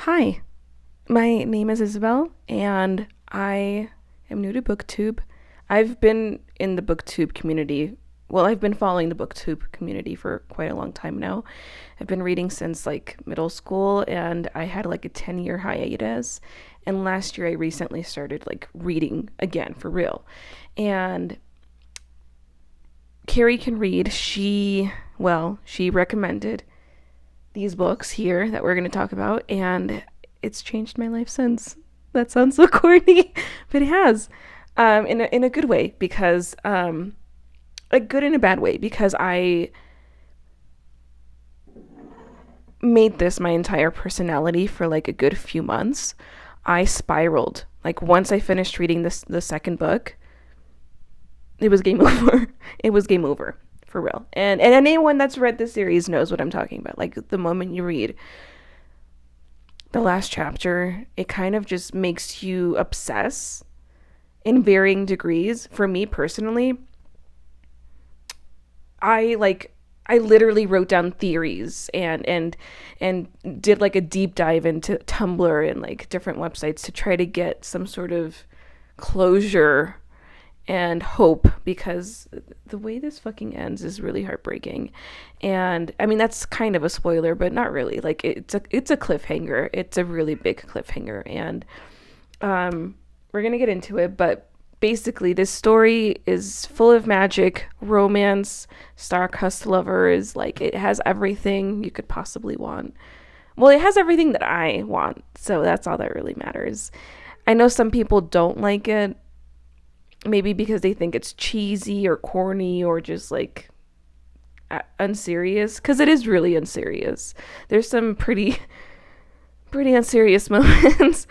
Hi, my name is Isabel, and I am new to BookTube. I've been in the BookTube community. Well, I've been following the BookTube community for quite a long time now. I've been reading since like middle school, and I had like a 10-year hiatus. And last year, I recently started like reading again for real. And Carrie can read. She recommended these books here that we're going to talk about, and it's changed my life since. That sounds so corny, but it has, in a good way, because a good and a bad way, because I made this my entire personality for like a good few months. I spiraled. Like once I finished reading the second book, it was game over. It was game over for real. And anyone that's read this series knows what I'm talking about. Like the moment you read the last chapter, it kind of just makes you obsess in varying degrees. For me personally, I literally wrote down theories and did like a deep dive into Tumblr and like different websites to try to get some sort of closure and hope, because the way this fucking ends is really heartbreaking. And I mean, that's kind of a spoiler, but not really. Like it's a cliffhanger. It's a really big cliffhanger, and we're gonna get into it. But basically, this story is full of magic, romance, star-crossed lovers. Like it has everything you could possibly want. Well, it has everything that I want, so that's all that really matters. I know some people don't like it, maybe because they think it's cheesy or corny or just like unserious, because it is really unserious. There's some pretty unserious moments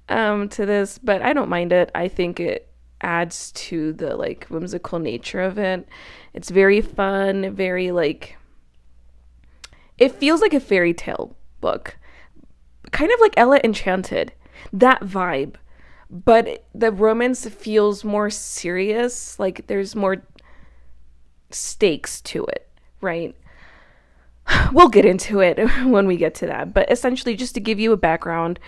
to this, but I don't mind it. I think it adds to the like whimsical nature of it. It's very fun, very like, it feels like a fairy tale book, kind of like Ella Enchanted, that vibe. But the romance feels more serious, like there's more stakes to it, right? We'll get into it when we get to that. But essentially, just to give you a background,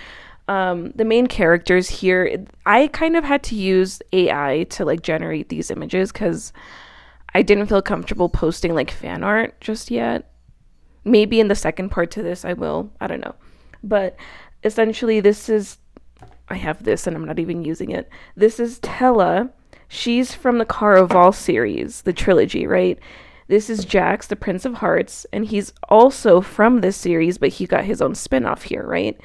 the main characters here, I kind of had to use AI to like generate these images because I didn't feel comfortable posting like fan art just yet. Maybe in the second part to this I will, I don't know. But essentially I have this and I'm not even using it. This is Tella. She's from the Caraval series, the trilogy, right? This is Jax, the Prince of Hearts, and he's also from this series, but he got his own spin-off here, right?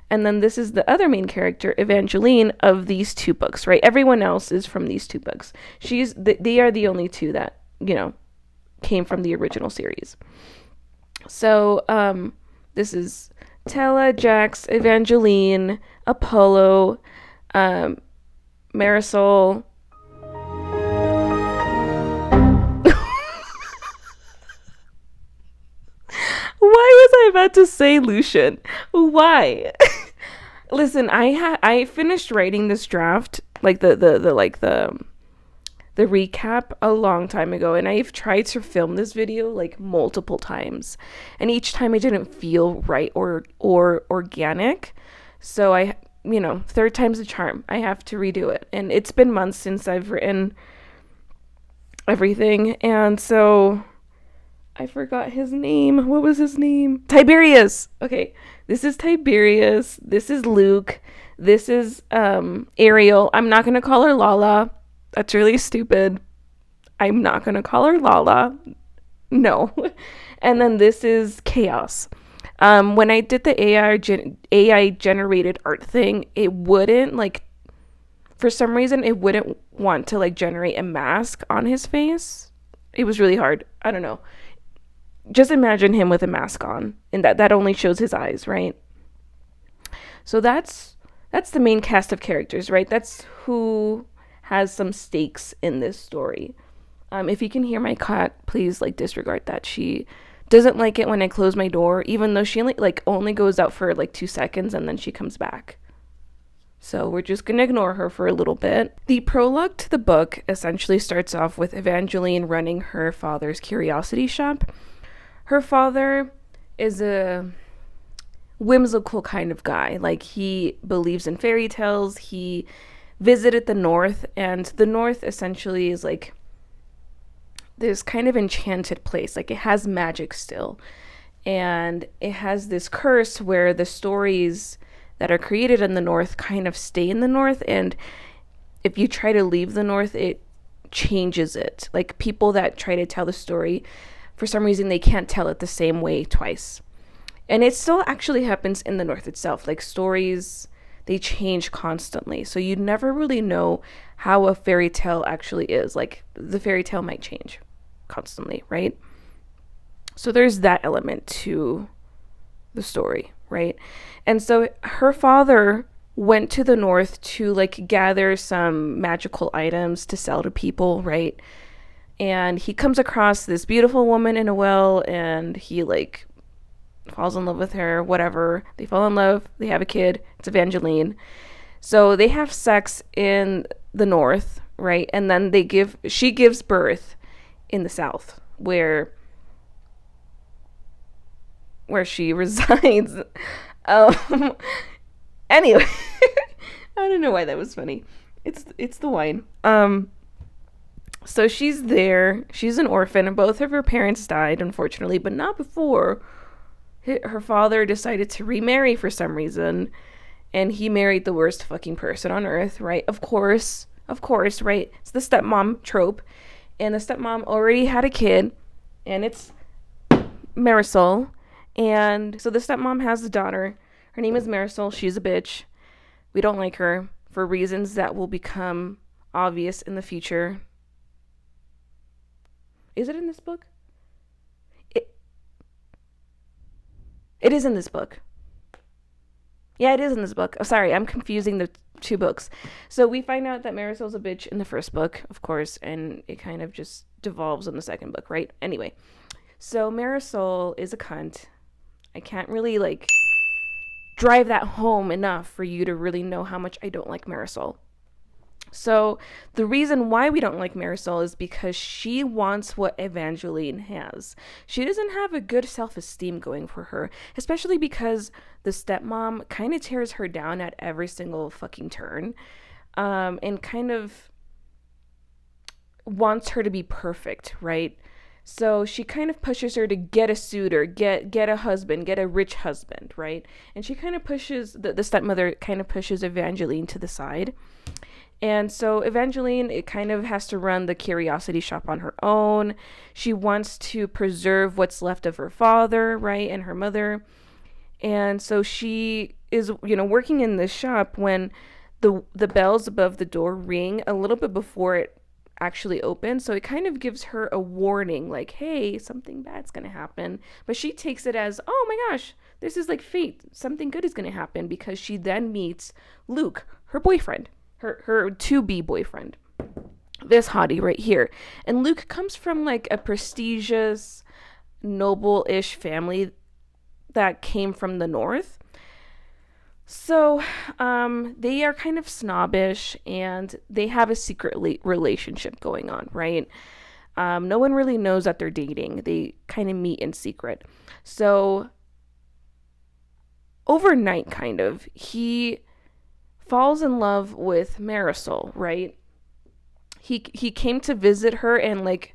And then this is the other main character, Evangeline, of these two books, right? Everyone else is from these two books. They are the only two that, came from the original series. So, this is Tella, Jax, Evangeline, Apollo, Marisol. Why was I about to say Lucian? Why? Listen, I finished writing this draft, like the recap, a long time ago, and I've tried to film this video like multiple times, and each time it didn't feel right or organic. So third time's a charm. I have to redo it, and it's been months since I've written everything, and so I forgot his name. What was his name? Tiberius. Okay, this is Tiberius. This is Luke. This is Ariel. I'm not gonna call her Lala. That's really stupid. I'm not gonna call her Lala. No. And then this is Chaos. When I did the AI generated art thing, it wouldn't for some reason it wouldn't want to generate a mask on his face. It was really hard. I don't know. Just imagine him with a mask on, and that only shows his eyes, right? So that's the main cast of characters, right? That's who has some stakes in this story. If you can hear my cat, please disregard that. She doesn't like it when I close my door, even though she only goes out for 2 seconds and then she comes back. So we're just gonna ignore her for a little bit. The prologue to the book essentially starts off with Evangeline running her father's curiosity shop. Her father is whimsical kind of guy. Like, he believes in fairy tales. He visited the North, and the North essentially is like this kind of enchanted place. Like, it has magic still, and it has this curse where the stories that are created in the North kind of stay in the North, and if you try to leave the North, it changes it. Like, people that try to tell the story, for some reason they can't tell it the same way twice. And it still actually happens in the North itself. Like, stories, they change constantly, so you never really know how a fairy tale actually is. Like, the fairy tale might change constantly, right? So there's that element to the story, right? And so her father went to the North to like gather some magical items to sell to people, right? And he comes across this beautiful woman in a well, and he like falls in love with her, whatever. They fall in love, they have a kid. It's Evangeline. So they have sex in the North, right? And then she gives birth in the South, where she resides. Anyway, I don't know why that was funny. It's the wine. So she's there. She's an orphan. Both of her parents died, unfortunately, but not before her father decided to remarry for some reason, and he married the worst fucking person on earth, right? Of course, right? It's the stepmom trope, and the stepmom already had a kid, and it's Marisol. And so the stepmom has a daughter. Her name is Marisol. She's a bitch. We don't like her for reasons that will become obvious in the future. Is it in this book? It is in this book. Yeah, it is in this book. Oh, sorry, I'm confusing the two books. So we find out that Marisol's a bitch in the first book, of course, and it kind of just devolves in the second book, right? Anyway, so Marisol is a cunt. I can't really, like, drive that home enough for you to really know how much I don't like Marisol. So the reason why we don't like Marisol is because she wants what Evangeline has. She doesn't have a good self-esteem going for her, especially because the stepmom kind of tears her down at every single fucking turn, and kind of wants her to be perfect, right? So she kind of pushes her to get a suitor, get a husband, get a rich husband, right? And she kind of pushes, the stepmother kind of pushes Evangeline to the side. And so Evangeline, it kind of has to run the curiosity shop on her own. She wants to preserve what's left of her father, right, and her mother. And so she is, working in this shop when the bells above the door ring a little bit before it actually opens. So it kind of gives her a warning, like, hey, something bad's going to happen. But she takes it as, oh my gosh, this is like fate. Something good is going to happen, because she then meets Luke, her boyfriend. Her to-be boyfriend, this hottie right here. And Luke comes from like a prestigious, noble-ish family that came from the North. So they are kind of snobbish, and they have a secret relationship going on, right? No one really knows that they're dating. They kind of meet in secret. So overnight, kind of, he falls in love with Marisol, right? He came to visit her, and like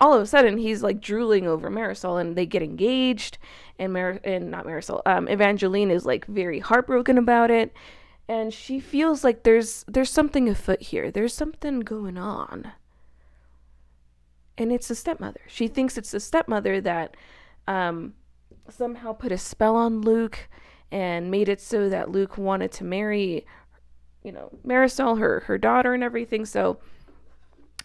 all of a sudden he's like drooling over Marisol, and they get engaged, and Evangeline is like very heartbroken about it, and she feels like there's something afoot here. There's something going on. And it's the stepmother. She thinks it's the stepmother that somehow put a spell on Luke and made it so that Luke wanted to marry Marisol, her daughter, and everything. So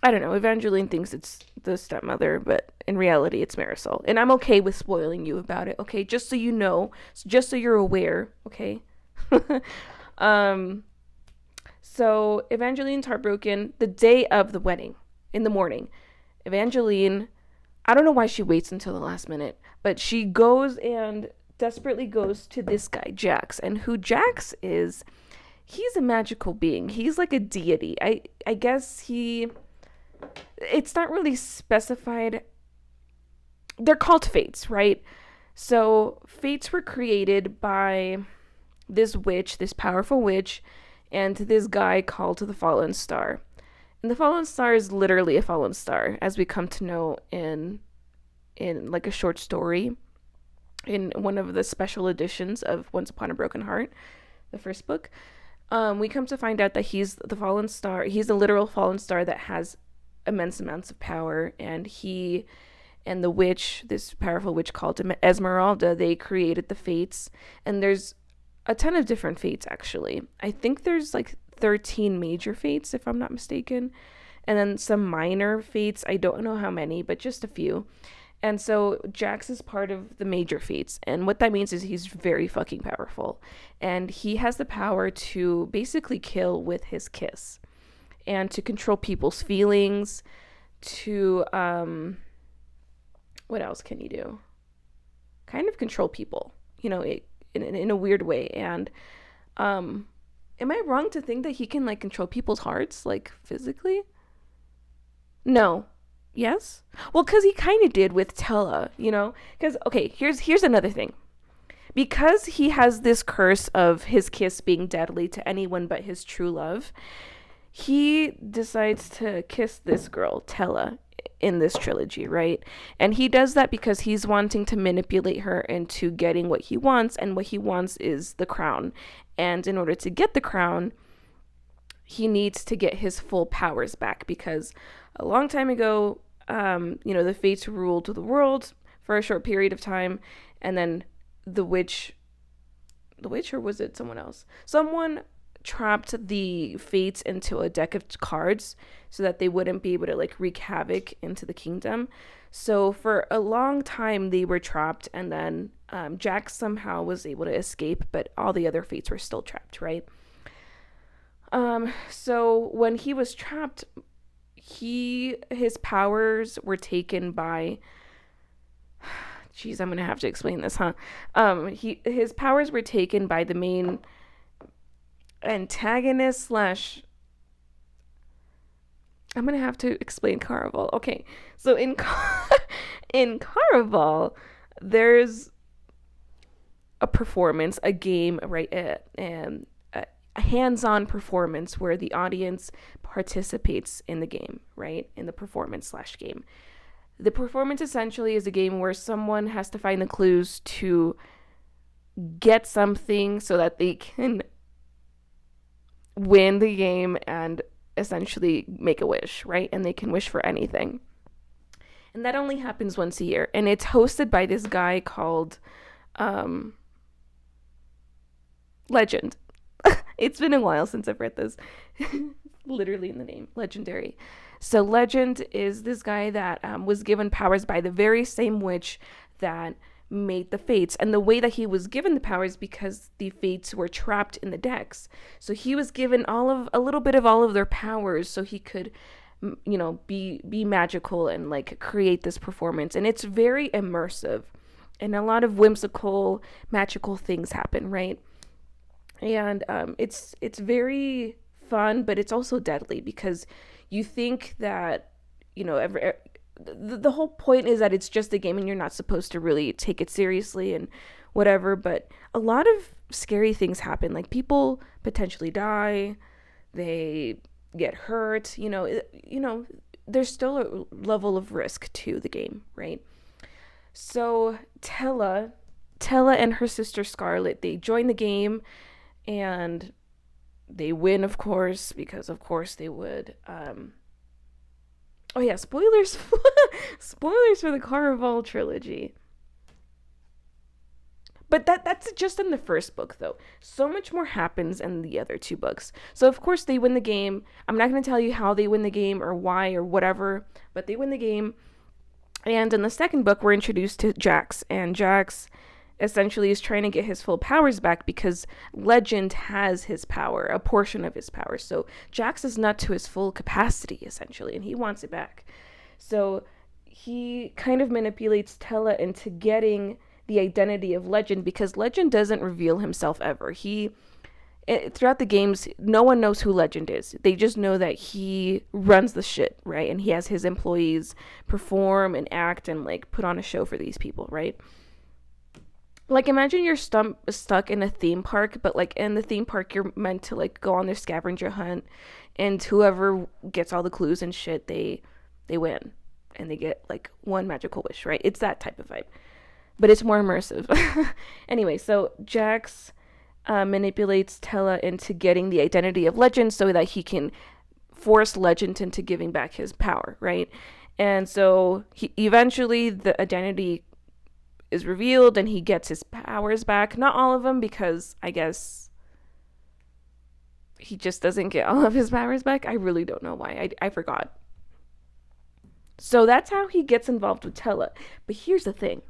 I don't know, Evangeline thinks it's the stepmother, but in reality it's Marisol. And I'm okay with spoiling you about it, okay? Just so you know, just so you're aware, okay? So Evangeline's heartbroken the day of the wedding, in the morning. Evangeline, I don't know why she waits until the last minute, but she goes and desperately goes to this guy, Jax. And who Jax is, he's a magical being. He's like a deity. I guess it's not really specified. They're called fates, right? So fates were created by this witch, this powerful witch, and this guy called the Fallen Star. And the Fallen Star is literally a fallen star, as we come to know in like a short story in one of the special editions of Once Upon a Broken Heart, the first book. We come to find out that he's the fallen star. He's a literal fallen star that has immense amounts of power, and he and the witch, this powerful witch called Esmeralda, they created the fates. And there's a ton of different fates, actually. I think there's like 13 major fates, if I'm not mistaken, and then some minor fates. I don't know how many, but just a few. And so Jax is part of the major fates, and what that means is he's very fucking powerful, and he has the power to basically kill with his kiss, and to control people's feelings, to what else can he do? Kind of control people, in a weird way. And am I wrong to think that he can like control people's hearts, like physically? No. Yes? Well, because he kind of did with Tella, Because, okay, here's another thing. Because he has this curse of his kiss being deadly to anyone but his true love, he decides to kiss this girl, Tella, in this trilogy, right? And he does that because he's wanting to manipulate her into getting what he wants, and what he wants is the crown. And in order to get the crown, he needs to get his full powers back, because a long time ago, the fates ruled the world for a short period of time, and then the witch, or was it someone else? Someone trapped the fates into a deck of cards so that they wouldn't be able to like wreak havoc into the kingdom. So for a long time they were trapped, and then Jack somehow was able to escape, but all the other fates were still trapped, right? So when he was trapped, his powers were taken by, I'm gonna have to explain this, huh? His powers were taken by the main antagonist slash, I'm gonna have to explain Caraval. Okay, so in Caraval, there's a performance, a game, right? And a hands-on performance where the audience participates in the game, right? In the performance slash game. The performance essentially is a game where someone has to find the clues to get something so that they can win the game and essentially make a wish, right? And they can wish for anything. And that only happens once a year. And it's hosted by this guy called Legend. It's been a while since I've read this. Literally in the name, Legendary. So Legend is this guy that was given powers by the very same witch that made the fates. And the way that he was given the powers, because the fates were trapped in the decks, so he was given a little bit of all of their powers so he could be magical and like create this performance. And it's very immersive, and a lot of whimsical magical things happen, right? And it's very fun, but it's also deadly, because you think that the whole point is that it's just a game and you're not supposed to really take it seriously and whatever, but a lot of scary things happen. Like, people potentially die, they get hurt, there's still a level of risk to the game, right? So Tella and her sister Scarlet, they join the game, and they win, of course, because of course they would. Oh yeah, spoilers. Spoilers for the Caraval trilogy. But that's just in the first book, though. So much more happens in the other two books. So of course they win the game. I'm not going to tell you how they win the game or why or whatever, but they win the game. And in the second book, we're introduced to Jax, and Jax essentially is trying to get his full powers back because Legend has his power, a portion of his power. So Jax is not to his full capacity, essentially, and he wants it back. So he kind of manipulates Tella into getting the identity of Legend, because Legend doesn't reveal himself ever. Throughout the games, no one knows who Legend is. They just know that he runs the shit, right? And he has his employees perform and act and like put on a show for these people, right? Like, imagine you're stuck in a theme park, but like in the theme park, you're meant to like go on their scavenger hunt, and whoever gets all the clues and shit, they win, and they get like one magical wish, right? It's that type of vibe, but it's more immersive. Anyway, so Jax manipulates Tella into getting the identity of Legend so that he can force Legend into giving back his power, right? And so he eventually the identity is revealed and he gets his powers back. Not all of them, because I guess he just doesn't get all of his powers back. I really don't know why. I forgot. So that's how he gets involved with Tella. But here's the thing.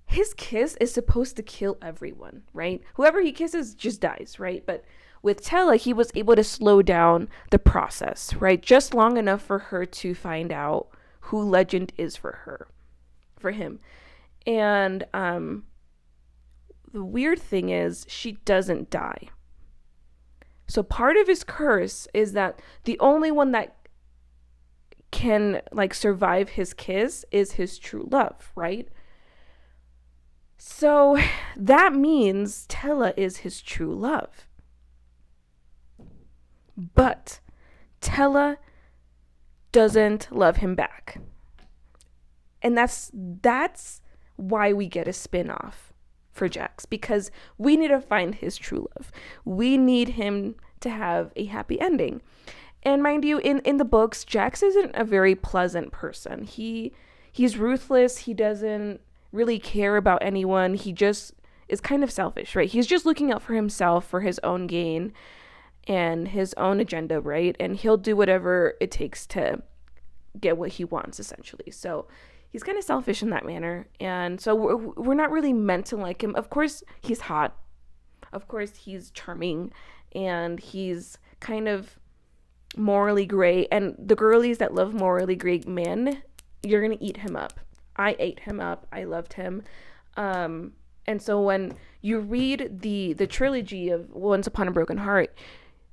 His kiss is supposed to kill everyone, right? Whoever he kisses just dies, right? But with Tella, he was able to slow down the process, right? Just long enough for her to find out who Legend is for him. And the weird thing is, she doesn't die. So part of his curse is that the only one that can like survive his kiss is his true love, right? So that means Tella is his true love. But Tella doesn't love him back. And that's why we get a spin-off for Jax, because we need to find his true love. We need him to have a happy ending. And mind you, in the books, Jax isn't a very pleasant person. He's ruthless. He doesn't really care about anyone. He just is kind of selfish, right? He's just looking out for himself, for his own gain and his own agenda, right? And he'll do whatever it takes to get what he wants, essentially. So he's kind of selfish in that manner. And so we're not really meant to like him. Of course, he's hot. Of course, he's charming. And he's kind of morally gray. And the girlies that love morally gray men, you're going to eat him up. I ate him up. I loved him. And so when you read the trilogy of Once Upon a Broken Heart,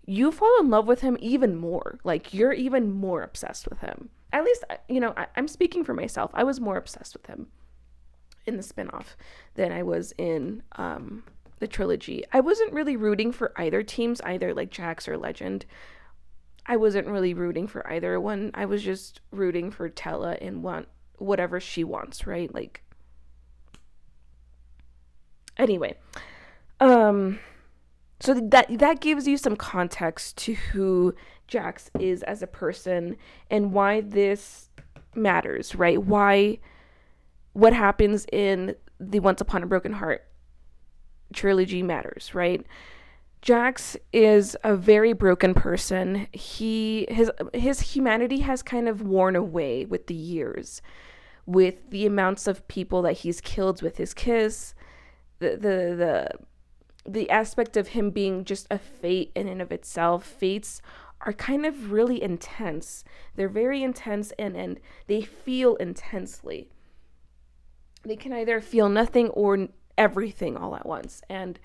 you fall in love with him even more. Like, you're even more obsessed with him. At least, I'm speaking for myself. I was more obsessed with him in the spinoff than I was in the trilogy. I wasn't really rooting for either teams, either like Jax or Legend. I wasn't really rooting for either one. I was just rooting for Tella and whatever she wants, right? Like, anyway, so that gives you some context to who Jax is as a person and why this matters, right? Why what happens in the Once Upon a Broken Heart trilogy matters, right? Jax is a very broken person. His humanity has kind of worn away with the years, with the amounts of people that he's killed with his kiss, the aspect of him being just a fate in and of itself. Fates are kind of really intense. They're very intense and they feel intensely. They can either feel nothing or everything all at once. And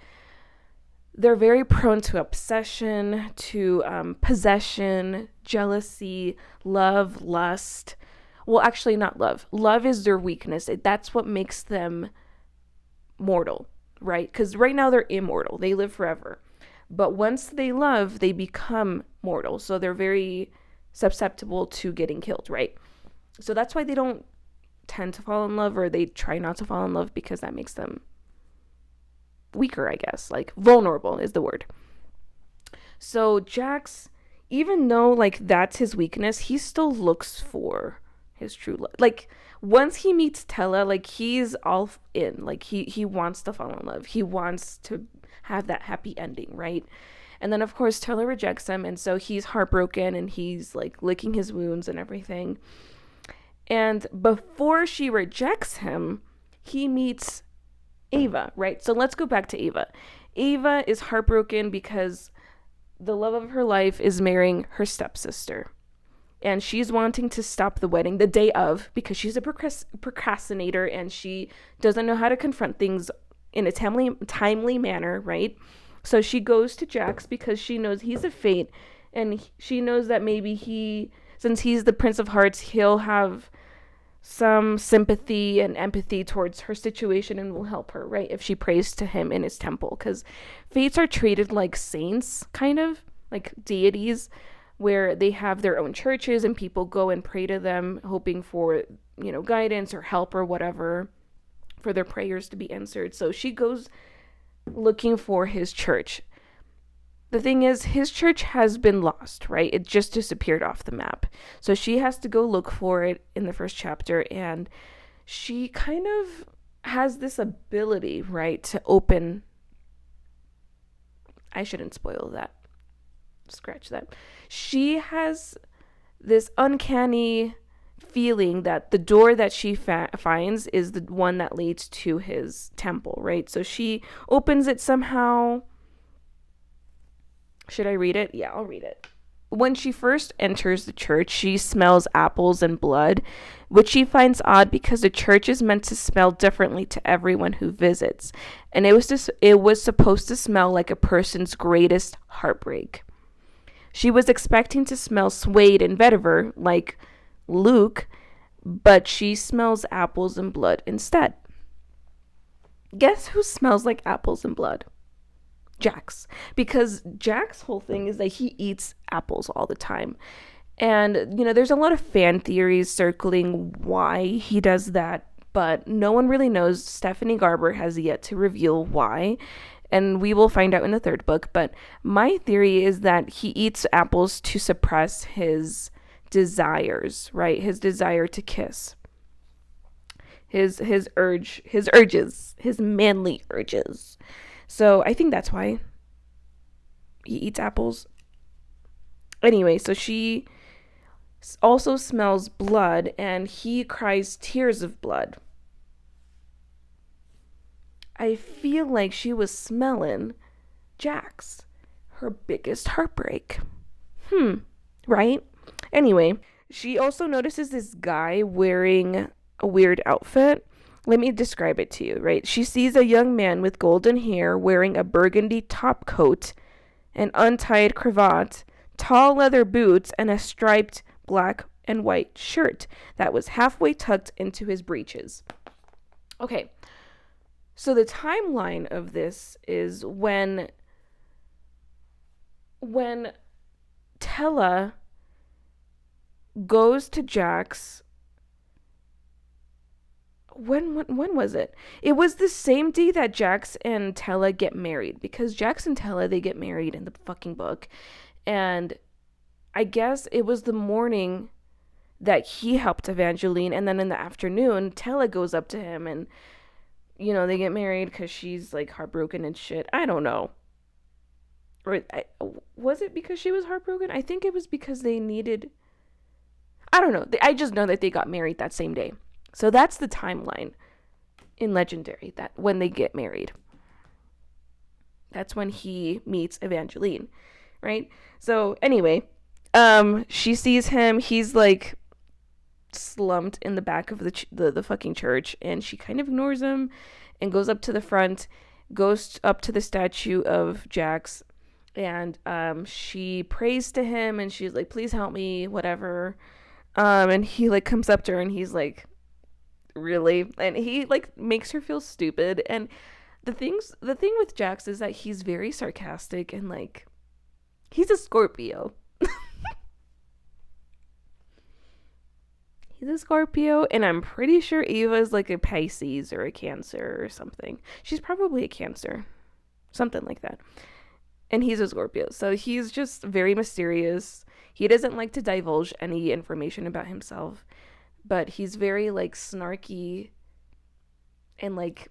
they're very prone to obsession, to possession, jealousy, love, lust. Well, actually not love. Love is their weakness. That's what makes them mortal, right? Because right now they're immortal. They live forever. But once they love, they become mortal. So they're very susceptible to getting killed, right? So that's why they don't tend to fall in love, or they try not to fall in love, because that makes them weaker, I guess. Like, vulnerable is the word. So Jax, even though like that's his weakness, he still looks for his true love. Like, once he meets Tella, like, he's all in. Like, he wants to fall in love. He wants to have that happy ending, right? And then of course Tella rejects him, and so he's heartbroken and he's like licking his wounds and everything. And before she rejects him, he meets Ava, right? So let's go back to Ava. Ava is heartbroken because the love of her life is marrying her stepsister. And she's wanting to stop the wedding the day of, because she's a procrastinator and she doesn't know how to confront things in a timely manner, right? So she goes to Jax because she knows he's a fate, and she knows that maybe since he's the Prince of Hearts, he'll have some sympathy and empathy towards her situation and will help her, right? If she prays to him in his temple. Because fates are treated like saints, kind of like deities, where they have their own churches and people go and pray to them, hoping for, guidance or help or whatever, for their prayers to be answered. So she goes looking for his church. The thing is, his church has been lost, right? It just disappeared off the map. So she has to go look for it in the first chapter, and she kind of has this ability, right, to open. I shouldn't spoil that. Scratch that. She has this uncanny feeling that the door that she finds is the one that leads to his temple, right? So she opens it somehow. Should I read it? Yeah, I'll read it. When she first enters the church, she smells apples and blood, which she finds odd because the church is meant to smell differently to everyone who visits, and it was supposed to smell like a person's greatest heartbreak. She was expecting to smell suede and vetiver like Luke, but she smells apples and blood instead. Guess who smells like apples and blood? Jax, because Jack's whole thing is that he eats apples all the time. And, there's a lot of fan theories circling why he does that, but no one really knows. Stephanie Garber has yet to reveal why, and we will find out in the third book. But my theory is that he eats apples to suppress his desires, right? His desire to kiss. His urges, his manly urges. So I think that's why he eats apples. Anyway, so she also smells blood, and he cries tears of blood. I feel like she was smelling Jax, her biggest heartbreak. Right? Anyway, she also notices this guy wearing a weird outfit. Let me describe it to you, right? She sees a young man with golden hair wearing a burgundy top coat, an untied cravat, tall leather boots, and a striped black and white shirt that was halfway tucked into his breeches. Okay, so the timeline of this is when Tella goes to Jax. When was it? It was the same day that Jax and Tella get married, because Jax and Tella, they get married in the fucking book, and I guess it was the morning that he helped Evangeline, and then in the afternoon Tella goes up to him, and they get married because she's like heartbroken and shit. I don't know. Or was it because she was heartbroken? I think it was because they needed. I don't know. I just know that they got married that same day. So that's the timeline in Legendary, that when they get married. That's when he meets Evangeline, right? So anyway, she sees him. He's like slumped in the back of the fucking church, and she kind of ignores him and goes up to the front, goes up to the statue of Jax, and she prays to him, and she's like, please help me, whatever. And he like comes up to her, and he's like, really? And he like makes her feel stupid. And the thing with Jax is that he's very sarcastic, and like, he's a Scorpio. He's a Scorpio, and I'm pretty sure Eva's like a Pisces or a Cancer or something. She's probably a Cancer, something like that. And he's a Scorpio, so he's just very mysterious. He doesn't like to divulge any information about himself, but he's very like snarky, and like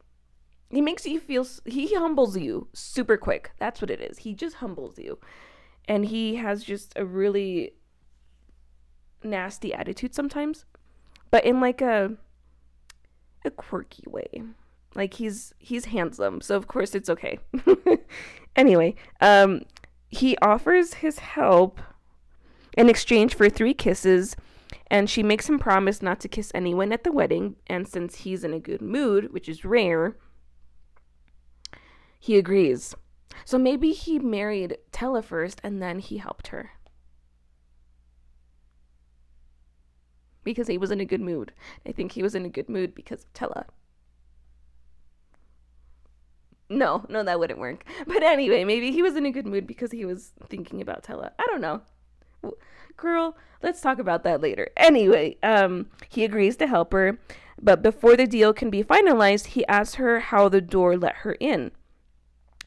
he makes you feel, he humbles you super quick. That's what it is. He just humbles you, and he has just a really nasty attitude sometimes, but in like a quirky way. Like he's handsome, so of course it's okay. Anyway, he offers his help in exchange for 3 kisses, and she makes him promise not to kiss anyone at the wedding, and since he's in a good mood, which is rare, he agrees. So maybe he married Tella first and then he helped her. because he was in a good mood. I think he was in a good mood because of Tella. No, no, that wouldn't work. But anyway, maybe he was in a good mood because he was thinking about Tella. I don't know. Girl, let's talk about that later. Anyway, he agrees to help her, but before the deal can be finalized, he asks her how the door let her in.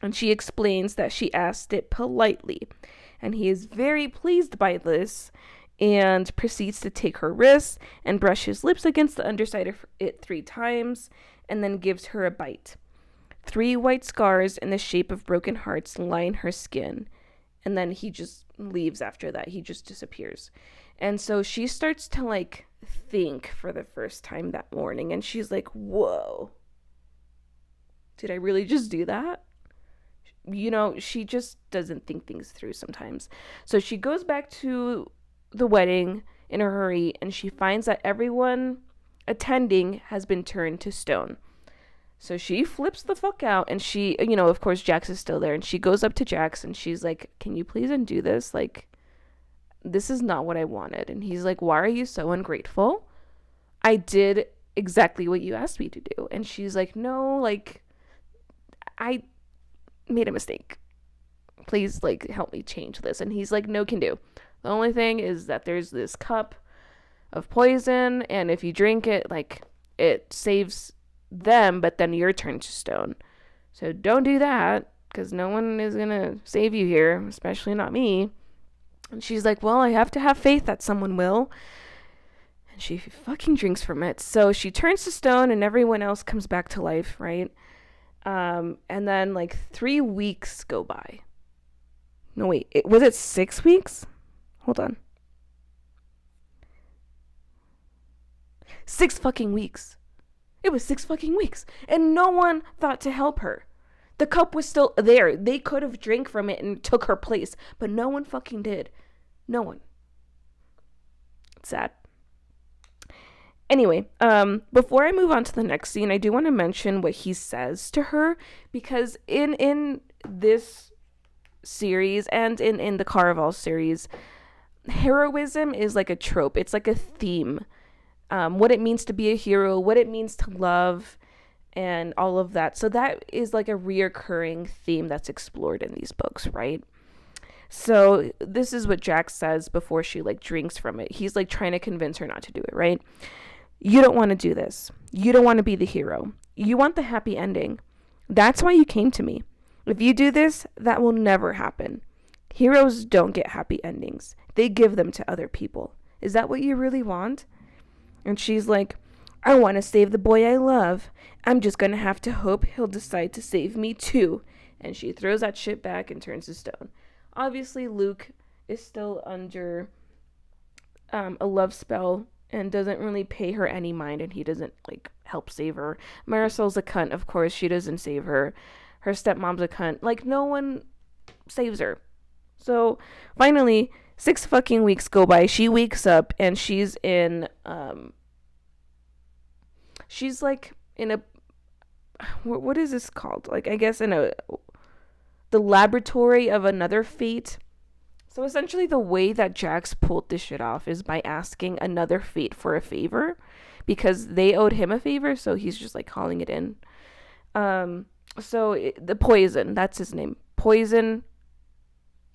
And she explains that she asked it politely. And he is very pleased by this and proceeds to take her wrist and brush his lips against the underside of it 3 times and then gives her a bite. 3 white scars in the shape of broken hearts line her skin. And then he just leaves after that. He just disappears. And so she starts to like think for the first time that morning. And she's like, whoa, did I really just do that? You know, she just doesn't think things through sometimes. So she goes back to the wedding in a hurry and she finds that everyone attending has been turned to stone. So she flips the fuck out and she, you know, of course, Jax is still there and she goes up to Jax and she's like, can you please undo this? Like, this is not what I wanted. And he's like, why are you so ungrateful? I did exactly what you asked me to do. And she's like, no, like, I made a mistake. Please, like, help me change this. And he's like, no can do. The only thing is that there's this cup of poison and if you drink it, like, it saves them, but then you're turned to stone. So don't do that because no one is gonna save you here, especially not me. And she's like, well, I have to have faith that someone will. And she fucking drinks from it. So she turns to stone and everyone else comes back to life, right? And then like 3 weeks go by. No, wait, was it 6 weeks? Hold on. 6 fucking weeks. It was 6 fucking weeks. And no one thought to help her. The cup was still there. They could have drank from it and took her place. But no one fucking did. No one. It's sad. Anyway, before I move on to the next scene, I do want to mention what he says to her. Because in this series and in the Caraval series, heroism is like a trope. It's like a theme. What it means to be a hero, what it means to love, and all of that. So that is like a reoccurring theme that's explored in these books, right? So this is what Jax says before she like drinks from it. He's like trying to convince her not to do it, right? You don't want to do this. You don't want to be the hero. You want the happy ending. That's why you came to me. If you do this, that will never happen. Heroes don't get happy endings. They give them to other people. Is that what you really want? And she's like, I want to save the boy I love. I'm just going to have to hope he'll decide to save me too. And she throws that shit back and turns to stone. Obviously, Luke is still under a love spell and doesn't really pay her any mind. And he doesn't like help save her. Marisol's a cunt, of course. She doesn't save her. Her stepmom's a cunt. Like, no one saves her. So finally, 6 fucking weeks go by. She wakes up and she's in she's like in a, what is this called? Like, I guess in the laboratory of another fate. So essentially the way that Jax pulled this shit off is by asking another fate for a favor because they owed him a favor, so he's just like calling it in. The poison, that's his name. Poison,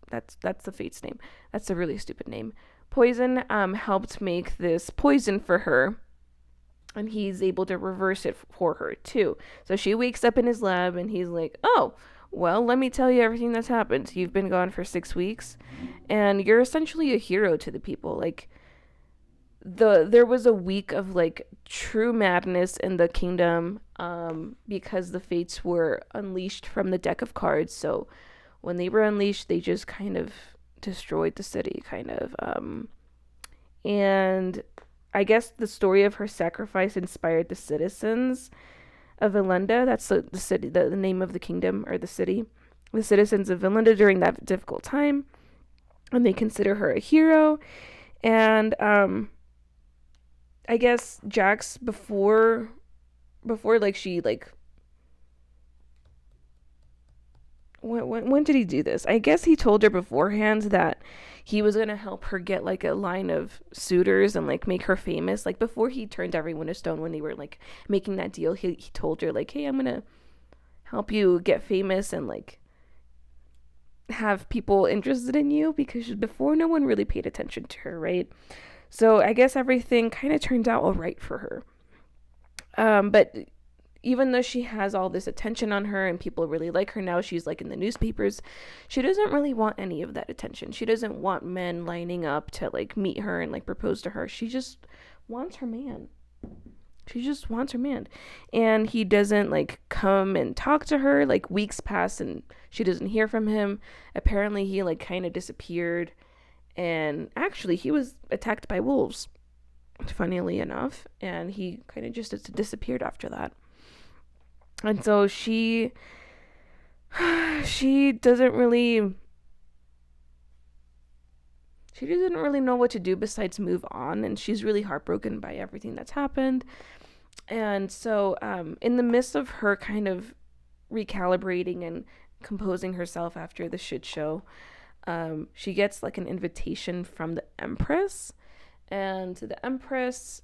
that's the fate's name. That's a really stupid name. Poison helped make this poison for her, and he's able to reverse it for her too. So she wakes up in his lab and he's like, oh, well, let me tell you everything that's happened. You've been gone for 6 weeks and you're essentially a hero to the people. Like, there was a week of like true madness in the kingdom because the fates were unleashed from the deck of cards. So when they were unleashed, they just kind of destroyed the city, kind of. And I guess the story of her sacrifice inspired the citizens of Valenda. That's the city, the name of the kingdom or the city. The citizens of Valenda during that difficult time, and they consider her a hero. And I guess Jax before like she like when did he do this? I guess he told her beforehand that he was gonna help her get like a line of suitors and like make her famous. Like before he turned everyone to stone when they were like making that deal, he told her like, hey, I'm gonna help you get famous and like have people interested in you, because before no one really paid attention to her, right? So I guess everything kind of turned out all right for her. But even though she has all this attention on her and people really like her now, she's like in the newspapers, she doesn't really want any of that attention. She doesn't want men lining up to like meet her and like propose to her. She just wants her man. She just wants her man. And he doesn't like come and talk to her. Like weeks pass and she doesn't hear from him. Apparently he like kind of disappeared. And actually he was attacked by wolves, funnily enough. And he kind of just disappeared after that. And so she doesn't really know what to do besides move on, and she's really heartbroken by everything that's happened. And so in the midst of her kind of recalibrating and composing herself after the shit show, she gets like an invitation from the Empress, and the Empress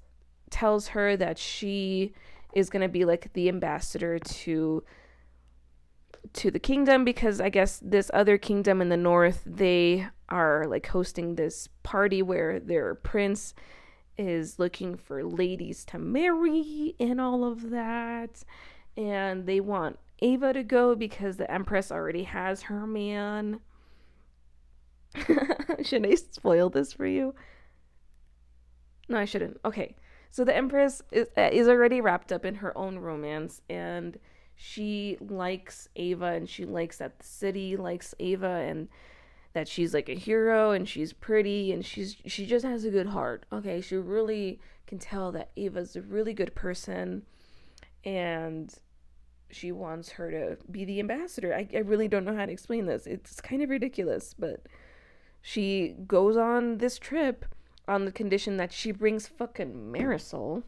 tells her that she is going to be like the ambassador to the kingdom, because I guess this other kingdom in the north, they are like hosting this party where their prince is looking for ladies to marry and all of that, and they want Ava to go because the Empress already has her man. Should I spoil this for you? No, I shouldn't. Okay. So the Empress is already wrapped up in her own romance, and she likes Ava, and she likes that the city likes Ava, and that she's like a hero, and she's pretty, and she just has a good heart. Okay, she really can tell that Ava's a really good person, and she wants her to be the ambassador. I really don't know how to explain this. It's kind of ridiculous, but she goes on this trip on the condition that she brings fucking Marisol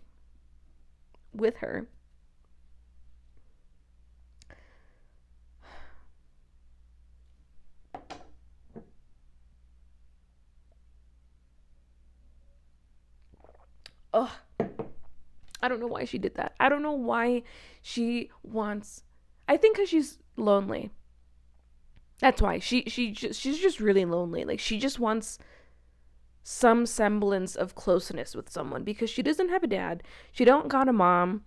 with her. Ugh. I don't know why she did that. I don't know why she wants... I think because she's lonely. That's why. She's just really lonely. Like, she just wants some semblance of closeness with someone, because she doesn't have a dad. She don't got a mom.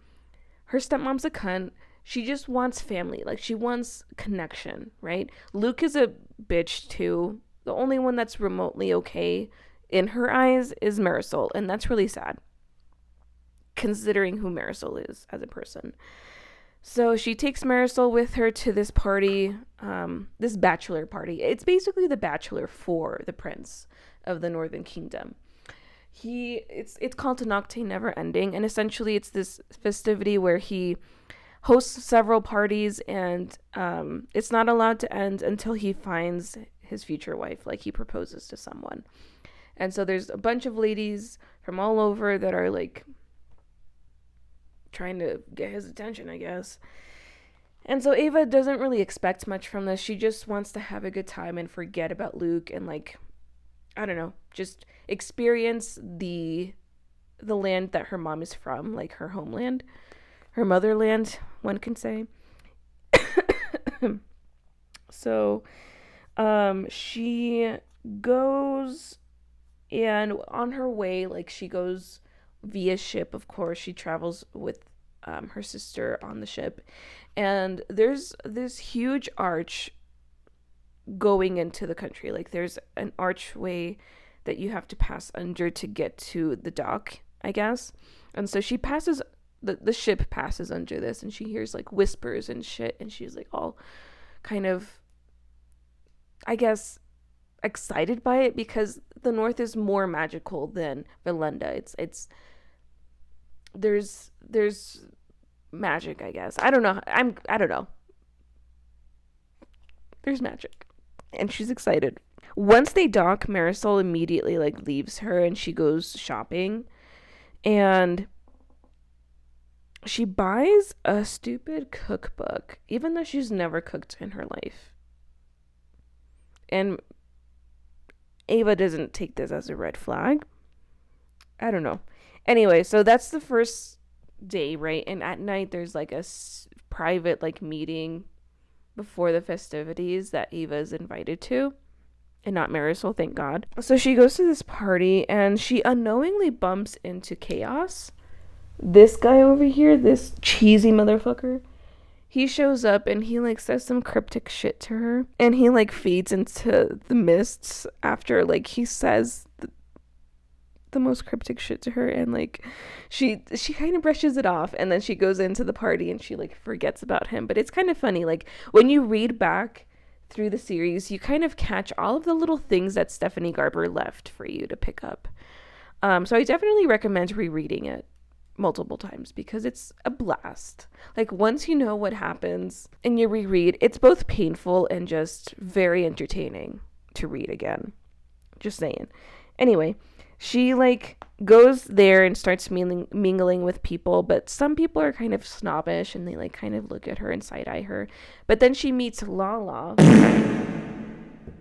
Her stepmom's a cunt. She just wants family. Like, she wants connection, right? Luke is a bitch too. The only one that's remotely okay in her eyes is Marisol, and that's really sad, considering who Marisol is as a person. So she takes Marisol with her to this party, this bachelor party. It's basically the bachelor for the prince of the Northern Kingdom. It's called a Nocte Never Ending, and essentially it's this festivity where he hosts several parties, and it's not allowed to end until he finds his future wife, like he proposes to someone. And so there's a bunch of ladies from all over that are like trying to get his attention, I guess. And so Ava doesn't really expect much from this. She just wants to have a good time and forget about Luke and, like, I don't know, just experience the land that her mom is from, like her homeland, her motherland, one can say. So she goes, and on her way, like, she goes via ship, of course. She travels with her sister on the ship, and there's this huge arch going into the country. Like, there's an archway that you have to pass under to get to the dock, I guess. And so she passes, the ship passes under this, and she hears like whispers and shit, and she's like all kind of, I guess, excited by it, because the north is more magical than Valenda. It's there's magic, I guess. I don't know. I don't know. There's magic. And she's excited. Once they dock, Marisol immediately like leaves her, and she goes shopping, and she buys a stupid cookbook, even though she's never cooked in her life. And Ava doesn't take this as a red flag. I don't know. Anyway, so that's the first day, right? And at night, there's like a private like meeting before the festivities that Ava is invited to, and not Marisol, thank God. So she goes to this party and she unknowingly bumps into Chaos. This guy over here, this cheesy motherfucker, he shows up and he like says some cryptic shit to her, and he like fades into the mists after like he says the most cryptic shit to her, and like she kind of brushes it off, and then she goes into the party and she like forgets about him. But it's kind of funny, like when you read back through the series, you kind of catch all of the little things that Stephanie Garber left for you to pick up. So I definitely recommend rereading it multiple times because it's a blast. Like once you know what happens and you reread, it's both painful and just very entertaining to read again. Just saying. Anyway, she like goes there and starts mingling with people, but some people are kind of snobbish and they like kind of look at her and side eye her. But then she meets Lala.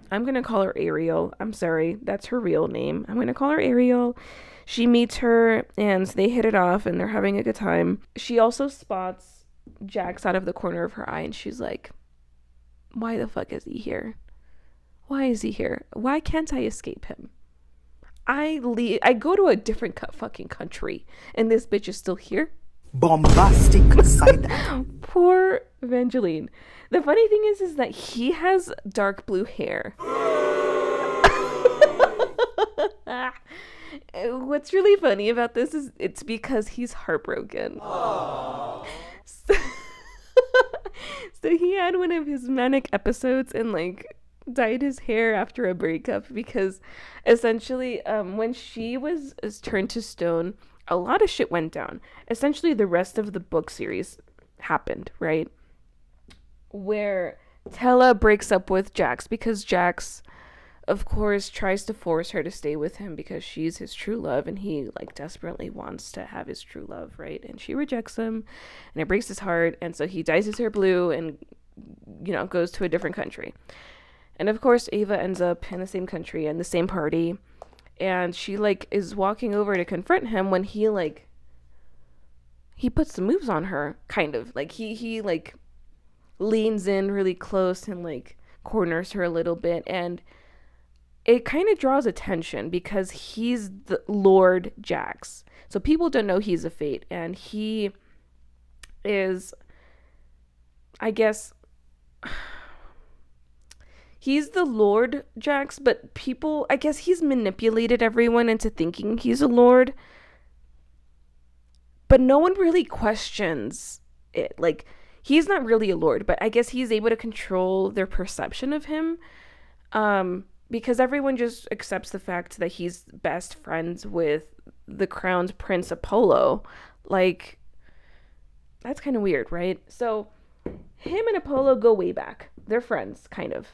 I'm gonna call her Ariel. I'm sorry, that's her real name. I'm gonna call her Ariel. She meets her and they hit it off and they're having a good time. She also spots Jax out of the corner of her eye and she's like, why the fuck is he here? Why is he here? Why can't I escape him? I go to a different fucking country and this bitch is still here. Bombastic side. Poor Evangeline. The funny thing is that he has dark blue hair. What's really funny about this is it's because he's heartbroken. So, so he had one of his manic episodes and like dyed his hair after a breakup because essentially when she was turned to stone, a lot of shit went down. Essentially the rest of the book series happened, right? Where Tella breaks up with Jax because Jax, of course, tries to force her to stay with him because she's his true love and he like desperately wants to have his true love, right? And she rejects him and it breaks his heart, and so he dyes his hair blue and, you know, goes to a different country. And of course Ava ends up in the same country and the same party, and she like is walking over to confront him when he puts some moves on her, kind of like he like leans in really close and like corners her a little bit, and it kind of draws attention because he's the Lord Jax. So people don't know he's a Fate, and he is, I guess, he's the Lord Jax, but people, I guess he's manipulated everyone into thinking he's a Lord. But no one really questions it. Like, he's not really a Lord, but I guess he's able to control their perception of him. Because everyone just accepts the fact that he's best friends with the crowned Prince Apollo. Like, that's kind of weird, right? So, him and Apollo go way back. They're friends, kind of.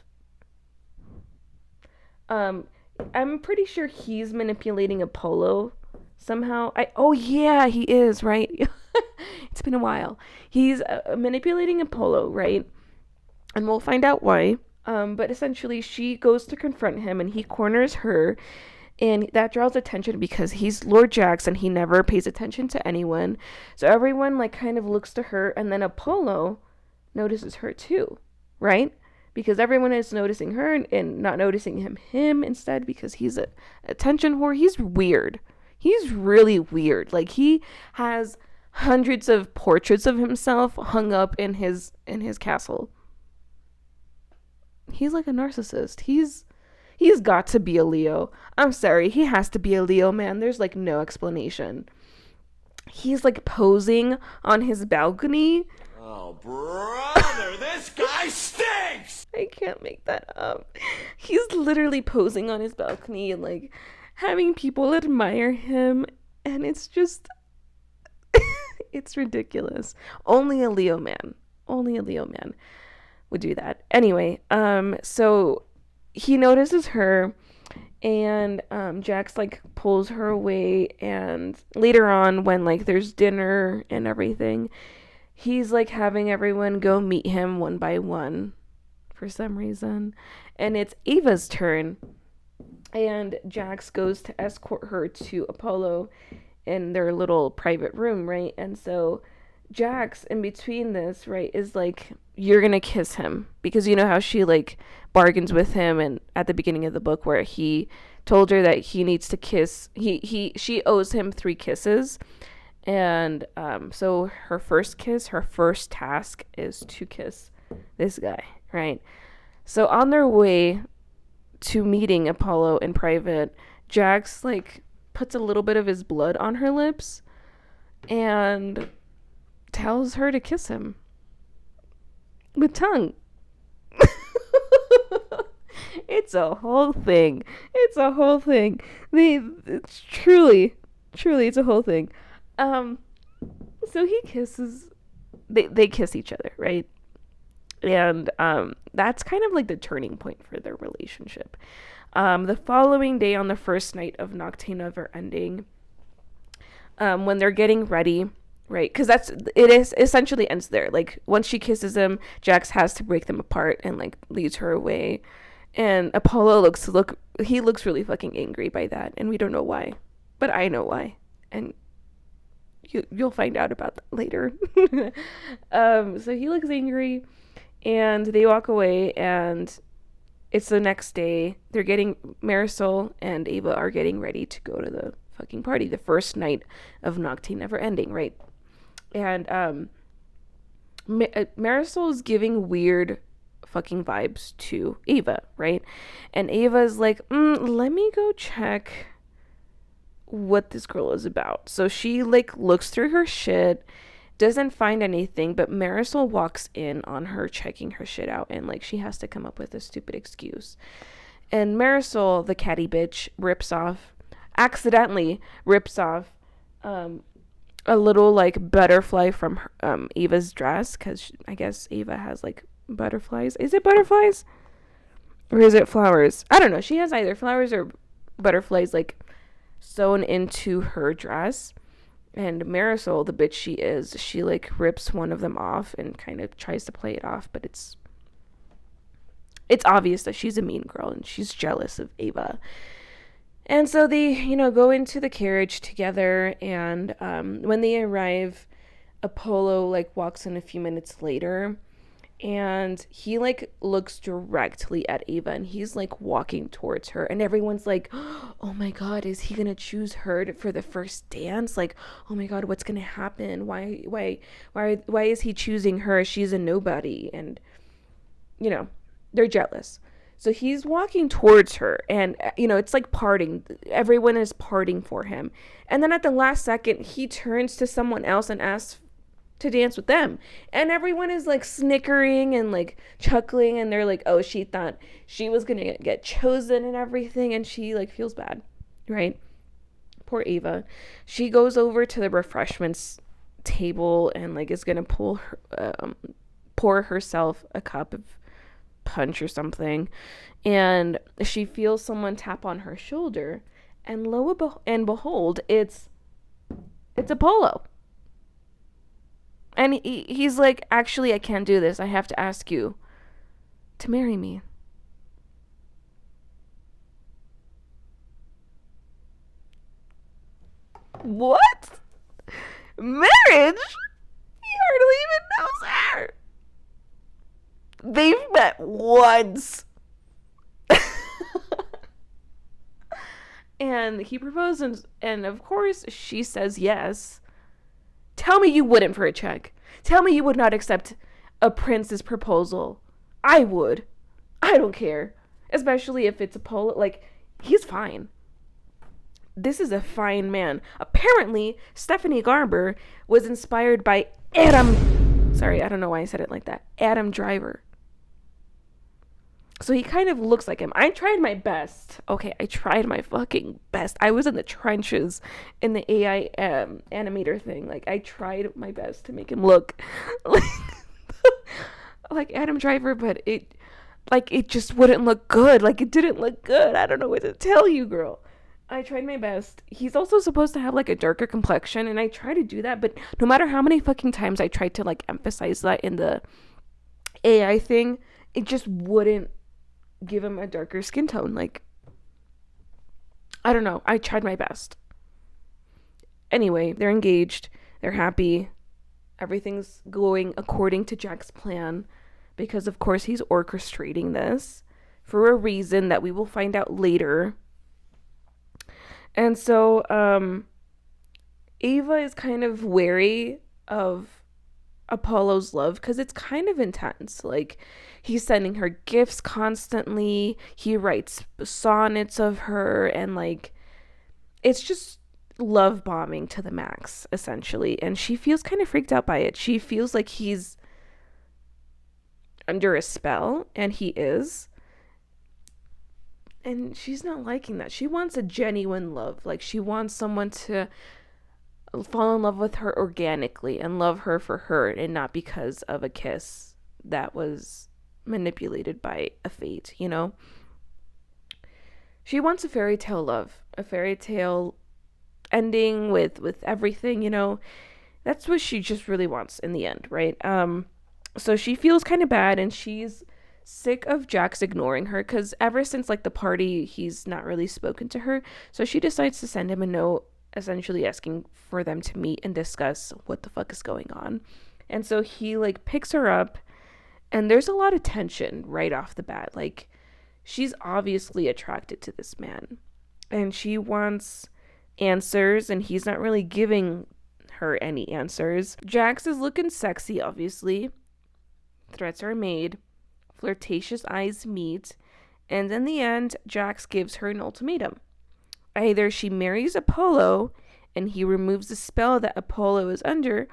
I'm pretty sure he's manipulating Apollo somehow. Oh yeah, he is, right? It's been a while. He's manipulating Apollo, right? And we'll find out why. But essentially she goes to confront him and he corners her, and that draws attention because he's Lord Jax and he never pays attention to anyone. So everyone like kind of looks to her, and then Apollo notices her too, right? Because everyone is noticing her and not noticing him instead because he's a attention whore. He's weird. He's really weird. Like, he has hundreds of portraits of himself hung up in his castle. He's like a narcissist. He's got to be a Leo. I'm sorry, he has to be a Leo, man. There's like no explanation. He's like posing on his balcony. Oh, brother, this guy stinks! I can't make that up. He's literally posing on his balcony and like having people admire him, and it's just it's ridiculous. Only a Leo man would do that. Anyway, so he notices her, and Jax like pulls her away, and later on when like there's dinner and everything, he's like having everyone go meet him one by one for some reason. And it's Ava's turn. And Jax goes to escort her to Apollo in their little private room, right? And so Jax, in between this, right, is like, you're gonna kiss him. Because you know how she, like, bargains with him and at the beginning of the book where he told her that he needs to kiss, she owes him 3 kisses. And so her first task is to kiss this guy, right? So on their way to meeting Apollo in private, Jax, like, puts a little bit of his blood on her lips and tells her to kiss him with tongue. It's a whole thing. It's truly, it's a whole thing. So he kisses, they kiss each other, right? And that's kind of like the turning point for their relationship. The following day, on the first night of Nocte Never Ending, when they're getting ready, right? Because it is essentially ends there. Like, once she kisses him, Jax has to break them apart and, like, leads her away. And Apollo looks really fucking angry by that, and we don't know why, but I know why, and you'll find out about that later. So he looks angry. And they walk away, and it's the next day. Marisol and Ava are getting ready to go to the fucking party, the first night of Nocte Never Ending, right? And Marisol is giving weird fucking vibes to Ava, right? And Ava's like, let me go check what this girl is about. So she, like, looks through her shit, doesn't find anything, but Marisol walks in on her checking her shit out, and, like, she has to come up with a stupid excuse. And Marisol, the catty bitch, accidentally rips off a little, like, butterfly from Ava's dress, because I guess Ava has, like, butterflies. Is it butterflies? Or is it flowers? I don't know. She has either flowers or butterflies, like, sewn into her dress. And Marisol, the bitch she is, she, like, rips one of them off and kind of tries to play it off, but it's obvious that she's a mean girl and she's jealous of Ava. And so they, go into the carriage together, and when they arrive, Apollo, like, walks in a few minutes later, and he, like, looks directly at Ava, and he's, like, walking towards her, and everyone's like, oh my god, is he gonna choose her for the first dance? Like, oh my god, what's gonna happen? Why is he choosing her? She's a nobody. And they're jealous. So he's walking towards her, and it's like parting. Everyone is parting for him, and then at the last second, he turns to someone else and asks to dance with them, and everyone is, like, snickering and, like, chuckling, and they're like, oh, she thought she was gonna get chosen and everything, and she, like, feels bad, right? Poor Ava. She goes over to the refreshments table and, like, is gonna pour herself a cup of punch or something, and she feels someone tap on her shoulder, and lo and behold, it's Apollo. And he's like, actually, I can't do this. I have to ask you to marry me. What? Marriage? He hardly even knows her. They've met once. And he proposes, and of course she says yes. Tell me you wouldn't for a check. Tell me you would not accept a prince's proposal. I would. I don't care. Especially if it's Apollo. Like, he's fine. This is a fine man. Apparently, Stephanie Garber was inspired by Adam. Sorry, I don't know why I said it like that. Adam Driver. So he kind of looks like him. I tried my best. Okay, I tried my fucking best. I was in the trenches in the AI animator thing. Like, I tried my best to make him look like Adam Driver, but it just wouldn't look good. Like, it didn't look good. I don't know what to tell you, girl. I tried my best. He's also supposed to have, like, a darker complexion, and I try to do that, but no matter how many fucking times I tried to, like, emphasize that in the AI thing, it just wouldn't give him a darker skin tone. Like, I don't know. I tried my best. Anyway, they're engaged. They're happy. Everything's going according to Jack's plan because, of course, he's orchestrating this for a reason that we will find out later. And so Ava is kind of wary of Apollo's love because it's kind of intense. Like, he's sending her gifts constantly. He writes sonnets of her, and like, it's just love bombing to the max, essentially. And she feels kind of freaked out by it. She feels like he's under a spell, and he is. And she's not liking that. She wants a genuine love. Like, she wants someone to fall in love with her organically and love her for her, and not because of a kiss that was manipulated by a fate, you know? She wants a fairy tale love, a fairy tale ending with everything, you know? That's what she just really wants in the end, right? So she feels kind of bad, and she's sick of Jack's ignoring her because ever since like the party, he's not really spoken to her. So she decides to send him a note, essentially asking for them to meet and discuss what the fuck is going on. And so he like picks her up, and there's a lot of tension right off the bat. Like, she's obviously attracted to this man, and she wants answers, and he's not really giving her any answers. Jax is looking sexy, obviously. Threats are made. Flirtatious eyes meet. And in the end, Jax gives her an ultimatum. Either she marries Apollo and he removes the spell that Apollo is under,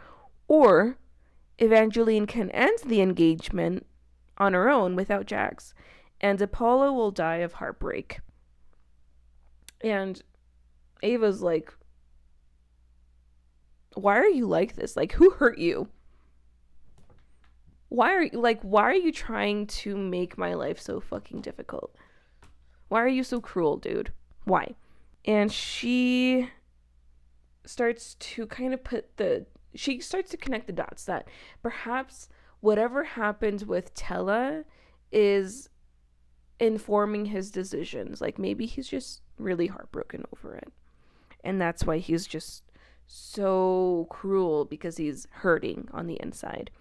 or Evangeline can end the engagement on her own without Jax, and Apollo will die of heartbreak. And Ava's like, why are you like this? Like, who hurt you? Why are you trying to make my life so fucking difficult? Why are you so cruel, dude? Why? And she starts to kind of connect the dots that perhaps whatever happened with Tella is informing his decisions. Like, maybe he's just really heartbroken over it. And that's why he's just so cruel, because he's hurting on the inside.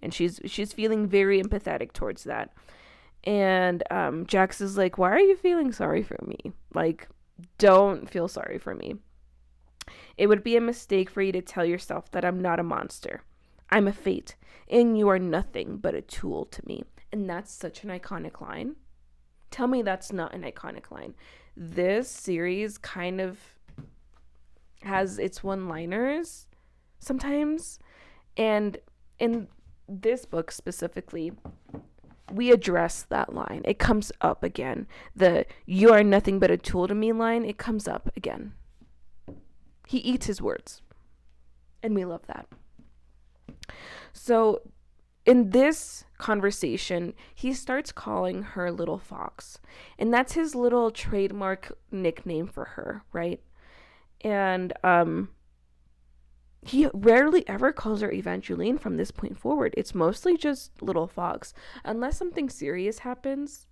And she's feeling very empathetic towards that. And Jax is like, why are you feeling sorry for me? Like, don't feel sorry for me. It would be a mistake for you to tell yourself that I'm not a monster. I'm a fate, and you are nothing but a tool to me. And that's such an iconic line. Tell me that's not an iconic line. This series kind of has its one-liners sometimes. And in this book specifically, we address that line. It comes up again. The "you are nothing but a tool to me" line, it comes up again. He eats his words, and we love that. So in this conversation, he starts calling her Little Fox, and that's his little trademark nickname for her, right? And he rarely ever calls her Evangeline from this point forward. It's mostly just Little Fox. Unless something serious happens,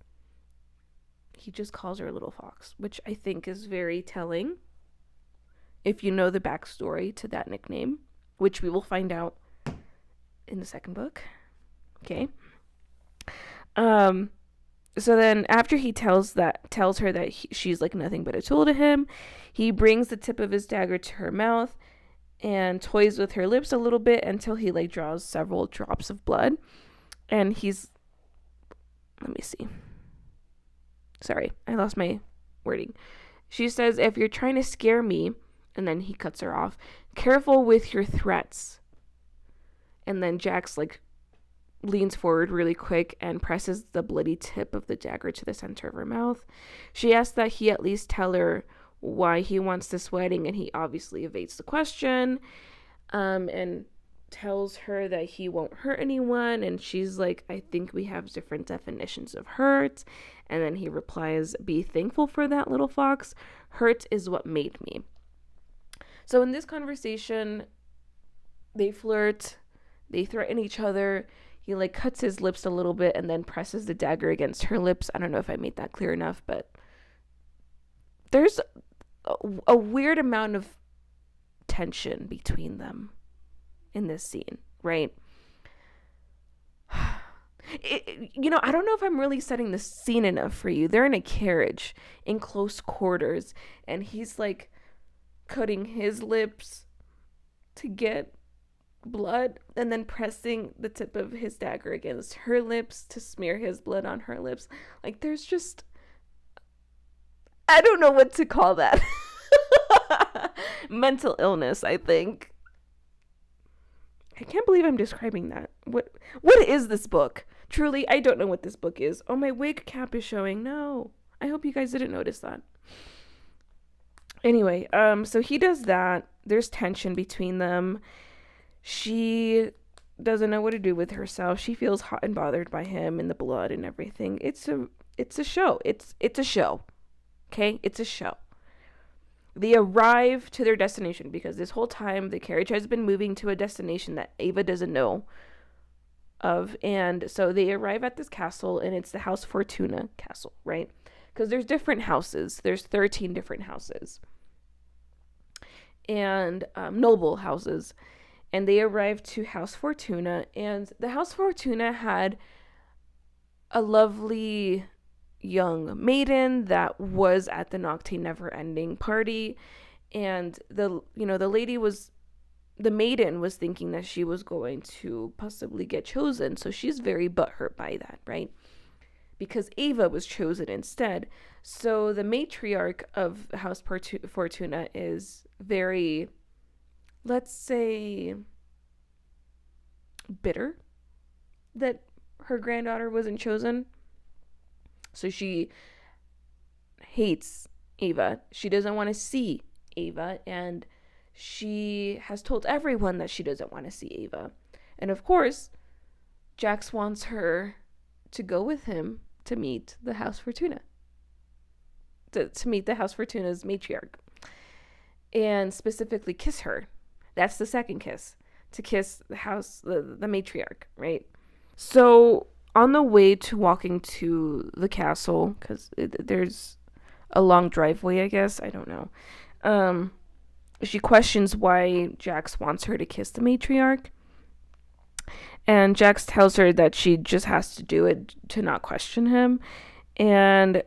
he just calls her Little Fox, which I think is very telling if you know the backstory to that nickname, which we will find out in the second book. Okay. So then after he tells her that she's like nothing but a tool to him, he brings the tip of his dagger to her mouth and toys with her lips a little bit until he like draws several drops of blood. And let me see. Sorry, I lost my wording. She says, if you're trying to scare me, and then he cuts her off, careful with your threats. And then Jax like leans forward really quick and presses the bloody tip of the dagger to the center of her mouth. She asks that he at least tell her why he wants this wedding, and he obviously evades the question, and tells her that he won't hurt anyone. And she's like, I think we have different definitions of hurt. And then he replies, be thankful for that, Little Fox. Hurt is what made me. So in this conversation, they flirt, they threaten each other. he like cuts his lips a little bit and then presses the dagger against her lips. I don't know if I made that clear enough, but there's a weird amount of tension between them in this scene, right? I don't know if I'm really setting the scene enough for you. They're in a carriage in close quarters, and he's like cutting his lips to get blood and then pressing the tip of his dagger against her lips to smear his blood on her lips. Like, there's just, I don't know what to call that. Mental illness, I think. I can't believe I'm describing that. What is this book? Truly, I don't know what this book is. Oh, my wig cap is showing. No. I hope you guys didn't notice that. Anyway, so he does that. There's tension between them. She doesn't know what to do with herself. She feels hot and bothered by him and the blood and everything. It's a show. It's a show. Okay? It's a show. They arrive to their destination because this whole time the carriage has been moving to a destination that Ava doesn't know of. And so they arrive at this castle, and it's the House Fortuna castle, right? Because there's different houses. There's 13 different houses. And noble houses. And they arrived to House Fortuna. And the House Fortuna had a lovely young maiden that was at the Nocte Never Ending party, and the maiden was thinking that she was going to possibly get chosen, so she's very butthurt by that, right? Because Ava was chosen instead. So the matriarch of House Fortuna is very, let's say, bitter that her granddaughter wasn't chosen. So she hates Ava. She doesn't want to see Ava. And she has told everyone that she doesn't want to see Ava. And of course, Jax wants her to go with him to meet the House Fortuna. To meet the House Fortuna's matriarch. And specifically kiss her. That's the second kiss. To kiss the matriarch, right? So on the way to walking to the castle, because there's a long driveway, I guess. I don't know. She questions why Jax wants her to kiss the matriarch. And Jax tells her that she just has to do it to not question him. And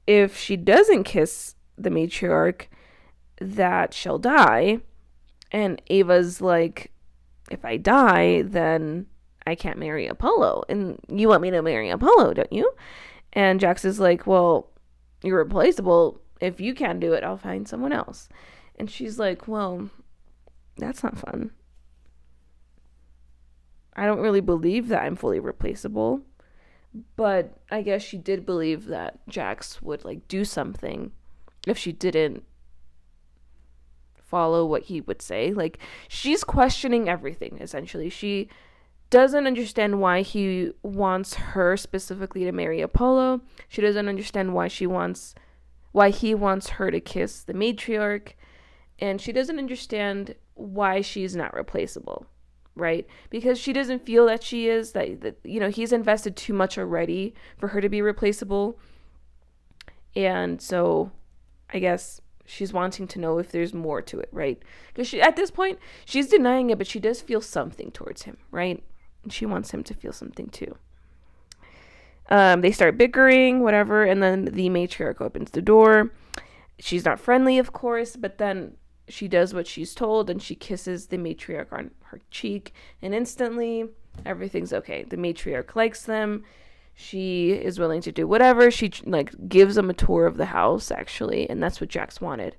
if she doesn't kiss the matriarch, that she'll die. And Ava's like, if I die, then I can't marry Apollo. And you want me to marry Apollo, don't you? And Jax is like, well, you're replaceable. If you can't do it, I'll find someone else. And she's like, well, that's not fun. I don't really believe that I'm fully replaceable. But I guess she did believe that Jax would like do something if she didn't follow what he would say. Like, she's questioning everything, essentially. She doesn't understand why he wants her specifically to marry Apollo. She doesn't understand why he wants her to kiss the matriarch. And she doesn't understand why she's not replaceable, right? Because she doesn't feel that she is, that he's invested too much already for her to be replaceable. And so I guess she's wanting to know if there's more to it, right? Because at this point, she's denying it, but she does feel something towards him, right? And she wants him to feel something too. They start bickering, whatever, and then the matriarch opens the door. She's not friendly, of course, but then she does what she's told, and she kisses the matriarch on her cheek, and instantly, everything's okay. The matriarch likes them. She is willing to do whatever. She gives them a tour of the house, actually, and that's what Jax wanted.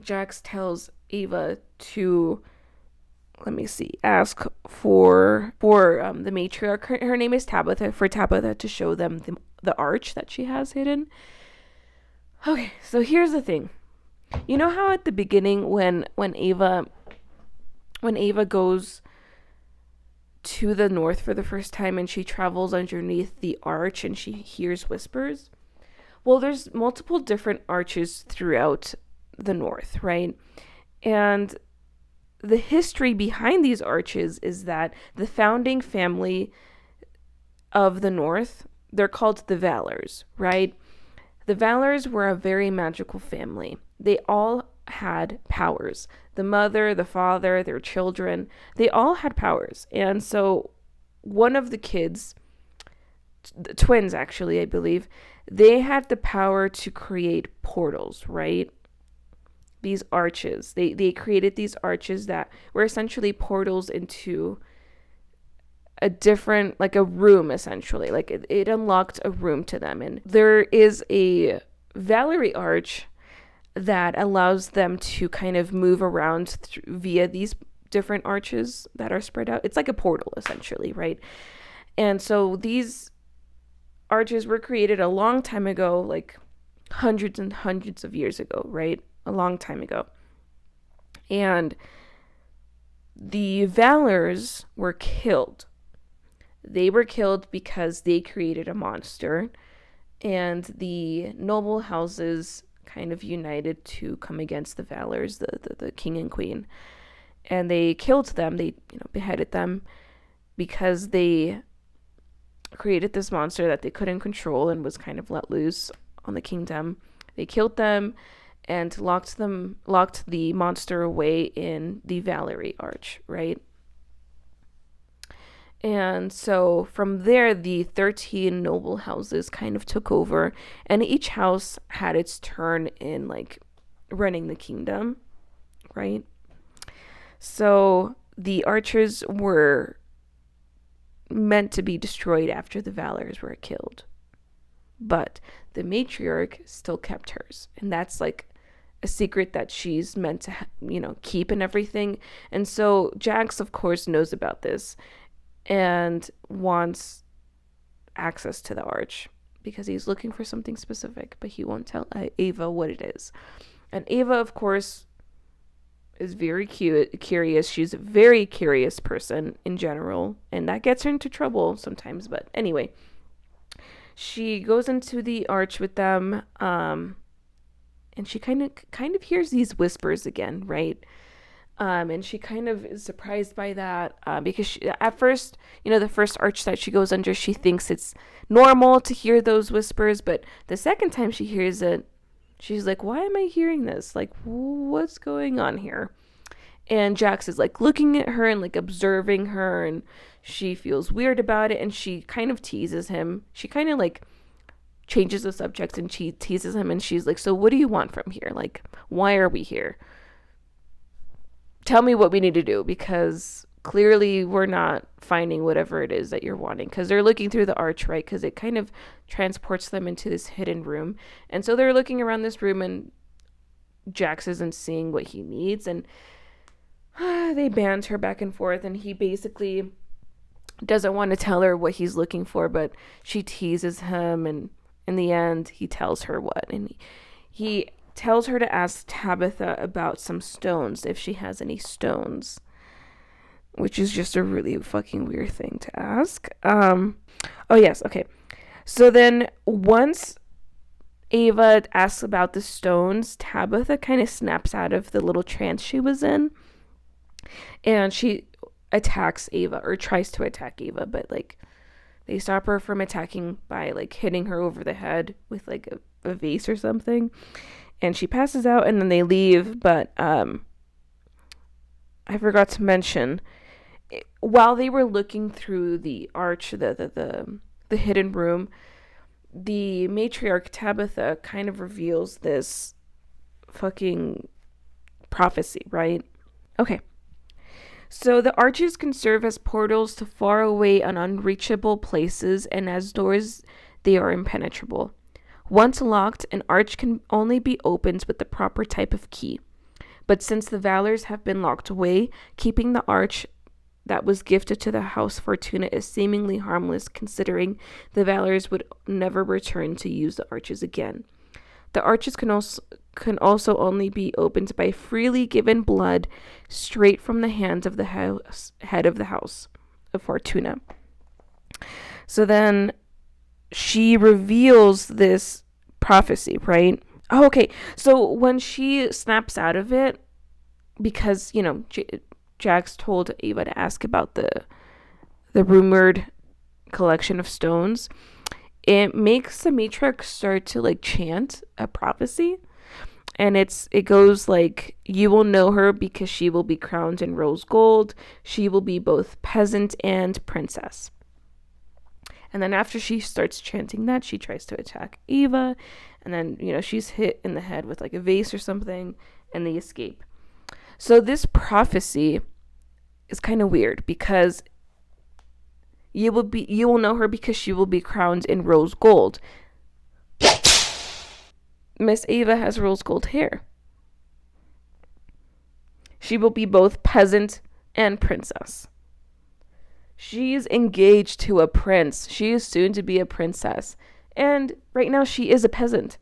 Jax tells Ava to, ask for the matriarch. Her name is Tabitha, for Tabitha to show them the arch that she has hidden. Okay, so here's the thing. You know how at the beginning when Ava goes to the north for the first time and she travels underneath the arch and she hears whispers? Well, there's multiple different arches throughout the north, right? And the history behind these arches is that the founding family of the North, they're called the Valors, right? The Valors were a very magical family. They all had powers. The mother, the father, their children, they all had powers. And so one of the kids, the twins actually, I believe, they had the power to create portals, right? These arches. They created these arches that were essentially portals into a different, like a room, essentially. Like it unlocked a room to them. And there is a Valerie arch that allows them to kind of move around via these different arches that are spread out. It's like a portal, essentially, right? And so these arches were created a long time ago, like hundreds and hundreds of years ago, right? A long time ago. And the Valors were killed. They were killed because they created a monster, and the noble houses kind of united to come against the Valors, the king and queen. And they killed them. They, beheaded them because they created this monster that they couldn't control and was kind of let loose on the kingdom. They killed them and locked the monster away in the Valerie Arch, right? And so from there, the 13 noble houses kind of took over, and each house had its turn in like running the kingdom, right? So the archers were meant to be destroyed after the Valors were killed. But the matriarch still kept hers. And that's like a secret that she's meant to, keep and everything. And so Jax, of course, knows about this and wants access to the arch because he's looking for something specific, but he won't tell Ava what it is. And Ava, of course, is very curious. She's a very curious person in general, and that gets her into trouble sometimes. But anyway, she goes into the arch with them, and she kind of hears these whispers again, right? And she kind of is surprised by that because at first, the first arch that she goes under, she thinks it's normal to hear those whispers. But the second time she hears it, she's like, why am I hearing this? Like, what's going on here? And Jax is like looking at her and like observing her, and she feels weird about it. And she kind of teases him. She kind of like changes the subject and she teases him. And she's like, so what do you want from here? Like, why are we here? Tell me what we need to do, because clearly we're not finding whatever it is that you're wanting, because they're looking through the arch, right? Because it kind of transports them into this hidden room. And so they're looking around this room, and Jax isn't seeing what he needs, and they banter back and forth, and he basically doesn't want to tell her what he's looking for, but she teases him, and in the end he tells her what, and he tells her to ask Tabitha about some stones, if she has any stones, which is just a really fucking weird thing to ask. Oh yes, okay. So then once Ava asks about the stones, Tabitha kind of snaps out of the little trance she was in, and she attacks Ava, or tries to attack Ava, but like they stop her from attacking by like hitting her over the head with like a vase or something. And she passes out, and then they leave. But I forgot to mention, while they were looking through the arch, the hidden room, the matriarch Tabitha kind of reveals this fucking prophecy, right? Okay. So the arches can serve as portals to faraway and unreachable places, and as doors, they are impenetrable. Once locked, an arch can only be opened with the proper type of key. But since the Valors have been locked away, keeping the arch that was gifted to the House Fortuna is seemingly harmless, considering the Valors would never return to use the arches again. The arches can also only be opened by freely given blood straight from the hands of the head of the House of Fortuna. So then she reveals this prophecy, right? Oh, okay. So when she snaps out of it, because, Jax told Ava to ask about the rumored collection of stones, it makes the matriarch start to like chant a prophecy. And it goes like, you will know her because she will be crowned in rose gold. She will be both peasant and princess. And then after she starts chanting that, she tries to attack Eva. And then, she's hit in the head with like a vase or something, and they escape. So this prophecy is kind of weird because you will know her because she will be crowned in rose gold. Miss Ava has rose gold hair. She will be both peasant and princess. She's engaged to a prince. She is soon to be a princess. And right now she is a peasant.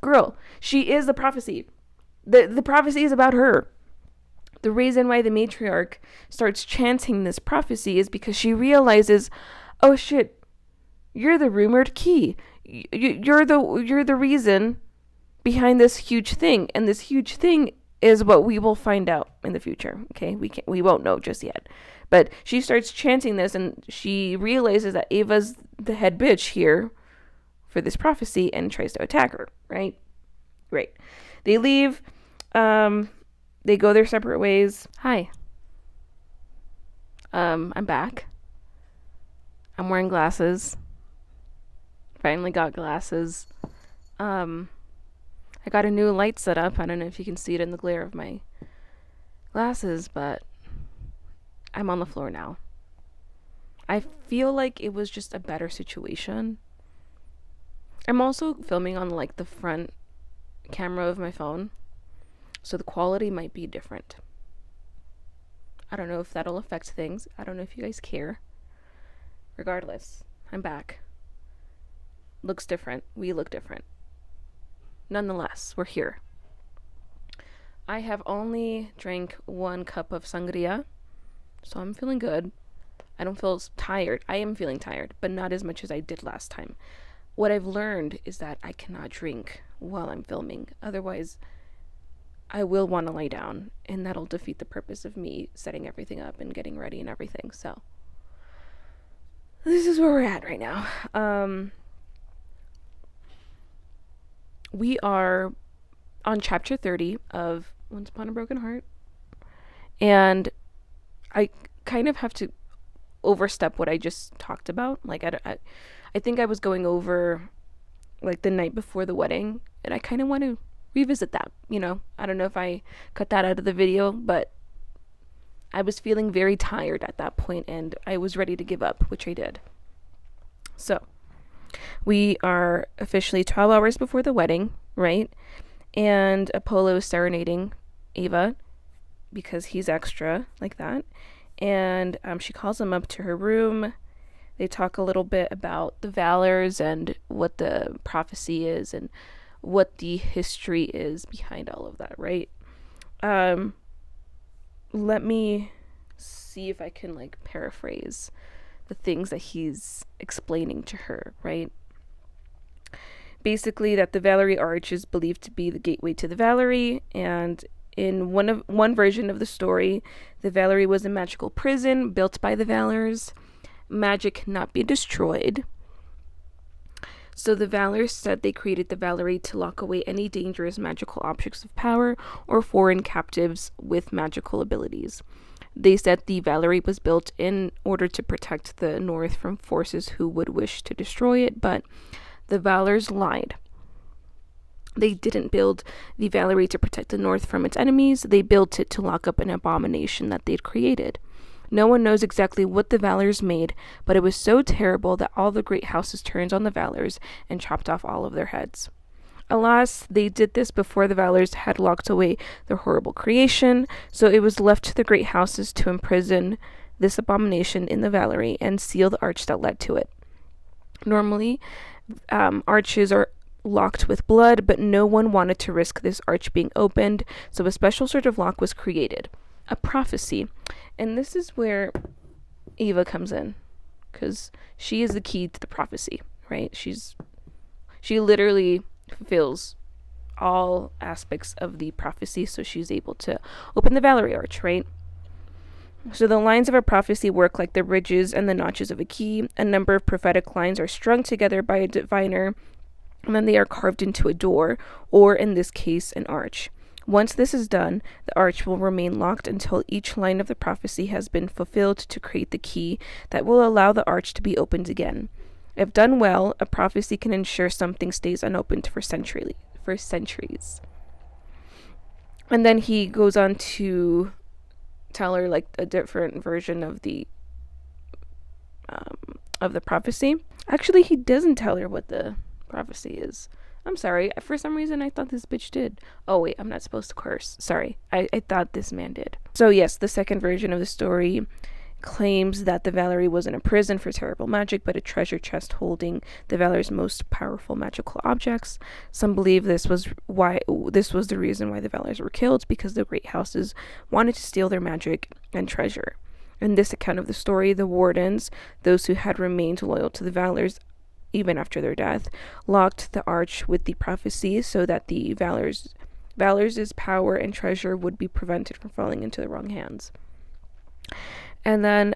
Girl, she is the prophecy. The prophecy is about her. The reason why the matriarch starts chanting this prophecy is because she realizes, oh shit, you're the rumored key. You're the reason behind this huge thing, and this huge thing is what we will find out in the future. Okay, we won't know just yet. But she starts chanting this, and she realizes that Ava's the head bitch here for this prophecy and tries to attack her. Right. They leave. They go their separate ways. Hi. I'm back. I'm wearing glasses. Finally got glasses. I got a new light set up. I don't know if you can see it in the glare of my glasses, but I'm on the floor now. I feel like it was just a better situation. I'm also filming on like the front camera of my phone, so the quality might be different. I don't know if that'll affect things. I don't know if you guys care. Regardless, I'm back. Looks different. We look different. Nonetheless, we're here. I have only drank 1 cup of sangria, so I'm feeling good. I don't feel tired. I am feeling tired, but not as much as I did last time. What I've learned is that I cannot drink while I'm filming. Otherwise, I will want to lie down, and that'll defeat the purpose of me setting everything up and getting ready and everything. So, this is where we're at right now. We are on chapter 30 of Once Upon a Broken Heart, and I kind of have to overstep what I just talked about. Like, I think I was going over like the night before the wedding, and I kind of want to revisit that. I don't know if I cut that out of the video, but I was feeling very tired at that point, and I was ready to give up, which I did. So we are officially 12 hours before the wedding, right? And Apollo is serenading Ava because he's extra like that. And she calls him up to her room. They talk a little bit about the Valors and what the prophecy is and what the history is behind all of that, right? Let me see if I can like paraphrase the things that he's explaining to her, right? Basically, that the Valerie Arch is believed to be the gateway to the Valerie, and in one version of the story, the Valerie was a magical prison built by the Valors. Magic cannot be destroyed. So the Valors said they created the Valerie to lock away any dangerous magical objects of power or foreign captives with magical abilities. They said the Valerie was built in order to protect the North from forces who would wish to destroy it, but the Valors lied. They didn't build the Valerie to protect the North from its enemies. They built it to lock up an abomination that they'd created. No one knows exactly what the Valors made, but it was so terrible that all the great houses turned on the Valors and chopped off all of their heads. Alas, they did this before the Valors had locked away their horrible creation, so it was left to the great houses to imprison this abomination in the Valerie and seal the arch that led to it. Normally, arches are locked with blood, but no one wanted to risk this arch being opened, so a special sort of lock was created. A prophecy. And this is where Ava comes in, because she is the key to the prophecy, right? She literally fulfills all aspects of the prophecy, so she's able to open the Valerie Arch, right? So the lines of a prophecy work like the ridges and the notches of a key. A number of prophetic lines are strung together by a diviner, and then they are carved into a door, or in this case, an arch. Once this is done, the arch will remain locked until each line of the prophecy has been fulfilled to create the key that will allow the arch to be opened again. If done well, a prophecy can ensure something stays unopened for centuries. And then he goes on to tell her like a different version of the prophecy. Actually, he doesn't tell her what the prophecy is. I'm sorry. For some reason, I thought this bitch did. Oh, wait. I'm not supposed to curse. Sorry. I thought this man did. So, yes, the second version of the story claims that the Valerie wasn't a prison for terrible magic, but a treasure chest holding the Valerie's most powerful magical objects. Some believe this was the reason why the Valers were killed, because the great houses wanted to steal their magic and treasure. In this account of the story, the wardens, those who had remained loyal to the Valers even after their death, locked the arch with the prophecy so that the Valers' power and treasure would be prevented from falling into the wrong hands. And then,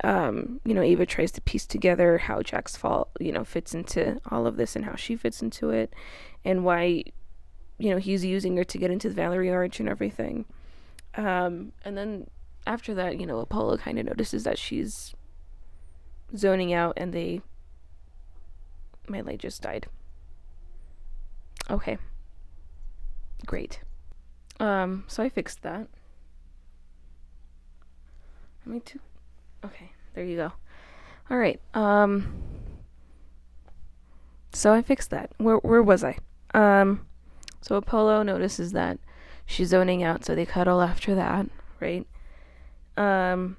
Eva tries to piece together how Jack's fall, fits into all of this and how she fits into it, and why, he's using her to get into the Valerie Arch and everything. And then after that, Apollo kind of notices that she's zoning out, and my light just died. Okay. Great. So I fixed that. Okay, there you go. All right. So I fixed that. Where was I? So Apollo notices that she's zoning out, so they cuddle after that, right? And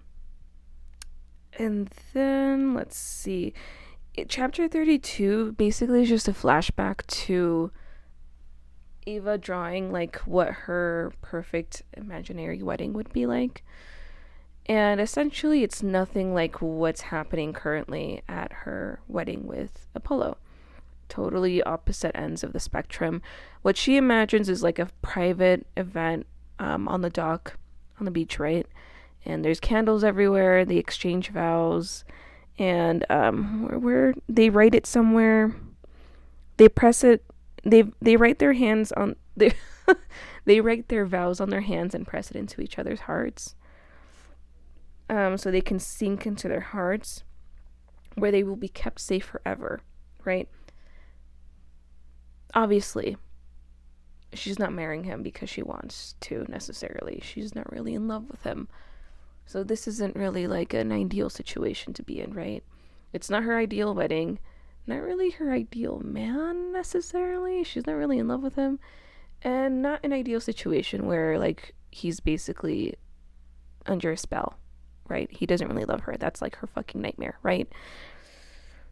then let's see. Chapter 32 basically is just a flashback to Eva drawing like what her perfect imaginary wedding would be like. And essentially it's nothing like what's happening currently at her wedding with Apollo. Totally opposite ends of the spectrum. What she imagines is like a private event on the dock, on the beach, right? And there's candles everywhere. They exchange vows. And where they write it somewhere. They press it. They write their hands on... They write their vows on their hands and press it into each other's hearts. So they can sink into their hearts, where they will be kept safe forever, right? Obviously, she's not marrying him because she wants to necessarily. She's not really in love with him. So this isn't really like an ideal situation to be in, right? It's not her ideal wedding. Not really her ideal man necessarily. She's not really in love with him. And not an ideal situation where like he's basically under a spell. Right? He doesn't really love her. That's like her fucking nightmare, right?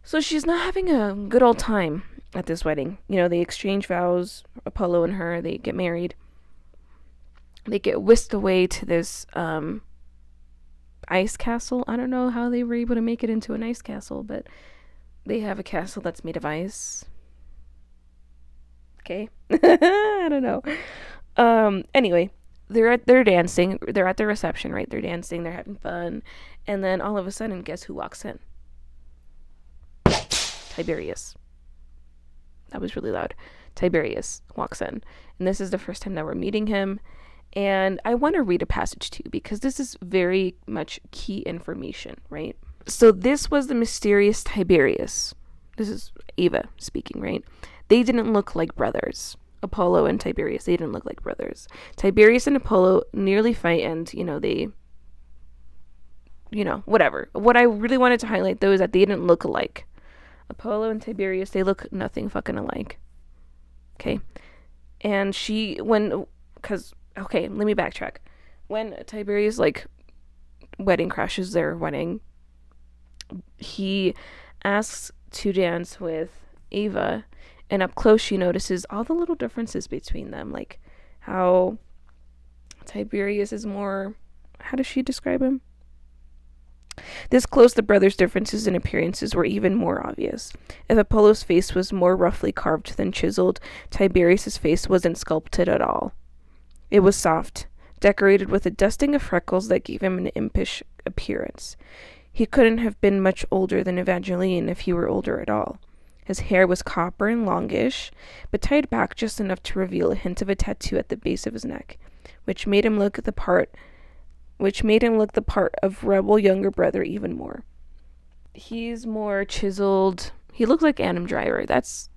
So she's not having a good old time at this wedding. They exchange vows, Apollo and her, they get married. They get whisked away to this ice castle. I don't know how they were able to make it into an ice castle, but they have a castle that's made of ice. Okay? I don't know. Anyway, they're dancing. They're at the reception, right? They're dancing. They're having fun. And then all of a sudden, guess who walks in? Tiberius. That was really loud. Tiberius walks in. And this is the first time that we're meeting him. And I want to read a passage to you because this is very much key information, right? So this was the mysterious Tiberius. This is Eva speaking, right? They didn't look like brothers. Apollo and Tiberius, they didn't look like brothers. Tiberius and Apollo nearly fight, and they whatever. What I really wanted to highlight though is that they didn't look alike. Apollo and Tiberius, they look nothing fucking alike. Okay? And let me backtrack. When Tiberius wedding crashes their wedding, he asks to dance with Eva. And up close, she notices all the little differences between them. Like how Tiberius is more... How does she describe him? This close, the brothers' differences in appearances were even more obvious. If Apollo's face was more roughly carved than chiseled, Tiberius's face wasn't sculpted at all. It was soft, decorated with a dusting of freckles that gave him an impish appearance. He couldn't have been much older than Evangeline if he were older at all. His hair was copper and longish, but tied back just enough to reveal a hint of a tattoo at the base of his neck, which made him look the part of rebel younger brother even more. He's more chiseled. He looks like Adam Driver. That's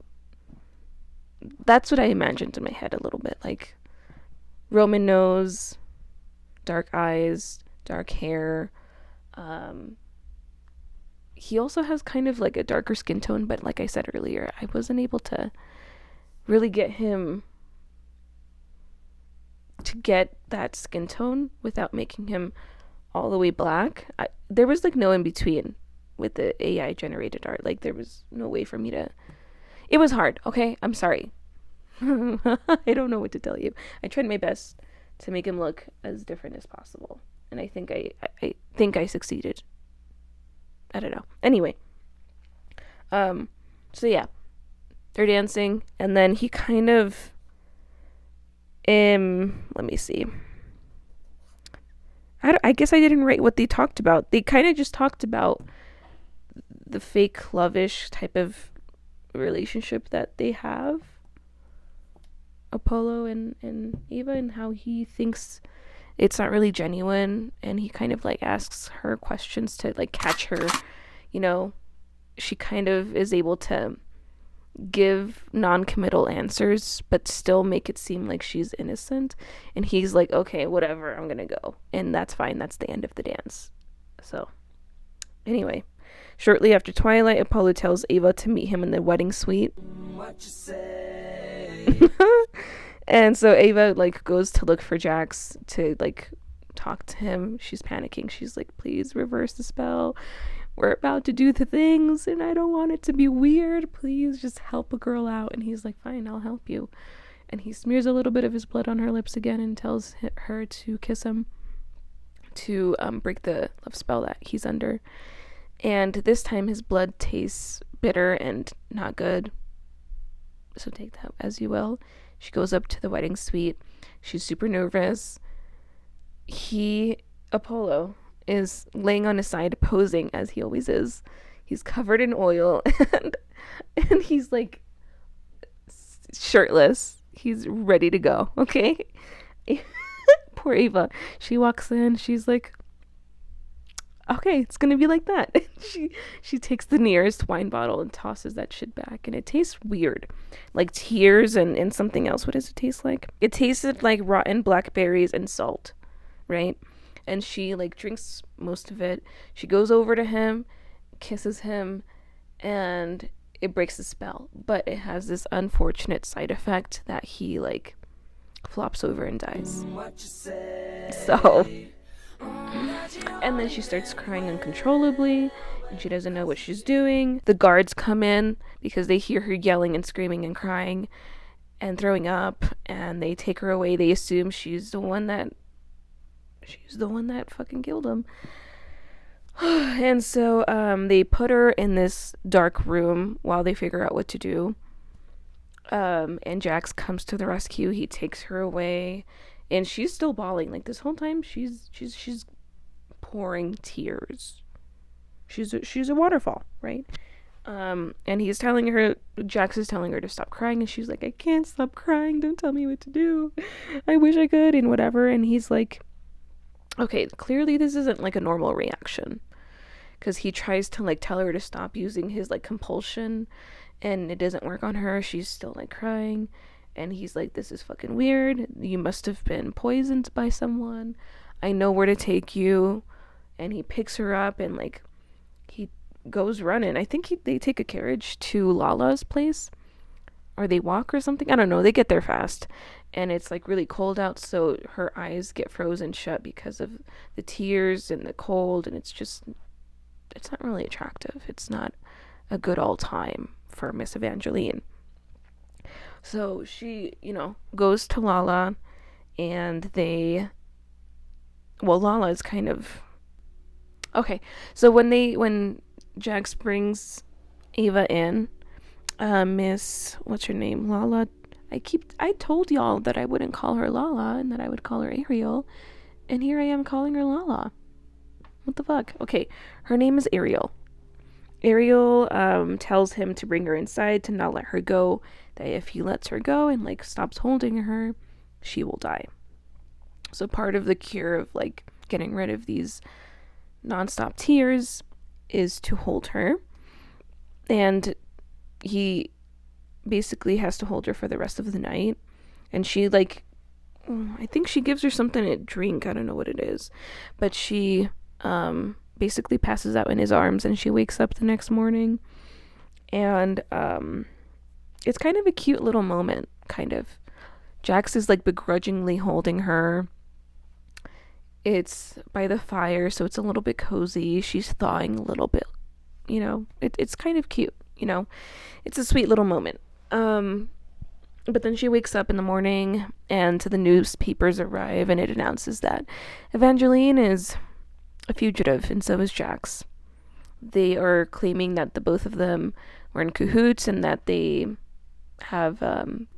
what I imagined in my head a little bit. Like Roman nose, dark eyes, dark hair. He also has kind of like a darker skin tone, but like I said earlier, I wasn't able to really get him to get that skin tone without making him all the way black. There was like no in between with the AI generated art. Like there was no way for me to. It was hard. Okay, I'm sorry. I don't know what to tell you. I tried my best to make him look as different as possible, and I think I think I succeeded. I don't know. Anyway, so yeah, they're dancing, and then he kind of let me see. I guess I didn't write what they talked about. They kind of just talked about the fake lovish type of relationship that they have, Apollo and Eva, and how he thinks it's not really genuine, and he kind of like asks her questions to like catch her, you know. She kind of is able to give non-committal answers but still make it seem like she's innocent, and he's like, okay, whatever, I'm gonna go, and that's fine. That's the end of the dance. So anyway, shortly after twilight, Apollo tells Ava to meet him in the wedding suite. What you say? And so Ava like goes to look for Jax to like talk to him. She's panicking. She's like, please reverse the spell. We're about to do the things and I don't want it to be weird. Please just help a girl out. And he's like, fine, I'll help you. And he smears a little bit of his blood on her lips again and tells her to kiss him to break the love spell that he's under. And this time his blood tastes bitter and not good. So take that as you will. She goes up to the wedding suite. She's super nervous. Apollo, is laying on his side, posing as he always is. He's covered in oil, and he's like shirtless. He's ready to go. Okay. Poor Ava. She walks in. She's like, okay, it's gonna be like that. She takes the nearest wine bottle and tosses that shit back, and it tastes weird, like tears and something else. What does it taste like? It tasted like rotten blackberries and salt, right? And she like drinks most of it. She goes over to him, kisses him, and it breaks the spell. But it has this unfortunate side effect that he like flops over and dies. So. And then she starts crying uncontrollably, and she doesn't know what she's doing. The guards come in because they hear her yelling and screaming and crying and throwing up, and they take her away. They assume she's the one that fucking killed him. And so they put her in this dark room while they figure out what to do. And Jax comes to the rescue. He takes her away, and she's still bawling. Like this whole time, she's pouring tears. She's a waterfall, right? And Jax is telling her to stop crying, and she's like, I can't stop crying. Don't tell me what to do. I wish I could, and whatever. And he's like, okay, clearly this isn't like a normal reaction, because he tries to like tell her to stop using his like compulsion, and it doesn't work on her. She's still like crying, and he's like, this is fucking weird. You must have been poisoned by someone. I know where to take you. And he picks her up and like he goes running. I think they take a carriage to Lala's place, or they walk or something. I don't know. They get there fast, and it's like really cold out, so her eyes get frozen shut because of the tears and the cold, and it's not really attractive. It's not a good all time for Miss Evangeline. So she, goes to Lala, and Lala is kind of Okay, so when Jax brings Ava in, Miss, what's her name, Lala. I told y'all that I wouldn't call her Lala and that I would call her Ariel, and here I am calling her Lala. What the fuck? Okay, her name is Ariel. Ariel tells him to bring her inside, to not let her go. That if he lets her go and like stops holding her, she will die. So part of the cure of like getting rid of these nonstop tears is to hold her, and he basically has to hold her for the rest of the night. And she like, I think she gives her something to drink. I don't know what it is, but she basically passes out in his arms, and she wakes up the next morning, and it's kind of a cute little moment. Kind of, Jax is like begrudgingly holding her. It's by the fire, so it's a little bit cozy. She's thawing a little bit, it's kind of cute, it's a sweet little moment. But then she wakes up in the morning, and the newspapers arrive, and it announces that Evangeline is a fugitive, and so is Jax. They are claiming that the both of them were in cahoots, and that they have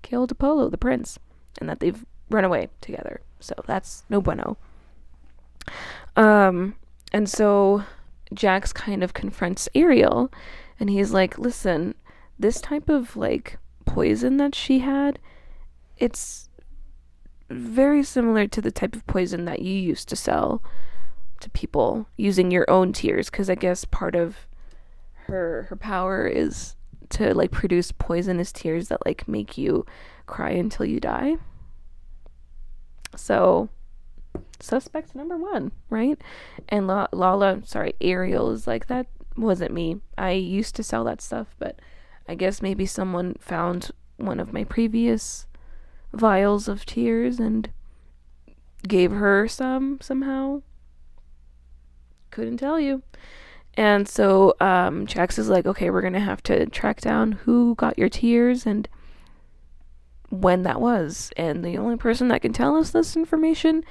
killed Apollo, the prince, and that they've run away together. So that's no bueno. And so Jax kind of confronts Ariel, and he's like, listen, this type of like poison that she had, it's very similar to the type of poison that you used to sell to people using your own tears, because I guess part of her power is to like produce poisonous tears that like make you cry until you die. So suspect number one, right? And Ariel is like, that wasn't me. I used to sell that stuff, but I guess maybe someone found one of my previous vials of tears and gave her some somehow. Couldn't tell you. And so Jax is like, okay, we're gonna have to track down who got your tears and when that was. And the only person that can tell us this information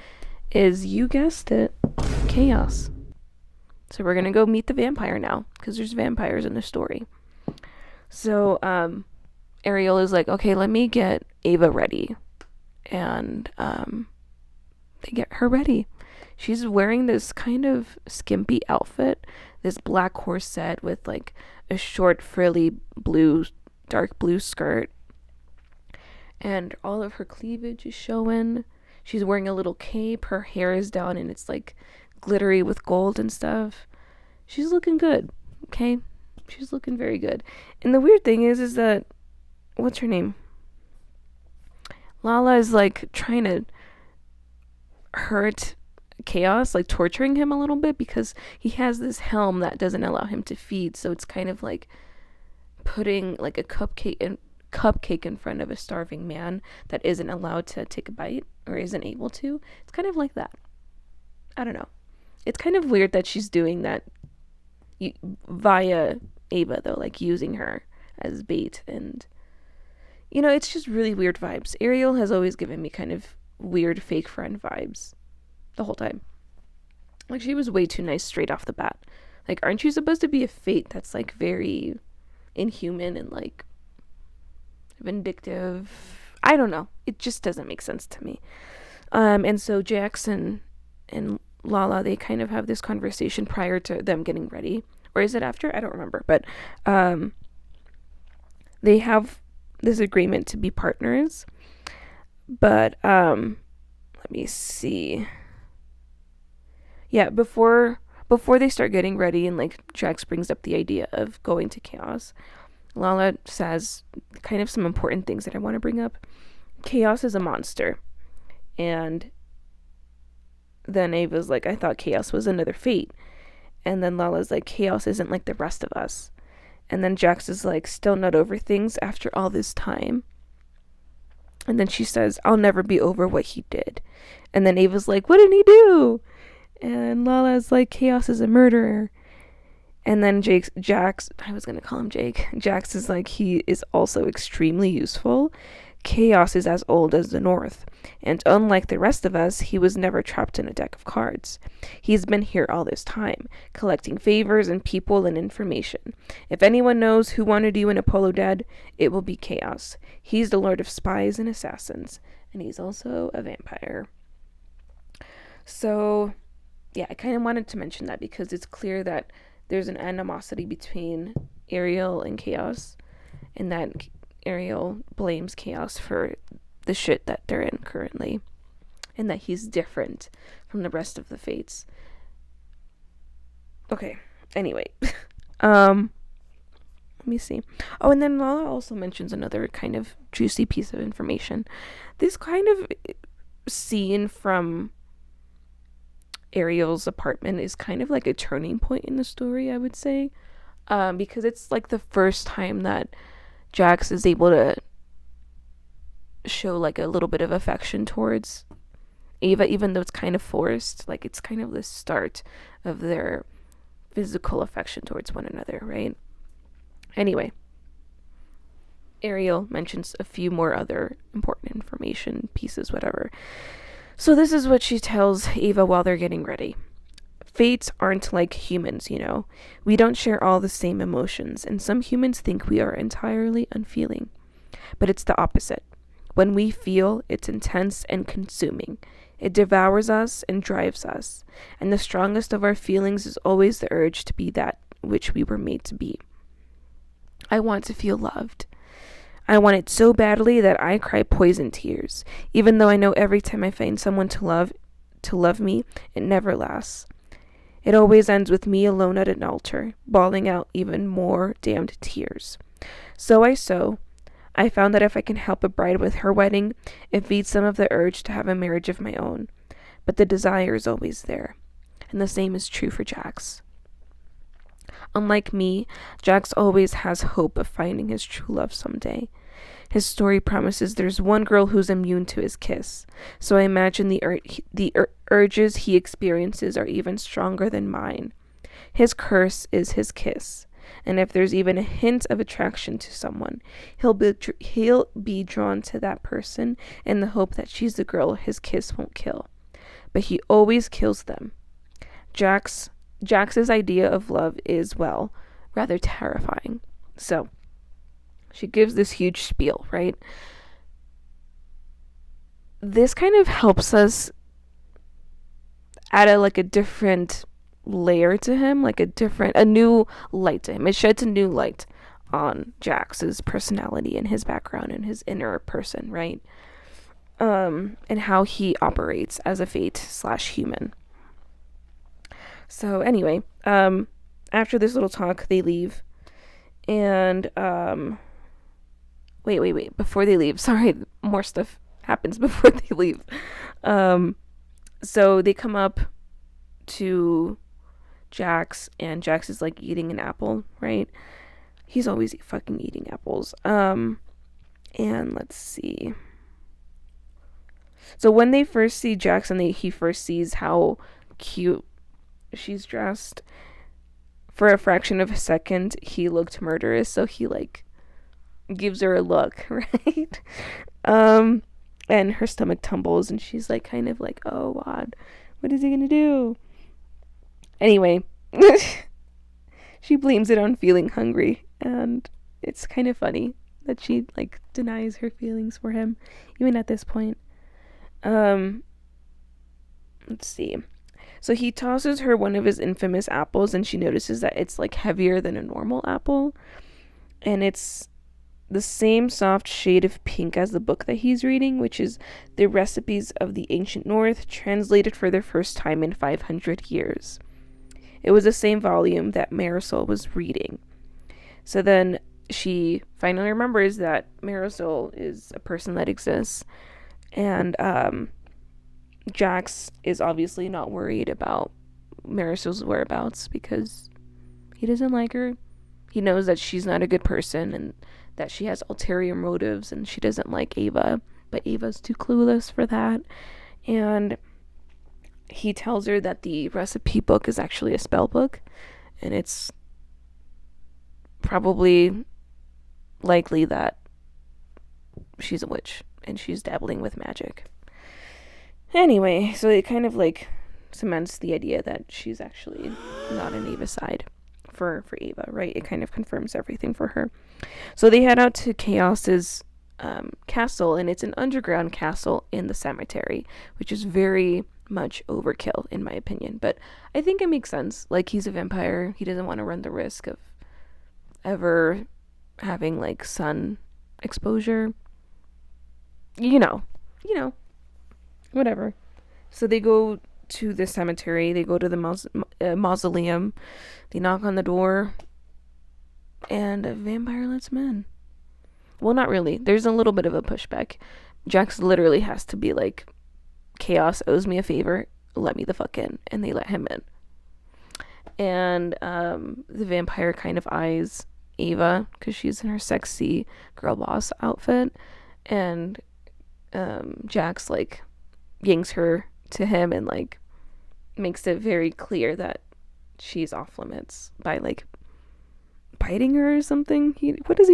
is, you guessed it, Chaos. So we're gonna go meet the vampire now, because there's vampires in the story. So Ariel is like, okay, let me get Ava ready. And they get her ready. She's wearing this kind of skimpy outfit, this black corset with like a short frilly dark blue skirt, and all of her cleavage is showing. She's wearing a little cape, her hair is down, and it's like glittery with gold and stuff. She's looking good, okay? She's looking very good. And the weird thing is that, what's her name? Lala is like trying to hurt Chaos, like torturing him a little bit, because he has this helm that doesn't allow him to feed. So it's kind of like putting like a cupcake in front of a starving man that isn't allowed to take a bite or isn't able to. It's kind of like that. I don't know. It's kind of weird that she's doing that via Ava, though, like using her as bait. And it's just really weird vibes. Ariel has always given me kind of weird fake friend vibes the whole time. Like, she was way too nice straight off the bat. Like, aren't you supposed to be a fate that's like very inhuman and like vindictive? I don't know. It just doesn't make sense to me. And so Jackson and Lala, they kind of have this conversation prior to them getting ready. Or is it after? I don't remember. But they have this agreement to be partners. But let me see. Yeah, before they start getting ready, and like Jax brings up the idea of going to Chaos, Lala says kind of some important things that I want to bring up. Chaos is a monster. And then Ava's like, I thought Chaos was another fate. And then Lala's like, Chaos isn't like the rest of us. And then Jax is like, still not over things after all this time. And then she says, I'll never be over what he did. And then Ava's like, what did he do? And Lala's like, Chaos is a murderer. And then Jax, I was going to call him Jake. Jax is like, he is also extremely useful. Chaos is as old as the North, and unlike the rest of us, he was never trapped in a deck of cards. He's been here all this time, collecting favors and people and information. If anyone knows who wanted you and Apollo dead, it will be Chaos. He's the lord of spies and assassins, and he's also a vampire. So, yeah, I kind of wanted to mention that because it's clear that there's an animosity between Ariel and Chaos, and that Ariel blames Chaos for the shit that they're in currently, and that he's different from the rest of the Fates. Okay, anyway. Let me see. Oh, and then Lala also mentions another kind of juicy piece of information. This kind of scene from Ariel's apartment is kind of like a turning point in the story, I would say, because it's like the first time that Jax is able to show like a little bit of affection towards Ava, even though it's kind of forced. Like, it's kind of the start of their physical affection towards one another, right? Anyway, Ariel mentions a few more other important information pieces, whatever. So this is what she tells Ava while they're getting ready. Fates aren't like humans, you know. We don't share all the same emotions, and some humans think we are entirely unfeeling. But it's the opposite. When we feel, it's intense and consuming. It devours us and drives us, and the strongest of our feelings is always the urge to be that which we were made to be. I want to feel loved. I want it so badly that I cry poison tears, even though I know every time I find someone to love me, it never lasts. It always ends with me alone at an altar, bawling out even more damned tears. So I found that if I can help a bride with her wedding, it feeds some of the urge to have a marriage of my own. But the desire is always there. And the same is true for Jax. Unlike me, Jax always has hope of finding his true love someday. His story promises there's one girl who's immune to his kiss, so I imagine the urges he experiences are even stronger than mine. His curse is his kiss, and if there's even a hint of attraction to someone, he'll be drawn to that person in the hope that she's the girl his kiss won't kill. But he always kills them. Jax's idea of love is, well, rather terrifying. So, she gives this huge spiel, right? This kind of helps us add a different layer to him, like a new light to him. It sheds a new light on Jax's personality and his background and his inner person, right? And how he operates as a fate/human. So anyway, after this little talk, they leave, and wait, before they leave, sorry, more stuff happens before they leave. So they come up to Jax, and Jax is like eating an apple, right? He's always fucking eating apples. And let's see. So when they first see Jax and he first sees how cute she's dressed, for a fraction of a second, he looked murderous, so he gives her a look, right? And her stomach tumbles, and she's kind of oh God, what is he gonna do? Anyway, she blames it on feeling hungry, and it's kind of funny that she denies her feelings for him, even at this point. Let's see. So he tosses her one of his infamous apples, and she notices that it's heavier than a normal apple, and it's the same soft shade of pink as the book that he's reading, which is The Recipes of the Ancient North, translated for the first time in 500 years. It was the same volume that Marisol was reading. So then she finally remembers that Marisol is a person that exists, and Jax is obviously not worried about Marisol's whereabouts because he doesn't like her. He knows that she's not a good person and that she has ulterior motives, and she doesn't like Ava, but Ava's too clueless for that. And he tells her that the recipe book is actually a spell book, and it's probably likely that she's a witch and she's dabbling with magic. Anyway, so it kind of like cements the idea that she's actually not on Ava's side for Ava, right? It kind of confirms everything for her. So they head out to Chaos's castle, and it's an underground castle in the cemetery, which is very much overkill in my opinion, but I think it makes sense. Like, he's a vampire, he doesn't want to run the risk of ever having like sun exposure, you know whatever. So they go to the cemetery, they go to the mausoleum, they knock on the door, and a vampire lets them in. Well, not really. There's a little bit of a pushback. Jax literally has to be like, Chaos owes me a favor, let me the fuck in. And they let him in. And the vampire kind of eyes Ava because she's in her sexy girl boss outfit. And Jax like yanks her to him and like makes it very clear that she's off limits by like biting her or something. What does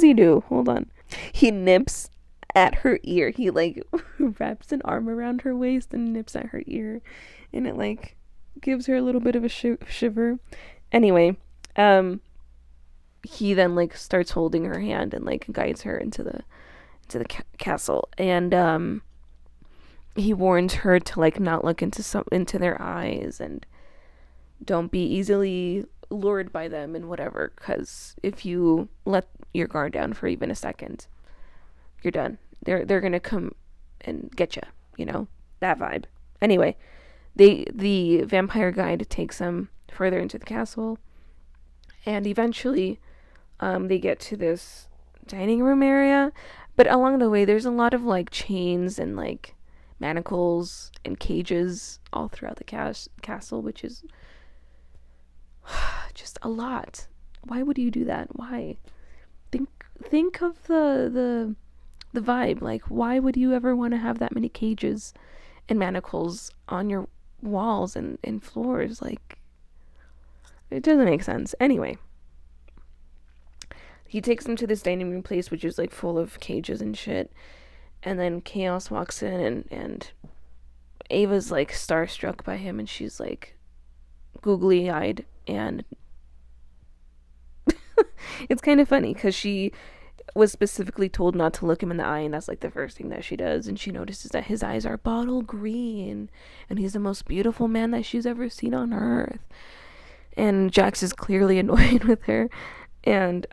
he do? Hold on. He nips at her ear. He like wraps an arm around her waist and nips at her ear, and it like gives her a little bit of a shiver. Anyway, he then like starts holding her hand and like guides her into the castle, and he warns her to like not look into their eyes and don't be easily lured by them and whatever, because if you let your guard down for even a second, you're done. They're gonna come and get you, that vibe. Anyway, the vampire guide takes them further into the castle, and eventually they get to this dining room area, but along the way there's a lot of like chains and like manacles and cages all throughout the castle, which is just a lot. Why would you do that? Why? Think of the vibe. Like, why would you ever want to have that many cages and manacles on your walls and floors? Like, it doesn't make sense. Anyway, he takes them to this dining room place, which is like full of cages and shit. And then Chaos walks in, and Ava's like starstruck by him, and she's like googly eyed, and it's kind of funny because she was specifically told not to look him in the eye, and that's like the first thing that she does, and she notices that his eyes are bottle green and he's the most beautiful man that she's ever seen on earth. And Jax is clearly annoyed with her, and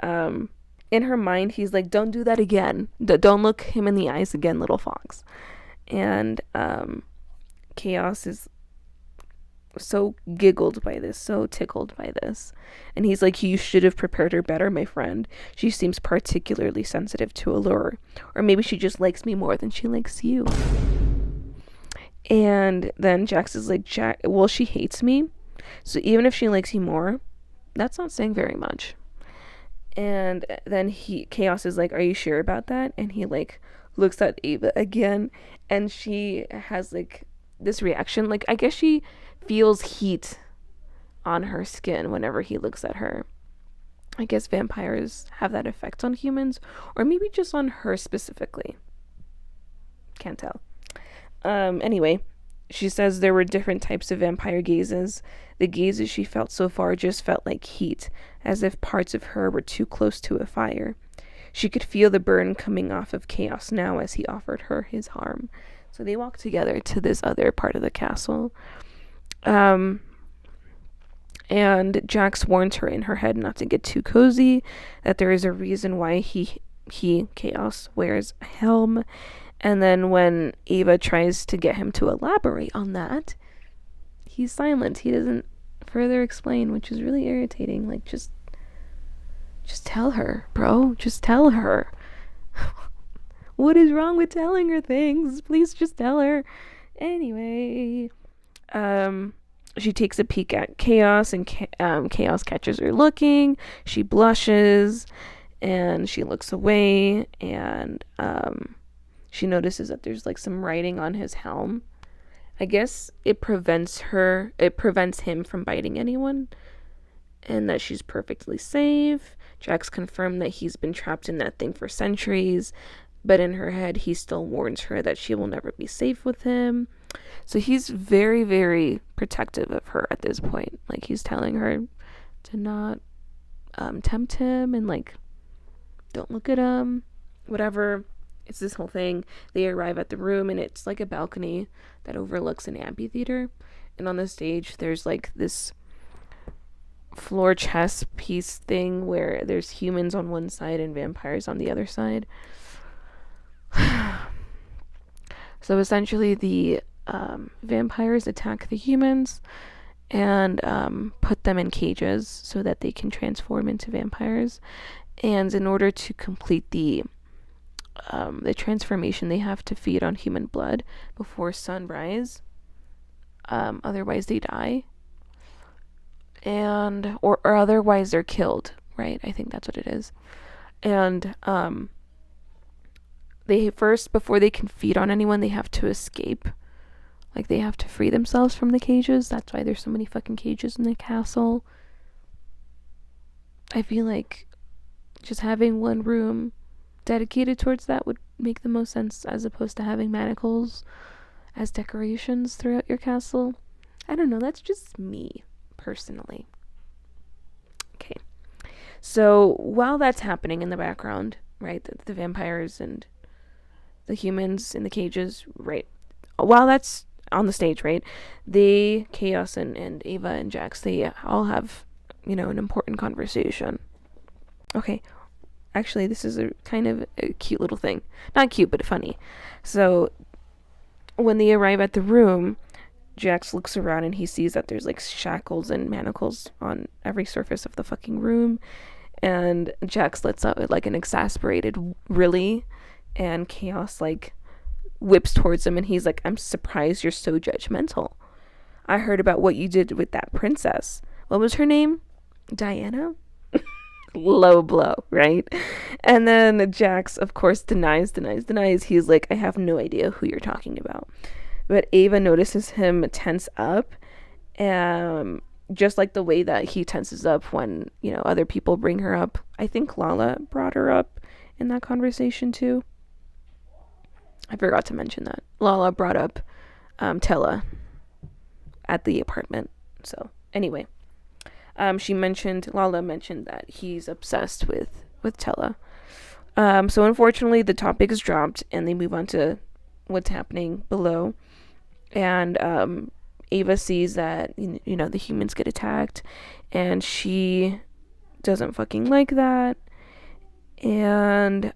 in her mind he's like, don't do that again, don't look him in the eyes again, little fox. And Chaos is so giggled by this, so tickled by this, and he's like, you should have prepared her better, my friend. She seems particularly sensitive to allure, or maybe she just likes me more than she likes you. And then Jax is like, well, she hates me, so even if she likes you more, that's not saying very much. And then Chaos is like, are you sure about that? And he like looks at Ava again, and she has like this reaction, like I guess she feels heat on her skin whenever he looks at her. I guess vampires have that effect on humans, or maybe just on her specifically. Can't tell. Anyway, she says there were different types of vampire gazes. The gazes she felt so far just felt like heat, as if parts of her were too close to a fire. She could feel the burn coming off of Chaos now as he offered her his arm. So they walk together to this other part of the castle. And Jax warns her in her head not to get too cozy, that there is a reason why he Chaos wears a helm. And then when Ava tries to get him to elaborate on that, he's silent. He doesn't further explain, which is really irritating. Like, just tell her, bro. Just tell her. What is wrong with telling her things? Please just tell her. Anyway, she takes a peek at Chaos, and Chaos catches her looking. She blushes, and she looks away, and she notices that there's like some writing on his helm. I guess it prevents him from biting anyone, and that she's perfectly safe. Jax confirmed that he's been trapped in that thing for centuries. But in her head, he still warns her that she will never be safe with him. So he's very, very protective of her at this point. Like, he's telling her to not tempt him and, like, don't look at him, whatever. It's this whole thing. They arrive at the room, and it's like a balcony that overlooks an amphitheater. And on the stage, there's like this floor chess piece thing where there's humans on one side and vampires on the other side. So essentially, the vampires attack the humans and put them in cages so that they can transform into vampires. And in order to complete the transformation, they have to feed on human blood before sunrise. Otherwise, they die. And or otherwise they're killed, right? I think that's what it is. And they first, before they can feed on anyone, they have to escape. Like, they have to free themselves from the cages. That's why there's so many fucking cages in the castle. I feel like just having one room dedicated towards that would make the most sense, as opposed to having manacles as decorations throughout your castle. I don't know, that's just me personally. Okay, so while that's happening in the background, right, the vampires and the humans in the cages, right, while that's on the stage, right, they, Chaos and Ava and Jax, they all have, an important conversation. Okay, actually, this is a kind of a cute little thing. Not cute, but funny. So when they arrive at the room, Jax looks around and he sees that there's like shackles and manacles on every surface of the fucking room. And Jax lets out like an exasperated really, and Chaos like whips towards him, and he's like, I'm surprised you're so judgmental. I heard about what you did with that princess. What was her name? Diana? Low blow, right? And then Jax, of course, denies. He's like, I have no idea who you're talking about. But Ava notices him tense up, just like the way that he tenses up when, other people bring her up. I think Lala brought her up in that conversation too. I forgot to mention that. Lala brought up Tella at the apartment. So anyway, Lala mentioned that he's obsessed with Tella. So unfortunately, the topic is dropped and they move on to what's happening below. And Ava sees that, the humans get attacked, and she doesn't fucking like that. And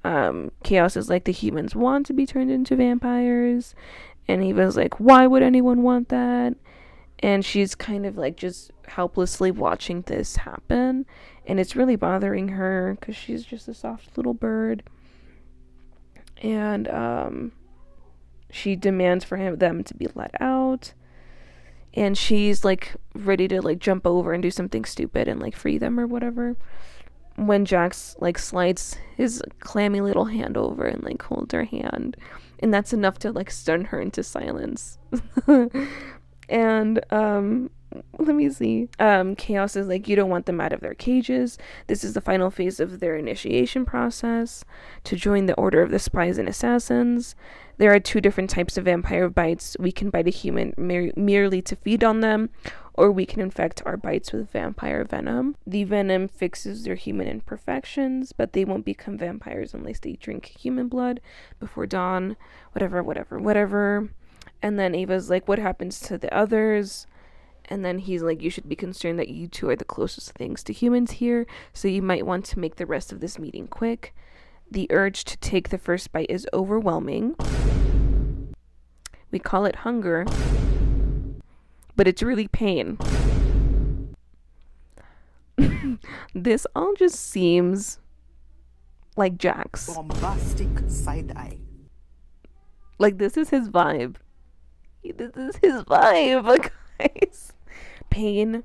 Chaos is like, the humans want to be turned into vampires. And Ava's like, why would anyone want that? And she's kind of like just helplessly watching this happen. And it's really bothering her because she's just a soft little bird. And she demands for them to be let out. And she's like ready to like jump over and do something stupid and like free them or whatever, when Jax like slides his clammy little hand over and like holds her hand, and that's enough to like stun her into silence. And let me see. Chaos is like, you don't want them out of their cages. This is the final phase of their initiation process to join the Order of the Spies and Assassins. There are 2 different types of vampire bites. We can bite a human merely to feed on them, or we can infect our bites with vampire venom. The venom fixes their human imperfections, but they won't become vampires unless they drink human blood before dawn. Whatever. And then Ava's like, what happens to the others? And then he's like, you should be concerned that you 2 are the closest things to humans here, so you might want to make the rest of this meeting quick. The urge to take the first bite is overwhelming. We call it hunger, but it's really pain. This all just seems like Jax. Bombastic side eye. Like, this is his vibe. This is his vibe, guys. Pain,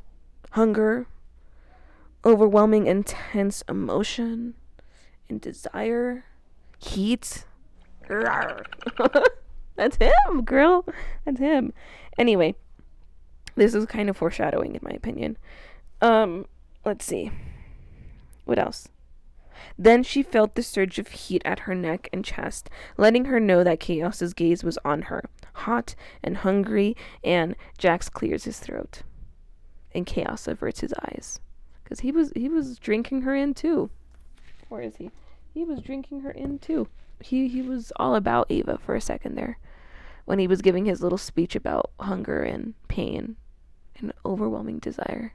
hunger, overwhelming, intense emotion, and desire, heat. That's him, girl. That's him. Anyway, this is kind of foreshadowing in my opinion. Let's see. What else? Then she felt the surge of heat at her neck and chest, letting her know that Chaos's gaze was on her, hot and hungry, and Jax clears his throat. And Chaos averts his eyes. Because he was drinking her in too. Where is he? He was drinking her in too. He was all about Ava for a second there. When he was giving his little speech about hunger and pain and overwhelming desire.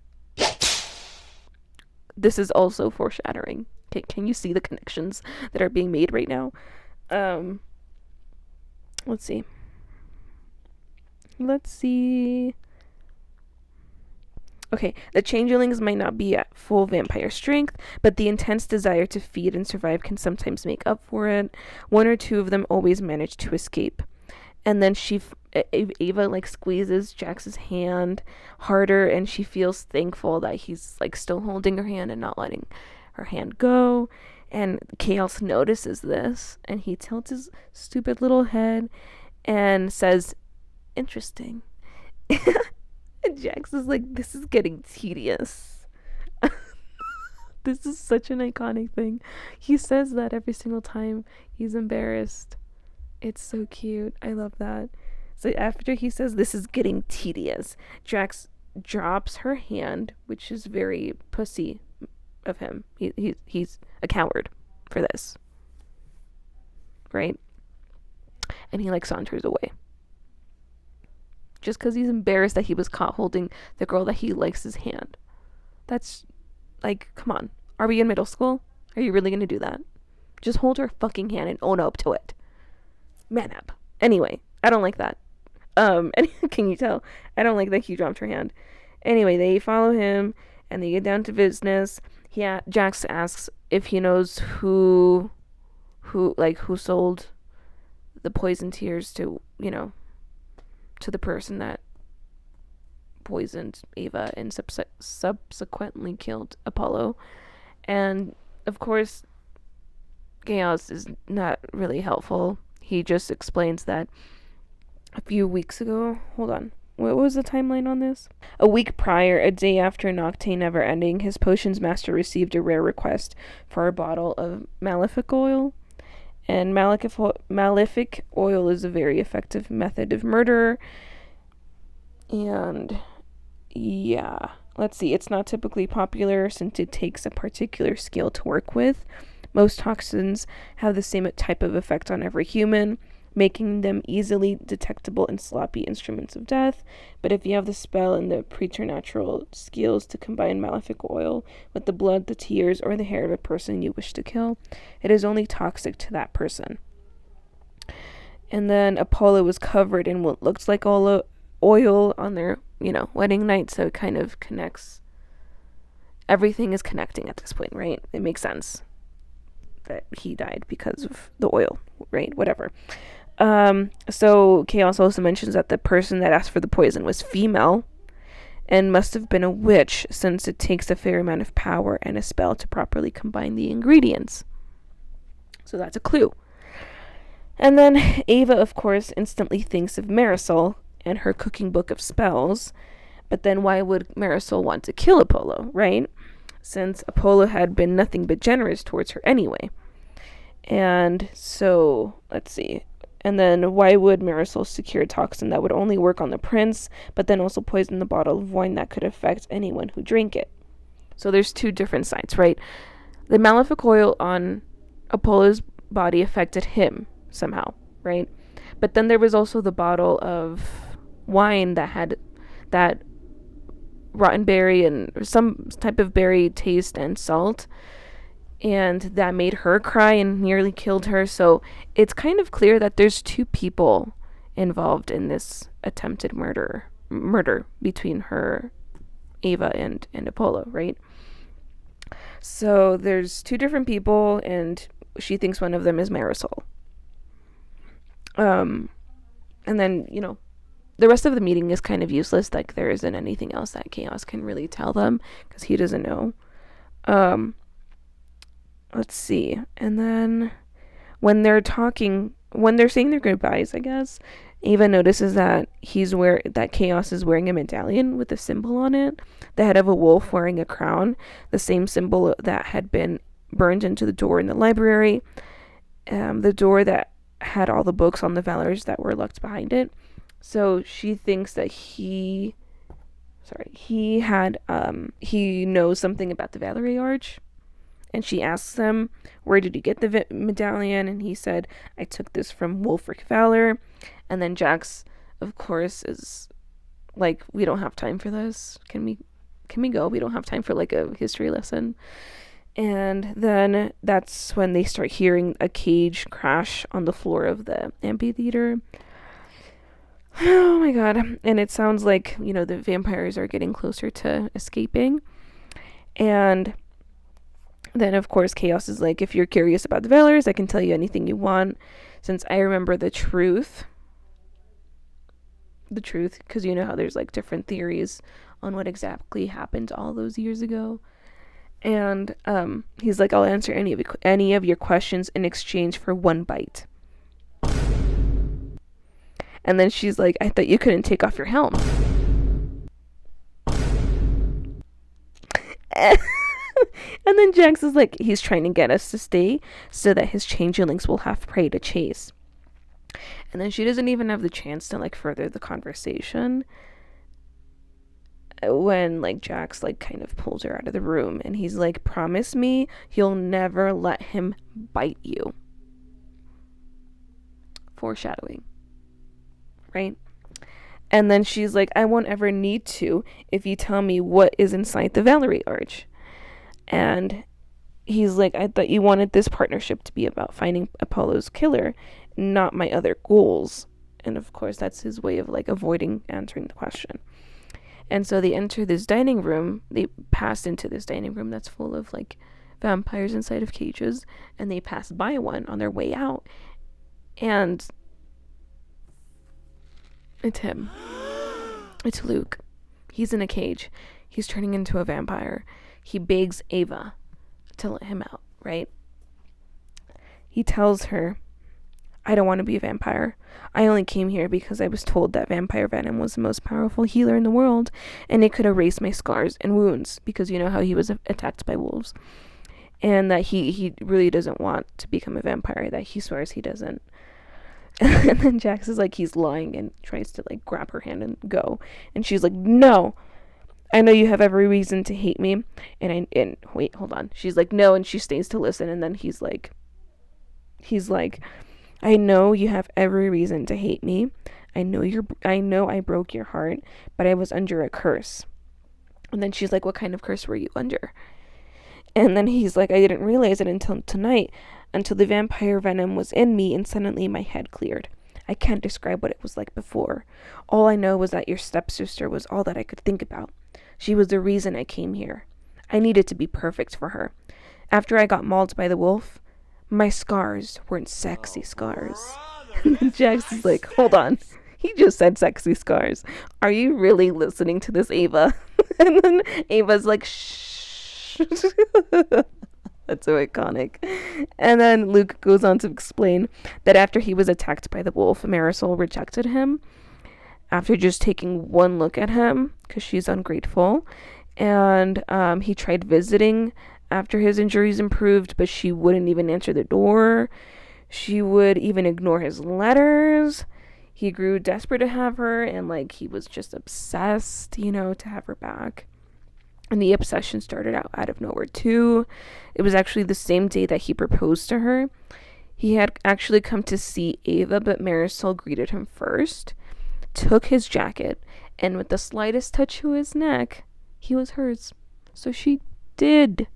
This is also foreshadowing. Can you see the connections that are being made right now? Let's see. Okay, the changelings might not be at full vampire strength, but the intense desire to feed and survive can sometimes make up for it. One or two of them always manage to escape. And then Ava like squeezes Jax's hand harder, and she feels thankful that he's like still holding her hand and not letting her hand go. And Chaos notices this, and he tilts his stupid little head and says, "Interesting." And Jax is like, "This is getting tedious." This is such an iconic thing. He says that every single time he's embarrassed. It's so cute. I love that. So after he says this is getting tedious, Jax drops her hand, which is very pussy of him. He's a coward for this. Right? And he like saunters away. Just because he's embarrassed that he was caught holding the girl that he likes' his hand. That's like, come on. Are we in middle school? Are you really going to do that? Just hold her fucking hand and own up to it. Man up. Anyway, I don't like that. Can you tell? I don't like that he dropped her hand. Anyway, they follow him and they get down to business. Jax asks if he knows who sold the poison tears to, to the person that poisoned Ava and subsequently killed Apollo. And of course, Chaos is not really helpful. He just explains that a few weeks ago, hold on, what was the timeline on this? A week prior, a day after Noctane Never Ending, his potions master received a rare request for a bottle of malefic oil. And malefic oil is a very effective method of murder. And yeah, let's see, it's not typically popular since it takes a particular skill to work with. Most toxins have the same type of effect on every human, making them easily detectable and sloppy instruments of death. But if you have the spell and the preternatural skills to combine malefic oil with the blood, the tears, or the hair of a person you wish to kill, it is only toxic to that person. And then Apollo was covered in what looks like oil on their, wedding night, so it kind of connects. Everything is connecting at this point, right? It makes sense that he died because of the oil, right? Whatever. So Chaos also mentions that the person that asked for the poison was female and must have been a witch, since it takes a fair amount of power and a spell to properly combine the ingredients. So that's a clue. And then Ava, of course, instantly thinks of Marisol and her cooking book of spells. But then why would Marisol want to kill Apollo, right? Since Apollo had been nothing but generous towards her anyway. And so, let's see. And then why would Marisol secure a toxin that would only work on the prince, but then also poison the bottle of wine that could affect anyone who drank it? So there's two different sides, right? The malefic oil on Apollo's body affected him somehow, right? But then there was also the bottle of wine that had that rotten berry and some type of berry taste and salt, and that made her cry and nearly killed her. So it's kind of clear that there's two people involved in this attempted murder between her, Ava, and Apollo, right? So there's two different people, and she thinks one of them is Marisol. And then, the rest of the meeting is kind of useless. Like, there isn't anything else that Chaos can really tell them because he doesn't know. Let's see. And then when they're saying their goodbyes, I guess, Ava notices that that Chaos is wearing a medallion with a symbol on it, the head of a wolf wearing a crown, the same symbol that had been burned into the door in the library, the door that had all the books on the Valors that were locked behind it. So she thinks that he knows something about the Valerie Arch. And she asks him, where did you get the medallion? And he said, I took this from Wulfric Valor. And then Jax, of course, is like, we don't have time for this. Can we go? We don't have time for like a history lesson. And then that's when they start hearing a cage crash on the floor of the amphitheater. Oh my god. And it sounds like, the vampires are getting closer to escaping. And then, of course, Chaos is like, if you're curious about the Valors, I can tell you anything you want, since I remember the truth, because you know how there's like different theories on what exactly happened all those years ago. And he's like, I'll answer any of your questions in exchange for one bite. And then she's like, I thought you couldn't take off your helm. And then Jax is like, he's trying to get us to stay so that his changelings will have prey to chase. And then she doesn't even have the chance to like further the conversation when like Jax like kind of pulls her out of the room, and he's like, promise me you'll never let him bite you. Foreshadowing, right? And then she's like, I won't ever need to if you tell me what is inside the Valerie Arch. And he's like, I thought you wanted this partnership to be about finding Apollo's killer, not my other goals. And of course, that's his way of like avoiding answering the question. And so they enter this dining room. They pass into this dining room that's full of like vampires inside of cages. And they pass by one on their way out. And it's him. It's Luke. He's in a cage. He's turning into a vampire. He begs Ava to let him out, right? He tells her, I don't want to be a vampire. I only came here because I was told that vampire venom was the most powerful healer in the world, and it could erase my scars and wounds, because you know how he was attacked by wolves. And that he really doesn't want to become a vampire, that he swears he doesn't. And then Jax is like, he's lying, and tries to like grab her hand and go. And she's like, no, I know you have every reason to hate me. And wait, hold on. She's like, no, and she stays to listen. And then he's like, I know you have every reason to hate me. I know I broke your heart, but I was under a curse. And then she's like, what kind of curse were you under? And then he's like, I didn't realize it until tonight, until the vampire venom was in me, and suddenly my head cleared. I can't describe what it was like before. All I know was that your stepsister was all that I could think about. She was the reason I came here. I needed to be perfect for her. After I got mauled by the wolf, my scars weren't sexy scars. And then Jax is like, hold on. He just said sexy scars. Are you really listening to this, Ava? And then Ava's like, shh. That's so iconic. And then Luke goes on to explain that after he was attacked by the wolf, Marisol rejected him after just taking one look at him because she's ungrateful. And he tried visiting after his injuries improved, but she wouldn't even answer the door. She would even ignore his letters. He grew desperate to have her, and like he was just obsessed, to have her back. And the obsession started out of nowhere too. It was actually the same day that he proposed to her. He had actually come to see Ava, but Marisol greeted him first, took his jacket, and with the slightest touch to his neck, he was hers. So she did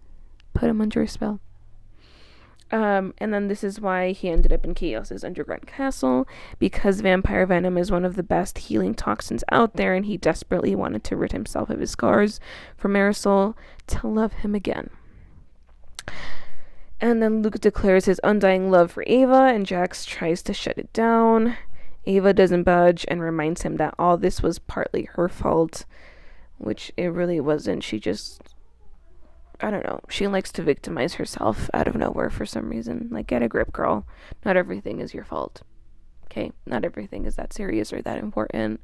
put him under a spell. And then this is why he ended up in Chaos's underground castle, because vampire venom is one of the best healing toxins out there, and he desperately wanted to rid himself of his scars for Marisol to love him again. And then Luke declares his undying love for Ava, and Jax tries to shut it down. Ava doesn't budge and reminds him that all this was partly her fault, which it really wasn't. She just, I don't know, she likes to victimize herself out of nowhere for some reason. Like, get a grip, girl. Not everything is your fault. Okay? Not everything is that serious or that important.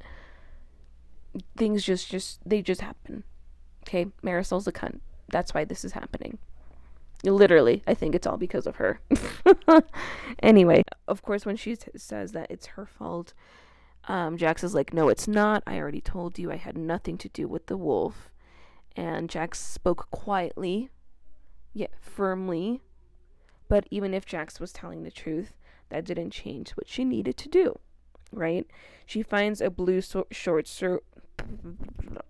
Things just happen. Okay? Marisol's a cunt. That's why this is happening. Literally, I think it's all because of her. Anyway, of course, when she says that it's her fault, Jax is like, no, it's not. I already told you I had nothing to do with the wolf. And Jax spoke quietly, yet firmly. But even if Jax was telling the truth, that didn't change what she needed to do, right? She finds a blue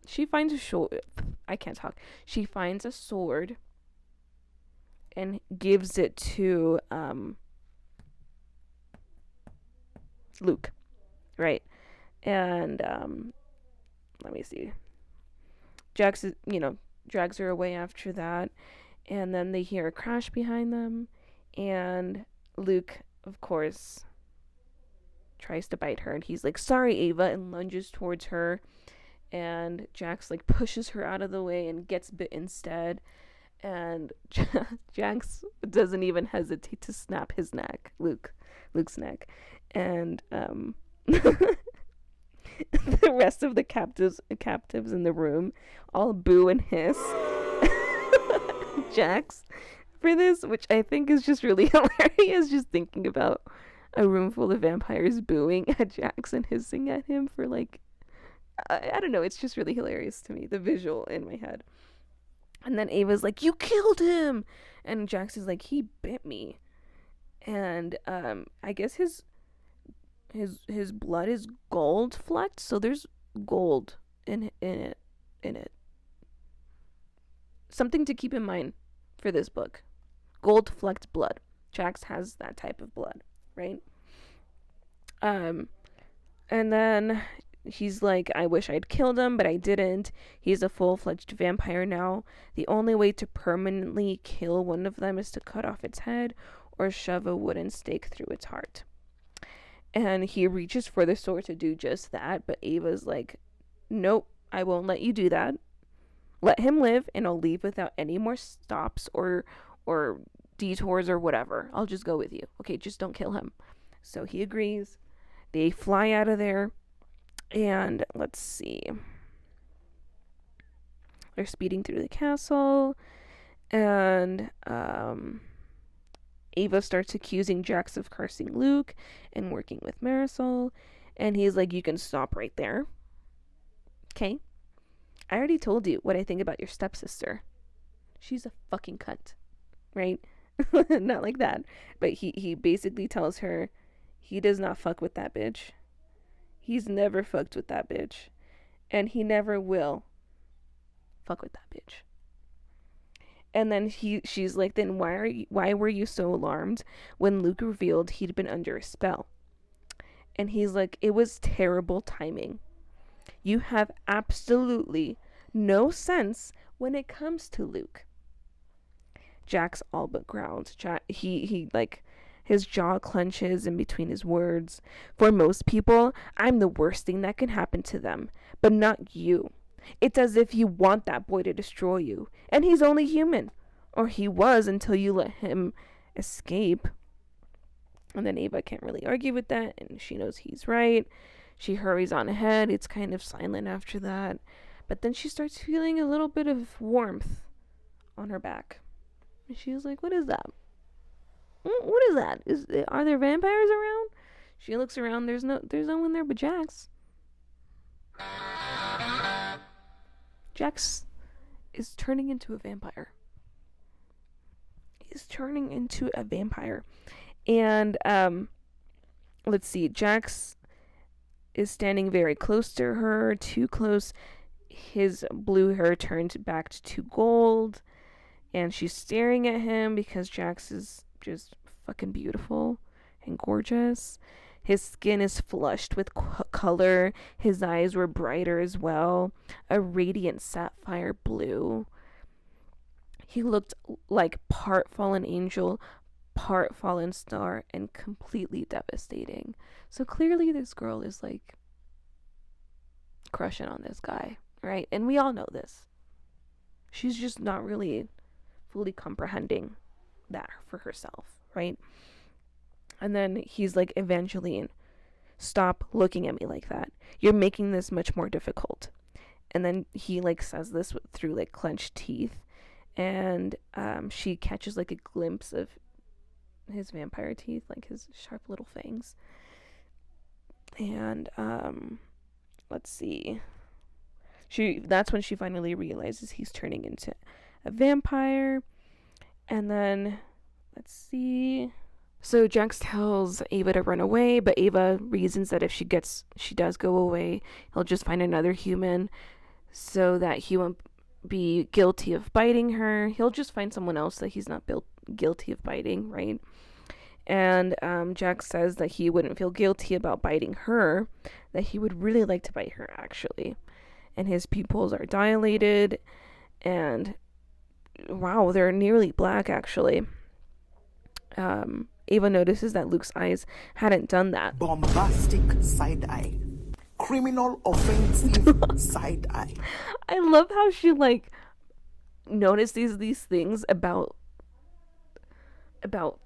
she finds a short. I can't talk. She finds a sword and gives it to Luke, right? And let me see. Jax is, drags her away after that, and then they hear a crash behind them, and Luke, of course, tries to bite her, and he's like, "Sorry, Ava," and lunges towards her, and Jax like pushes her out of the way and gets bit instead, and Jax doesn't even hesitate to snap his neck, Luke's neck, and the rest of the captives in the room all boo and hiss Jax for this, which I think is just really hilarious, just thinking about a room full of vampires booing at Jax and hissing at him for like, I don't know, it's just really hilarious to me, the visual in my head. And then Ava's like, "You killed him!" And Jax is like, "He bit me." And I guess his blood is gold flecked, so there's gold in it. Something to keep in mind for this book. Gold flecked blood. Jax has that type of blood, right? And then he's like, "I wish I'd killed him, but I didn't. He's a full-fledged vampire now. The only way to permanently kill one of them is to cut off its head or shove a wooden stake through its heart." And he reaches for the sword to do just that, but Ava's like, "Nope, I won't let you do that. Let him live, and I'll leave without any more stops or detours or whatever. I'll just go with you. Okay, just don't kill him." So he agrees. They fly out of there, and let's see. They're speeding through the castle, and Ava starts accusing Jax of cursing Luke and working with Marisol, and he's like, "You can stop right there. Okay? I already told you what I think about your stepsister. She's a fucking cunt." Right? Not like that. But he basically tells her he does not fuck with that bitch. He's never fucked with that bitch. And he never will fuck with that bitch. And then she's like, "Then why were you so alarmed when Luke revealed he'd been under a spell?" And he's like, "It was terrible timing. You have absolutely no sense when it comes to Luke." Jax all but growls. He like, his jaw clenches in between his words. "For most people, I'm the worst thing that can happen to them, but not you. It's as if you want that boy to destroy you, and he's only human. Or he was until you let him escape." And then Ava can't really argue with that, and she knows he's right. She hurries on ahead. It's kind of silent after that. But then she starts feeling a little bit of warmth on her back. And she's like, "What is that? What is that? Are there vampires around?" She looks around. There's no one there but Jax. Jax is turning into a vampire. He's turning into a vampire. And let's see. Jax is standing very close to her, too close. His blue hair turned back to gold, and she's staring at him because Jax is just fucking beautiful and gorgeous. His skin is flushed with color. His eyes were brighter as well, a radiant sapphire blue. He looked like part fallen angel, part fallen star, and completely devastating. So clearly this girl is like crushing on this guy, right? And we all know this. She's just not really fully comprehending that for herself, right? And then he's like, "Evangeline, stop looking at me like that. You're making this much more difficult." And then he like says this through like clenched teeth, and she catches like a glimpse of his vampire teeth, like his sharp little fangs. And let's see. That's when she finally realizes he's turning into a vampire. And then let's see. So Jax tells Ava to run away, but Ava reasons that if she does go away, he'll just find another human so that he won't be guilty of biting her. He'll just find someone else that he's not guilty of biting, right? And Jax says that he wouldn't feel guilty about biting her, that he would really like to bite her, actually. And his pupils are dilated, and wow, they're nearly black, actually. Ava notices that Luke's eyes hadn't done that. Bombastic side eye. Criminal offensive side eye. I love how she like notices these things about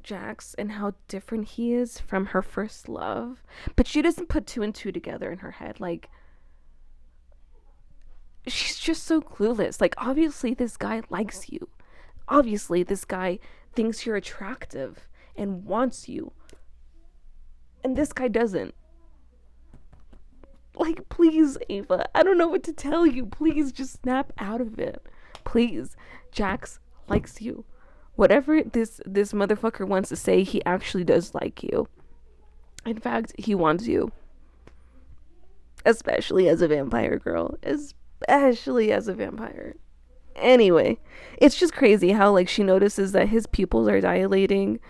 Jax and how different he is from her first love, but she doesn't put two and two together in her head. Like, she's just so clueless. Like, obviously this guy likes you. Obviously this guy thinks you're attractive and wants you, and this guy doesn't. Like, please, Ava, I don't know what to tell you. Please just snap out of it. Please. Jax likes you. Whatever this motherfucker wants to say, he actually does like you. In fact, he wants you. Especially as a vampire girl. Especially as a vampire. Anyway, it's just crazy how like she notices that his pupils are dilating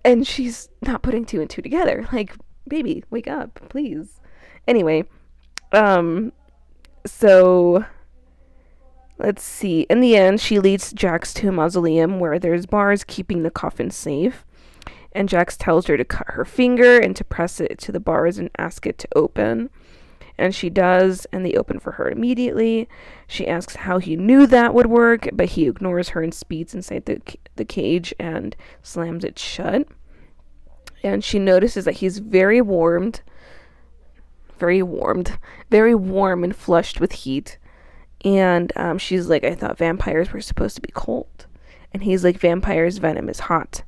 and she's not putting two and two together. Like, baby, wake up, please. Anyway, so let's see. In the end, she leads Jax to a mausoleum where there's bars keeping the coffin safe. And Jax tells her to cut her finger and to press it to the bars and ask it to open. And she does, and they open for her immediately. She asks how he knew that would work, but he ignores her and speeds inside the cage and slams it shut. And she notices that he's very warm and flushed with heat. And she's like, I thought vampires were supposed to be cold. And he's like, vampires' venom is hot,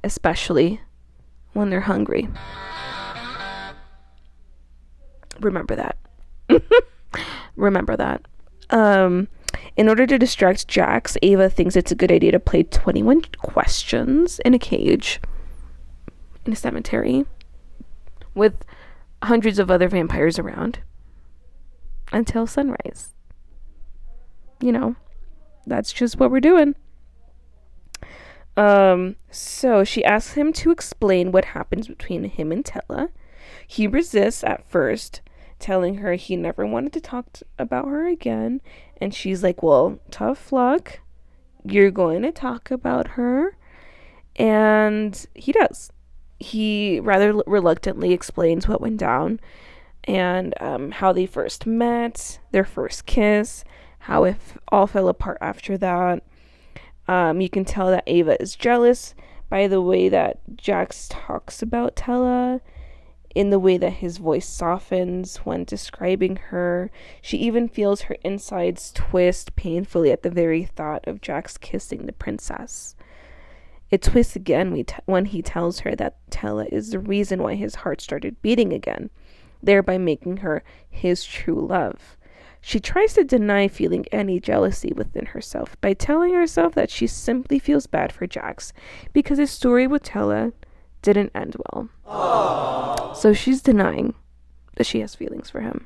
especially when they're hungry. Remember that. Remember that. In order to distract Jax, Ava thinks it's a good idea to play 21 questions in a cage in a cemetery with hundreds of other vampires around until sunrise. You know, that's just what we're doing. So she asks him to explain what happens between him and Tella. He resists at first, telling her he never wanted to talk about her again. And she's like, well, tough luck. You're going to talk about her. And he does. He rather reluctantly explains what went down and how they first met, their first kiss, how it all fell apart after that. You can tell that Ava is jealous by the way that Jax talks about Tella, in the way that his voice softens when describing her. She even feels her insides twist painfully at the very thought of Jax kissing the princess. It twists again when he tells her that Tella is the reason why his heart started beating again, thereby making her his true love. She tries to deny feeling any jealousy within herself by telling herself that she simply feels bad for Jax because his story with Tella didn't end well. Aww. So she's denying that she has feelings for him.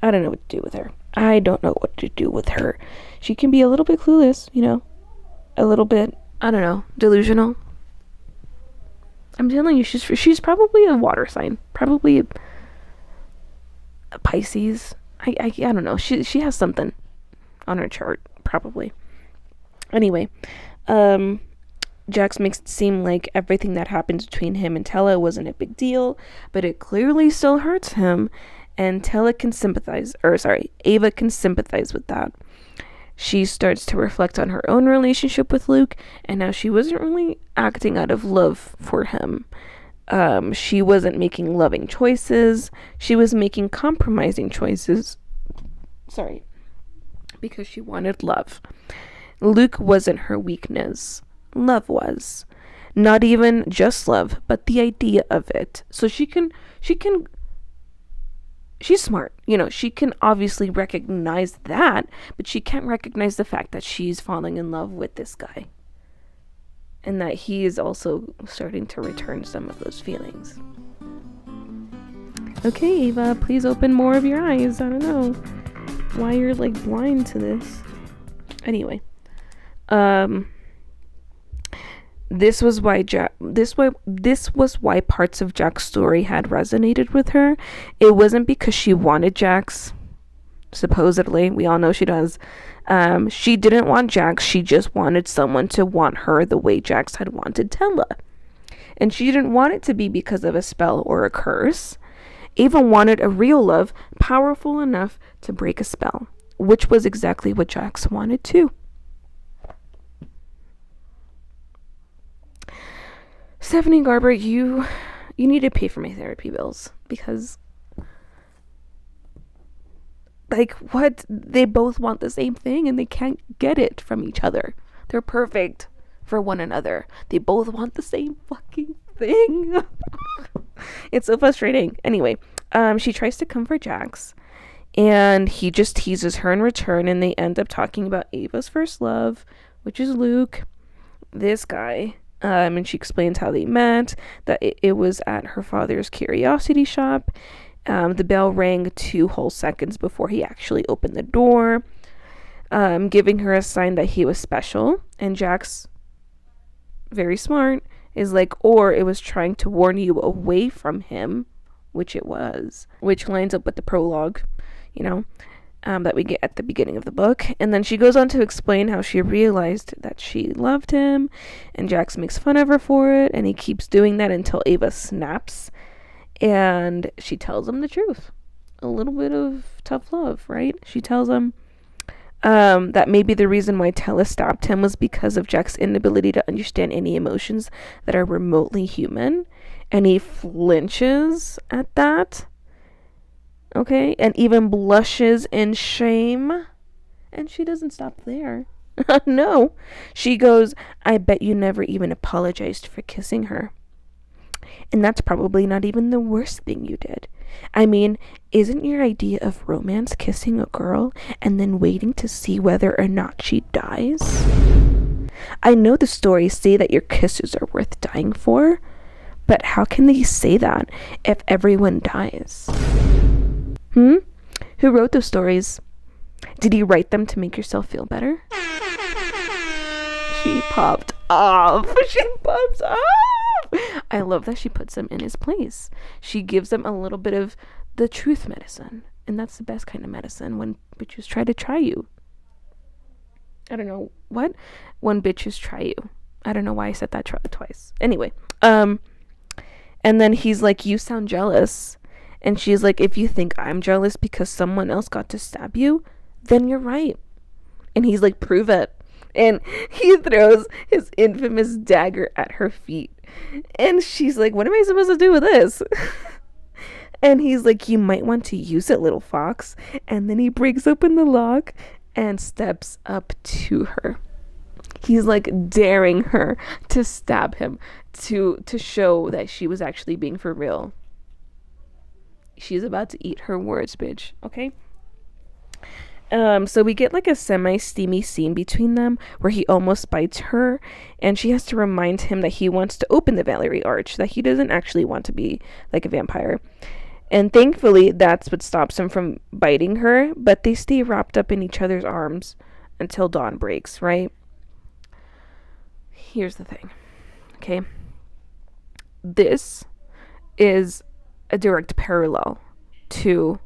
I don't know what to do with her. I don't know what to do with her. She can be a little bit clueless, you know, a little bit, I don't know, delusional. I'm telling you, she's probably a water sign, probably a Pisces. I don't know. She has something on her chart, probably. Anyway, Jax makes it seem like everything that happens between him and Tella wasn't a big deal, but it clearly still hurts him, and Ava can sympathize with that. She starts to reflect on her own relationship with Luke, and how she wasn't really acting out of love for him. She wasn't making loving choices. She was making compromising choices Sorry. Because she wanted love. Luke wasn't her weakness. Love was. Not even just love, but the idea of it. So she's smart. She can obviously recognize that, but she can't recognize the fact that she's falling in love with this guy. And that he is also starting to return some of those feelings. Okay, Ava, please open more of your eyes. I don't know why you're like blind to this. Anyway, this was why parts of Jack's story had resonated with her. It wasn't because she wanted Jax. Supposedly, we all know she does. She didn't want Jax. She just wanted someone to want her the way Jax had wanted Tella. And she didn't want it to be because of a spell or a curse. Ava wanted a real love, powerful enough to break a spell, which was exactly what Jax wanted too. Stephanie Garber, you need to pay for my therapy bills, because like, what? They both want the same thing and they can't get it from each other. They're perfect for one another. They both want the same fucking thing. It's so frustrating. Anyway, she tries to comfort Jax, and he just teases her in return, and they end up talking about Ava's first love, which is Luke, this guy. And she explains how they met, that it was at her father's curiosity shop. The bell rang 2 whole seconds before he actually opened the door, giving her a sign that he was special. And Jax, very smart, is like, or it was trying to warn you away from him, which it was, which lines up with the prologue, that we get at the beginning of the book. And then she goes on to explain how she realized that she loved him, and Jax makes fun of her for it, and he keeps doing that until Ava snaps, and she tells him the truth. A little bit of tough love, right? She tells him that maybe the reason why Tella stopped him was because of Jack's inability to understand any emotions that are remotely human, and he flinches at that. Okay, and even blushes in shame. And she doesn't stop there. No. She goes, I bet you never even apologized for kissing her. And that's probably not even the worst thing you did. I mean, isn't your idea of romance kissing a girl and then waiting to see whether or not she dies? I know the stories say that your kisses are worth dying for, but how can they say that if everyone dies? Who wrote those stories? Did you write them to make yourself feel better? She popped off. She pops off. I love that she puts him in his place. She gives him a little bit of the truth medicine. And that's the best kind of medicine, when bitches try to try you. I don't know what? When bitches try you. I don't know why I said that twice. Anyway. And then he's like, you sound jealous. And she's like, if you think I'm jealous because someone else got to stab you, then you're right. And he's like, prove it. And he throws his infamous dagger at her feet. And she's like, what am I supposed to do with this? And he's like, you might want to use it, little fox. And then he breaks open the lock and steps up to her. He's like daring her to stab him, to show that she was actually being for real. She's about to eat her words, bitch. Okay? So we get like a semi-steamy scene between them where he almost bites her, and she has to remind him that he wants to open the Valerie Arch, that he doesn't actually want to be like a vampire. And thankfully, that's what stops him from biting her, but they stay wrapped up in each other's arms until dawn breaks, right? Here's the thing, okay? This is a direct parallel to...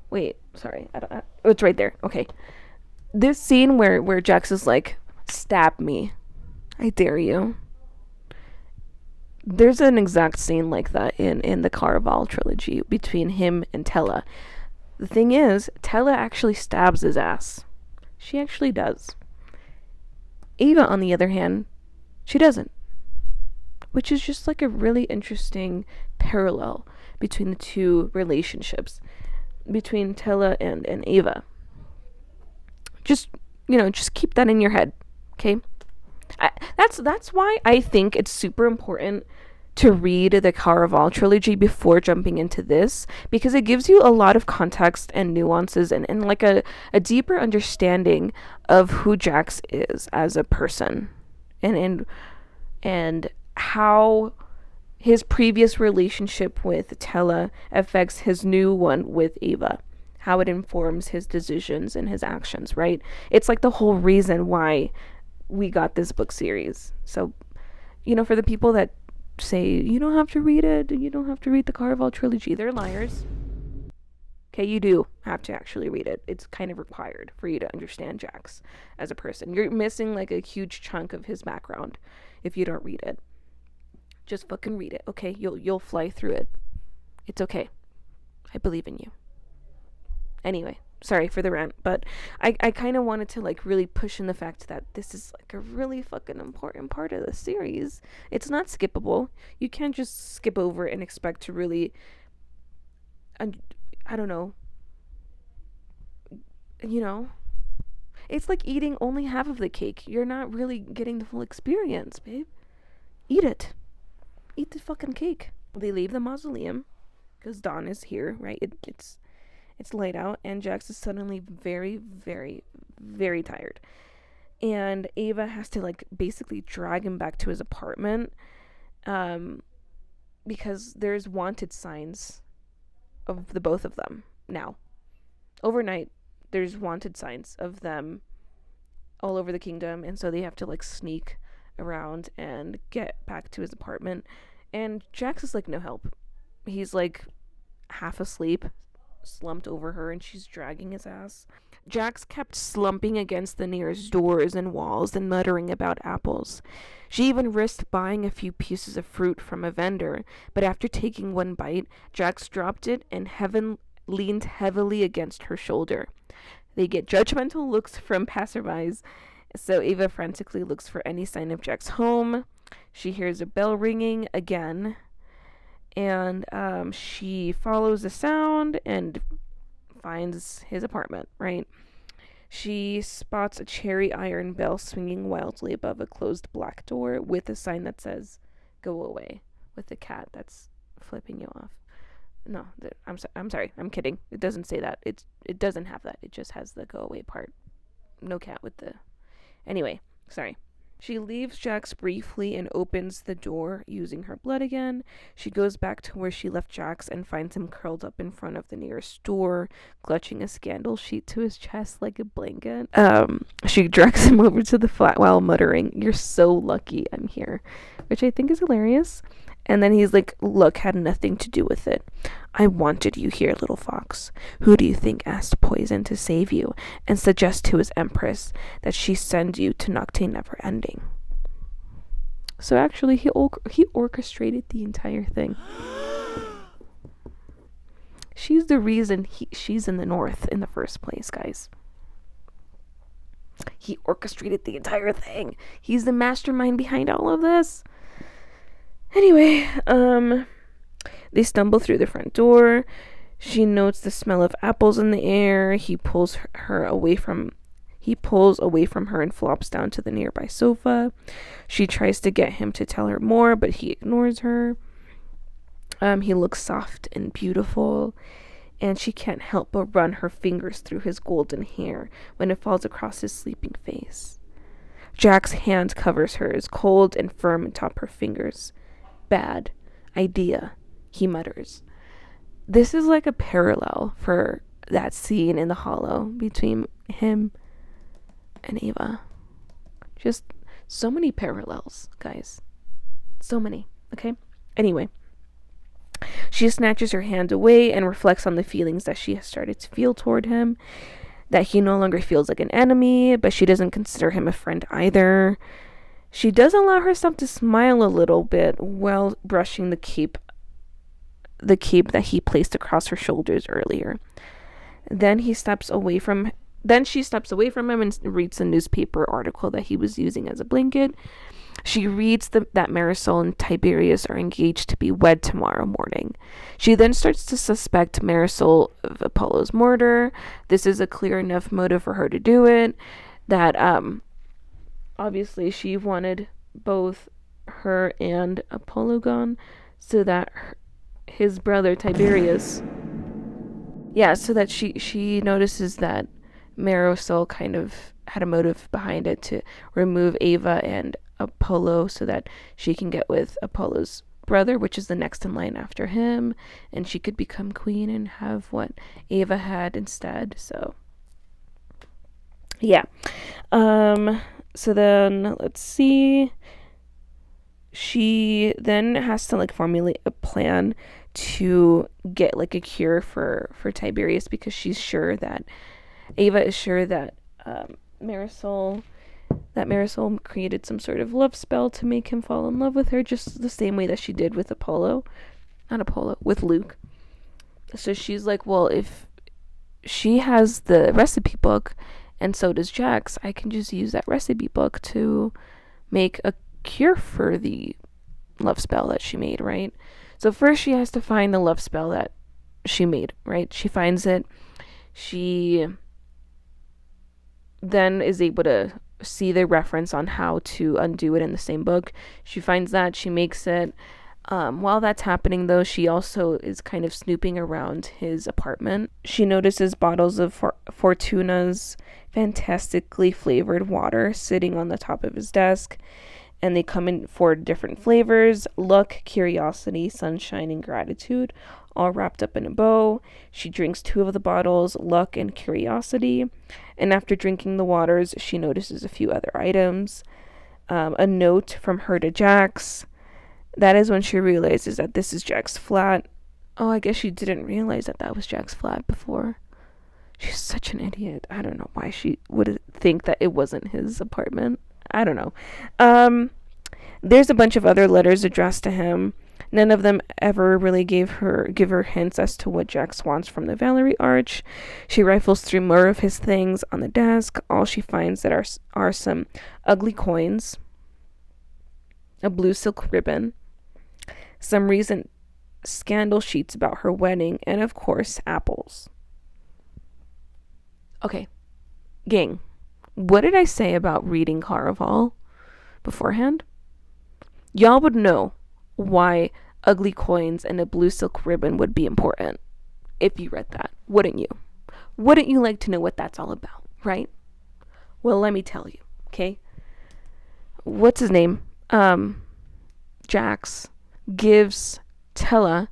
Wait, sorry. Oh, it's right there. Okay. This scene where Jax is like, stab me. I dare you. There's an exact scene like that in the Caraval trilogy between him and Tella. The thing is, Tella actually stabs his ass. She actually does. Ava, on the other hand, she doesn't. Which is just like a really interesting parallel between the two relationships. between Tella and Ava. Just, just keep that in your head, okay? That's why I think it's super important to read the Caraval trilogy before jumping into this, because it gives you a lot of context and nuances and like a deeper understanding of who Jax is as a person, and how his previous relationship with Tella affects his new one with Ava, how it informs his decisions and his actions, right? It's like the whole reason why we got this book series. So, for the people that say you don't have to read it, you don't have to read the Caraval trilogy, they're liars. Okay, you do have to actually read it. It's kind of required for you to understand Jax as a person. You're missing like a huge chunk of his background if you don't read it. Just fucking read it, okay? You'll fly through it. It's okay. I believe in you. Anyway, sorry for the rant, but I kind of wanted to like really push in the fact that this is like a really fucking important part of the series. It's not skippable. You can't just skip over it and expect to really, I don't know, it's like eating only half of the cake. You're not really getting the full experience, babe. Eat it. Eat the fucking cake. They leave the mausoleum because Dawn is here, right? It's light out, and Jax is suddenly very, very, very tired. And Ava has to like basically drag him back to his apartment, because there's wanted signs of the both of them now. Overnight, there's wanted signs of them all over the kingdom, and so they have to like sneak around and get back to his apartment. And Jax is like no help. He's like half asleep, slumped over her, and she's dragging his ass. Jax kept slumping against the nearest doors and walls and muttering about apples. She even risked buying a few pieces of fruit from a vendor, but after taking one bite, Jax dropped it and leaned heavily against her shoulder. They get judgmental looks from passerbys, so Ava frantically looks for any sign of Jack's home. She hears a bell ringing again, and she follows the sound and finds his apartment, right? She spots a cherry iron bell swinging wildly above a closed black door with a sign that says, "Go away," with a cat that's flipping you off. No, I'm sorry. I'm kidding. It doesn't say that. It doesn't have that. It just has the go away part. No cat with the... Anyway, sorry. She leaves Jax briefly and opens the door using her blood again. She goes back to where she left Jax and finds him curled up in front of the nearest door, clutching a scandal sheet to his chest like a blanket. She drags him over to the flat while muttering, "You're so lucky I'm here," which I think is hilarious. And then he's like, "Look, had nothing to do with it. I wanted you here, little fox. Who do you think asked Poison to save you and suggest to his empress that she send you to Nocte Never Ending?" So actually, he orchestrated the entire thing. She's the reason she's in the north in the first place, guys. He orchestrated the entire thing. He's the mastermind behind all of this. Anyway, they stumble through the front door. She notes the smell of apples in the air. He pulls away from her and flops down to the nearby sofa. She tries to get him to tell her more, but he ignores her. He looks soft and beautiful, and she can't help but run her fingers through his golden hair when it falls across his sleeping face. Jack's hand covers hers, cold and firm atop her fingers. "Bad idea," he mutters. This is like a parallel for that scene in the Hollow between him and Ava. Just so many parallels, guys. So many, okay? Anyway, she snatches her hand away and reflects on the feelings that she has started to feel toward him. That he no longer feels like an enemy, but she doesn't consider him a friend either. She does allow herself to smile a little bit while brushing the cape that he placed across her shoulders earlier. Then she steps away from him and reads a newspaper article that he was using as a blanket. She reads that Marisol and Tiberius are engaged to be wed tomorrow morning. She then starts to suspect Marisol of Apollo's murder. This is a clear enough motive for her to do it. That obviously she wanted both her and Apollo gone, so that his brother Tiberius, so that she notices that Marisol kind of had a motive behind it to remove Ava and Apollo so that she can get with Apollo's brother, which is the next in line after him, and she could become queen and have what Ava had instead. So yeah. So then let's see. She then has to like formulate a plan to get like a cure for Tiberius, because she's sure that Ava is sure that Marisol created some sort of love spell to make him fall in love with her, just the same way that she did with with Luke. So she's like, well, if she has the recipe book and so does Jax, I can just use that recipe book to make a cure for the love spell that she made, right? So first she has to find the love spell that she made, right? She finds it. She then is able to see the reference on how to undo it in the same book. She finds that, she makes it. While that's happening, though, she also is kind of snooping around his apartment. She notices bottles of Fortuna's fantastically flavored water sitting on the top of his desk, and they come in 4 different flavors: luck, curiosity, sunshine, and gratitude, all wrapped up in a bow. She drinks 2 of the bottles, luck and curiosity, and after drinking the waters, she notices a few other items. A note from her to Jax. That is when she realizes that this is Jack's flat. Oh, I guess she didn't realize that that was Jack's flat before. She's such an idiot. I don't know why she would think that it wasn't his apartment. I don't know. There's a bunch of other letters addressed to him. None of them ever really give her hints as to what Jax wants from the Valerie Arch. She rifles through more of his things on the desk. All she finds that are some ugly coins, a blue silk ribbon, some recent scandal sheets about her wedding, and of course, apples. Okay, gang, what did I say about reading Caraval beforehand? Y'all would know why ugly coins and a blue silk ribbon would be important if you read that, wouldn't you? Wouldn't you like to know what that's all about, right? Well, let me tell you, okay? What's his name? Jax gives Tella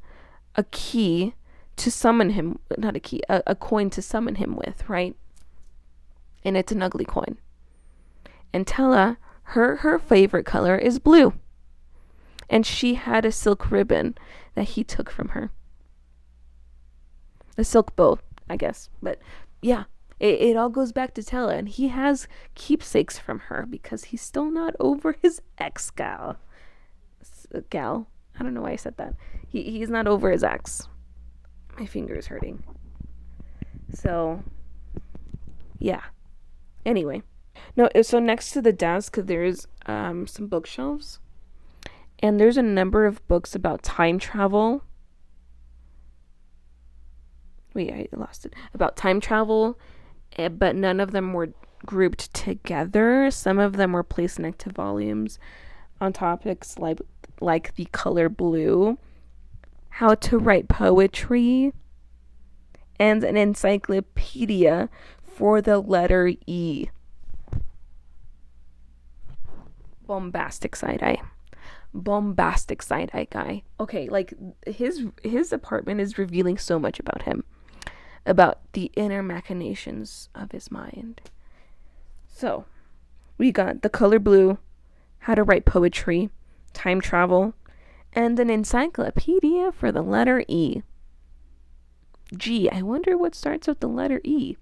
a key to summon him, not a key, a coin to summon him with, right? And it's an ugly coin. And Tella, her favorite color is blue. And she had a silk ribbon that he took from her. A silk bow, I guess. But yeah, it all goes back to Tella. And he has keepsakes from her because he's still not over his ex-gal. Gal? I don't know why I said that. He's not over his ex. My finger is hurting. So, yeah. Anyway. No, so next to the desk, there's some bookshelves. And there's a number of books about time travel. Wait, I lost it. About time travel, but none of them were grouped together. Some of them were placed next to volumes on topics like the color blue, how to write poetry, and an encyclopedia for the letter E. Bombastic side-eye. Bombastic side-eye guy. Okay, like his apartment is revealing so much about him, about the inner machinations of his mind. So we got the color blue, how to write poetry, time travel, and an encyclopedia for the letter E. Gee, I wonder what starts with the letter E.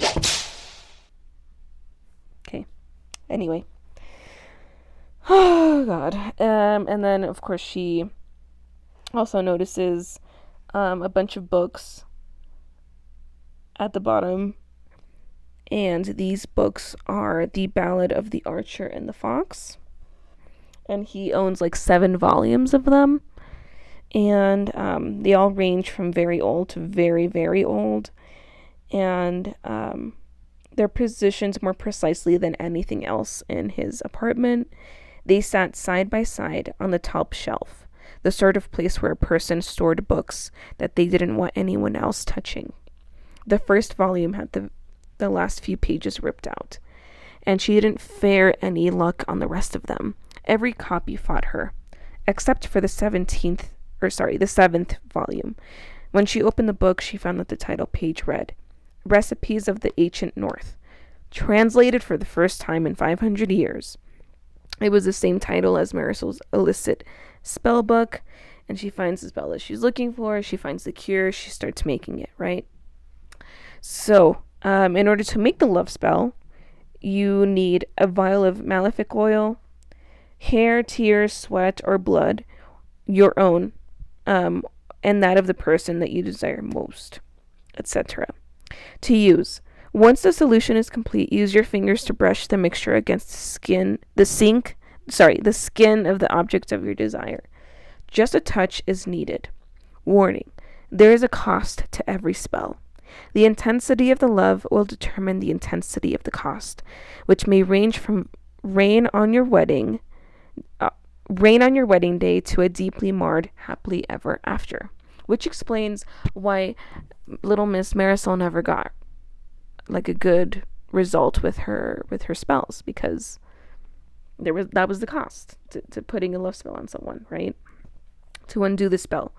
Okay, anyway. Oh god. And then of course she also notices a bunch of books at the bottom, and these books are The Ballad of the Archer and the Fox, and he owns like 7 volumes of them. And they all range from very old to very, very old. And they're positioned more precisely than anything else in his apartment. They sat side by side on the top shelf, the sort of place where a person stored books that they didn't want anyone else touching. The first volume had the last few pages ripped out, and she didn't fare any luck on the rest of them. Every copy fought her, except for the 7th volume. When she opened the book, she found that the title page read, Recipes of the Ancient North, translated for the first time in 500 years. It was the same title as Marisol's illicit spell book, and she finds the spell that she's looking for. She finds the cure. She starts making it, right? So, in order to make the love spell, you need a vial of malefic oil, hair, tears, sweat, or blood, your own, and that of the person that you desire most, etc. To use. Once the solution is complete, use your fingers to brush the mixture against the skin of the object of your desire. Just a touch is needed. Warning: there is a cost to every spell. The intensity of the love will determine the intensity of the cost, which may range from rain on your wedding day to a deeply marred happily ever after. Which explains why little Miss Marisol never got like a good result with her spells, because that was the cost to putting a love spell on someone, right? To undo the spell.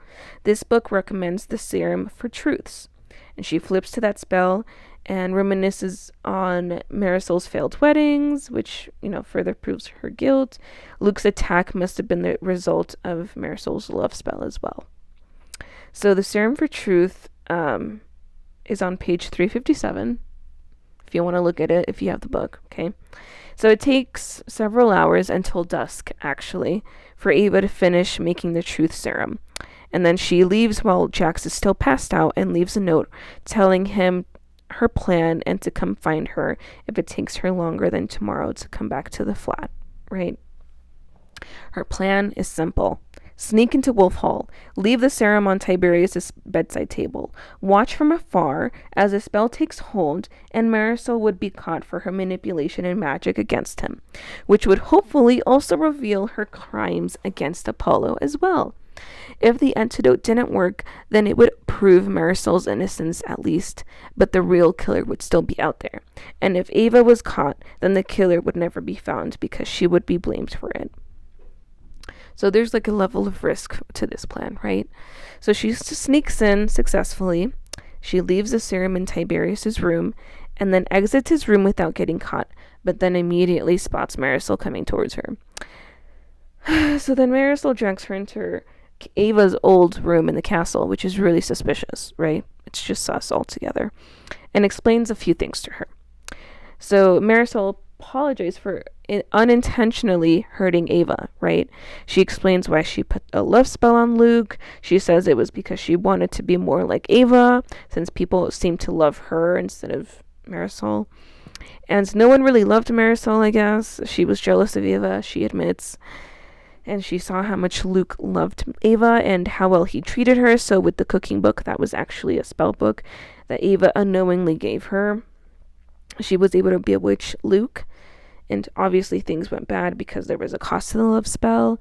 This book recommends the serum for truths, and she flips to that spell and reminisces on Marisol's failed weddings, which, further proves her guilt. Luke's attack must have been the result of Marisol's love spell as well. So the serum for truth is on page 357, if you want to look at it, if you have the book, okay? So it takes several hours until dusk, actually, for Ava to finish making the truth serum. And then she leaves while Jax is still passed out and leaves a note telling him her plan and to come find her if it takes her longer than tomorrow to come back to the flat, right? Her plan is simple. Sneak into Wolf Hall, leave the serum on Tiberius's bedside table, watch from afar as the spell takes hold, and Marisol would be caught for her manipulation and magic against him, which would hopefully also reveal her crimes against Apollo as well. If the antidote didn't work, then it would prove Marisol's innocence at least, but the real killer would still be out there. And if Ava was caught, then the killer would never be found because she would be blamed for it. So there's like a level of risk to this plan, right? So she sneaks in successfully. She leaves the serum in Tiberius's room and then exits his room without getting caught, but then immediately spots Marisol coming towards her. So then Marisol drags her into Ava's old room in the castle, which is really suspicious, right? It's just sus altogether, and explains a few things to her. So Marisol apologizes for unintentionally hurting Ava, right? She explains why she put a love spell on Luke. She says it was because she wanted to be more like Ava, since people seemed to love her instead of Marisol. And no one really loved Marisol, I guess. She was jealous of Ava, she admits. And she saw how much Luke loved Ava and how well he treated her. So with the cooking book, that was actually a spell book that Ava unknowingly gave her, she was able to bewitch Luke. And obviously things went bad because there was a cost to the love spell.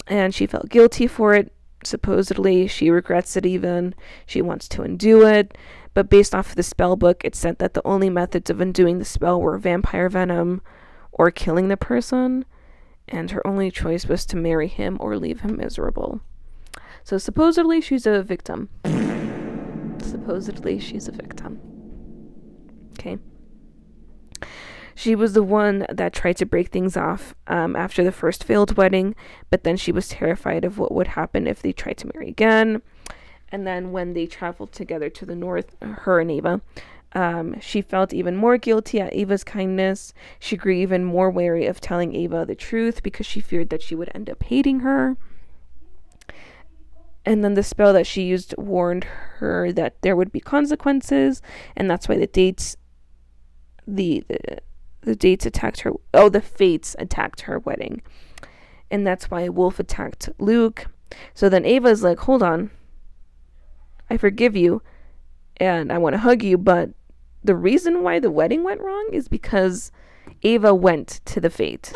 And she felt guilty for it. Supposedly, she regrets it even. She wants to undo it. But based off of the spell book, it said that the only methods of undoing the spell were vampire venom or killing the person. And her only choice was to marry him or leave him miserable. So supposedly she's a victim. Okay. She was the one that tried to break things off after the first failed wedding, but then she was terrified of what would happen if they tried to marry again. And then when they traveled together to the north, her and Ava, she felt even more guilty at Ava's kindness. She grew even more wary of telling Ava the truth because she feared that she would end up hating her. And then the spell that she used warned her that there would be consequences, and that's why the fates attacked her wedding. And that's why a wolf attacked Luke. So then Ava's like, hold on, I forgive you and I want to hug you, but the reason why the wedding went wrong is because Ava went to the fete.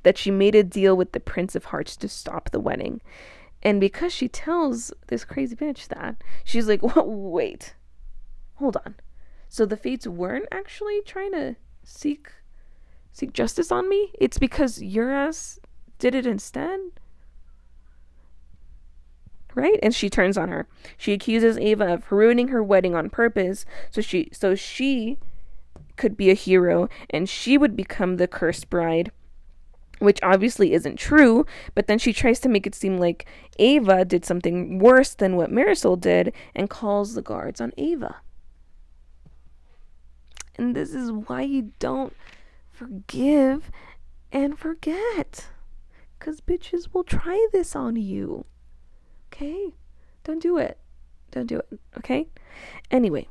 That she made a deal with the Prince of Hearts to stop the wedding. And because she tells this crazy bitch that, she's like, wait, hold on. So the fates weren't actually trying to seek justice on me? It's because your ass did it instead? Right? And she turns on her. She accuses Ava of ruining her wedding on purpose so she could be a hero and she would become the cursed bride, which obviously isn't true, but then she tries to make it seem like Ava did something worse than what Marisol did and calls the guards on Ava. And this is why you don't forgive and forget. Because bitches will try this on you. Okay? Don't do it. Don't do it. Okay? Anyway.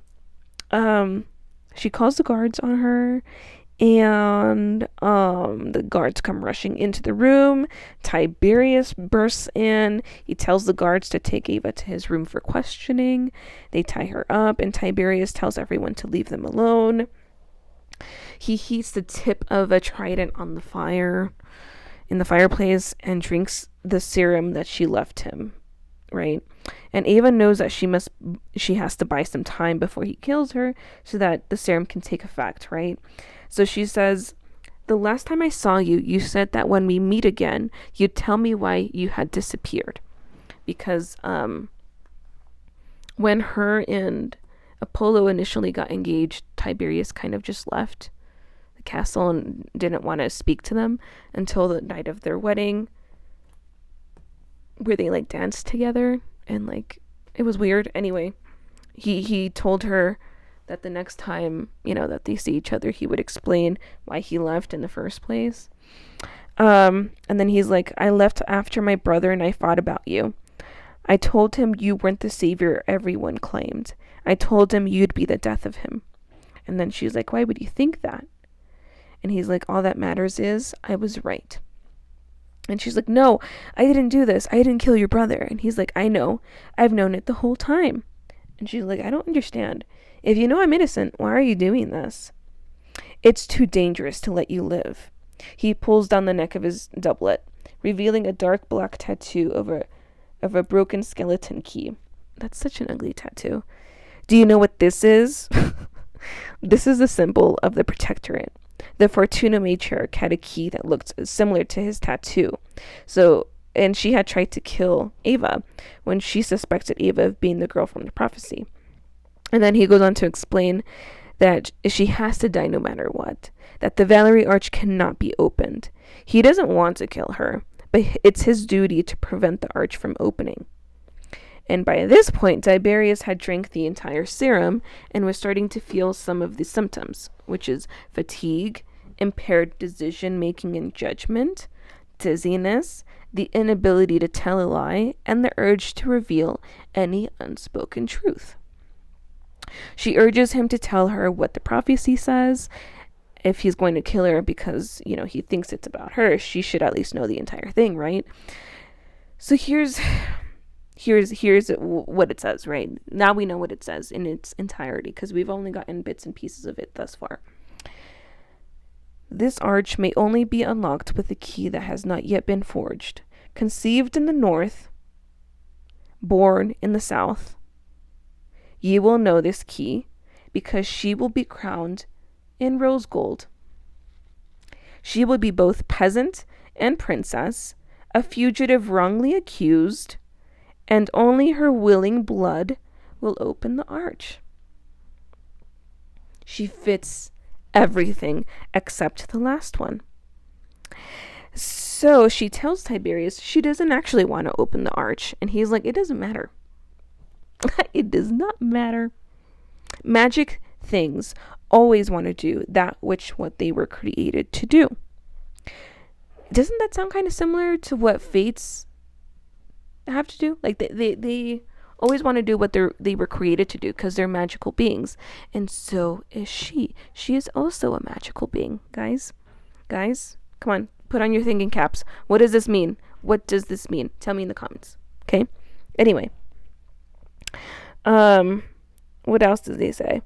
She calls the guards on her. And the guards come rushing into the room. Tiberius bursts in. He tells the guards to take Ava to his room for questioning. They tie her up. And Tiberius tells everyone to leave them alone. He heats the tip of a trident on the fire, in the fireplace, and drinks the serum that she left him, right? And Ava knows that she has to buy some time before he kills her so that the serum can take effect, right? So she says, the last time I saw you, you said that when we meet again, you'd tell me why you had disappeared. Because when her and Apollo initially got engaged, Tiberius kind of just left the castle and didn't want to speak to them until the night of their wedding, where they like danced together, and like it was weird. Anyway, he told her that the next time, you know, that they see each other, he would explain why he left in the first place. And then he's like, I left after my brother and I fought about you. I told him you weren't the savior everyone claimed. I told him you'd be the death of him. And then she's like, why would you think that? And he's like, all that matters is I was right. And she's like, no, I didn't do this. I didn't kill your brother. And he's like, I know. I've known it the whole time. And she's like, I don't understand. If you know I'm innocent, why are you doing this? It's too dangerous to let you live. He pulls down the neck of his doublet, revealing a dark black tattoo of a broken skeleton key. That's such an ugly tattoo. Do you know what this is? This is a symbol of the Protectorate. The Fortuna matriarch had a key that looked similar to his tattoo. And she had tried to kill Ava when she suspected Ava of being the girl from the prophecy. And then he goes on to explain that she has to die no matter what, that the Valerie Arch cannot be opened. He doesn't want to kill her, but it's his duty to prevent the arch from opening. And by this point, Tiberius had drank the entire serum and was starting to feel some of the symptoms, which is fatigue, impaired decision-making and judgment, dizziness, the inability to tell a lie, and the urge to reveal any unspoken truth. She urges him to tell her what the prophecy says. If he's going to kill her because, you know, he thinks it's about her, she should at least know the entire thing, right? So here's what it says, right? Now we know what it says in its entirety because we've only gotten bits and pieces of it thus far. This arch may only be unlocked with a key that has not yet been forged. Conceived in the north, born in the south, ye will know this key because she will be crowned in rose gold. She will be both peasant and princess, a fugitive wrongly accused, and only her willing blood will open the arch. She fits everything except the last one. So she tells Tiberius she doesn't actually want to open the arch, and he's like, it doesn't matter. It does not matter. Magic things always want to do that which what they were created to do. Doesn't that sound kind of similar to what fates have to do? Like they always want to do what they were created to do because they're magical beings. And so is she. She is also a magical being. Guys, come on, put on your thinking caps. What does this mean? What does this mean? Tell me in the comments. Okay? Anyway. What else does they say?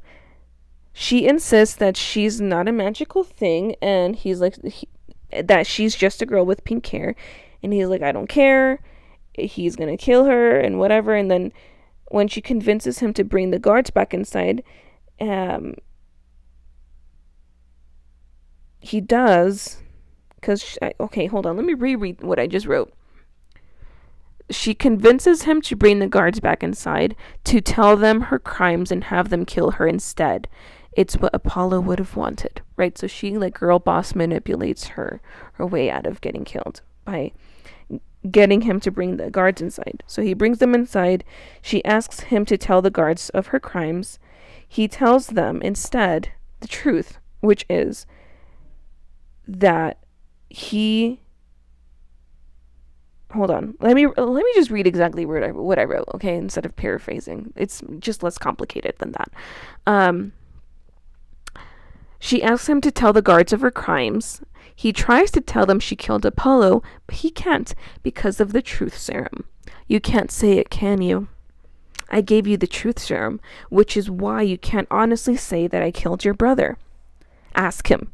She insists that she's not a magical thing, and he's like, that she's just a girl with pink hair. And he's like, I don't care. He's gonna kill her and whatever. And then when she convinces him to bring the guards back inside, he does. Okay, hold on. Let me reread what I just wrote. She convinces him to bring the guards back inside to tell them her crimes and have them kill her instead. It's what Apollo would have wanted, right? So she, like, girl boss manipulates her way out of getting killed by getting him to bring the guards inside. So he brings them inside. She asks him to tell the guards of her crimes. He tells them instead the truth, which is that he... Hold on. Let me just read exactly what I wrote, okay? Instead of paraphrasing. It's just less complicated than that. She asks him to tell the guards of her crimes. He tries to tell them she killed Apollo, but he can't because of the truth serum. You can't say it, can you? I gave you the truth serum, which is why you can't honestly say that I killed your brother. Ask him.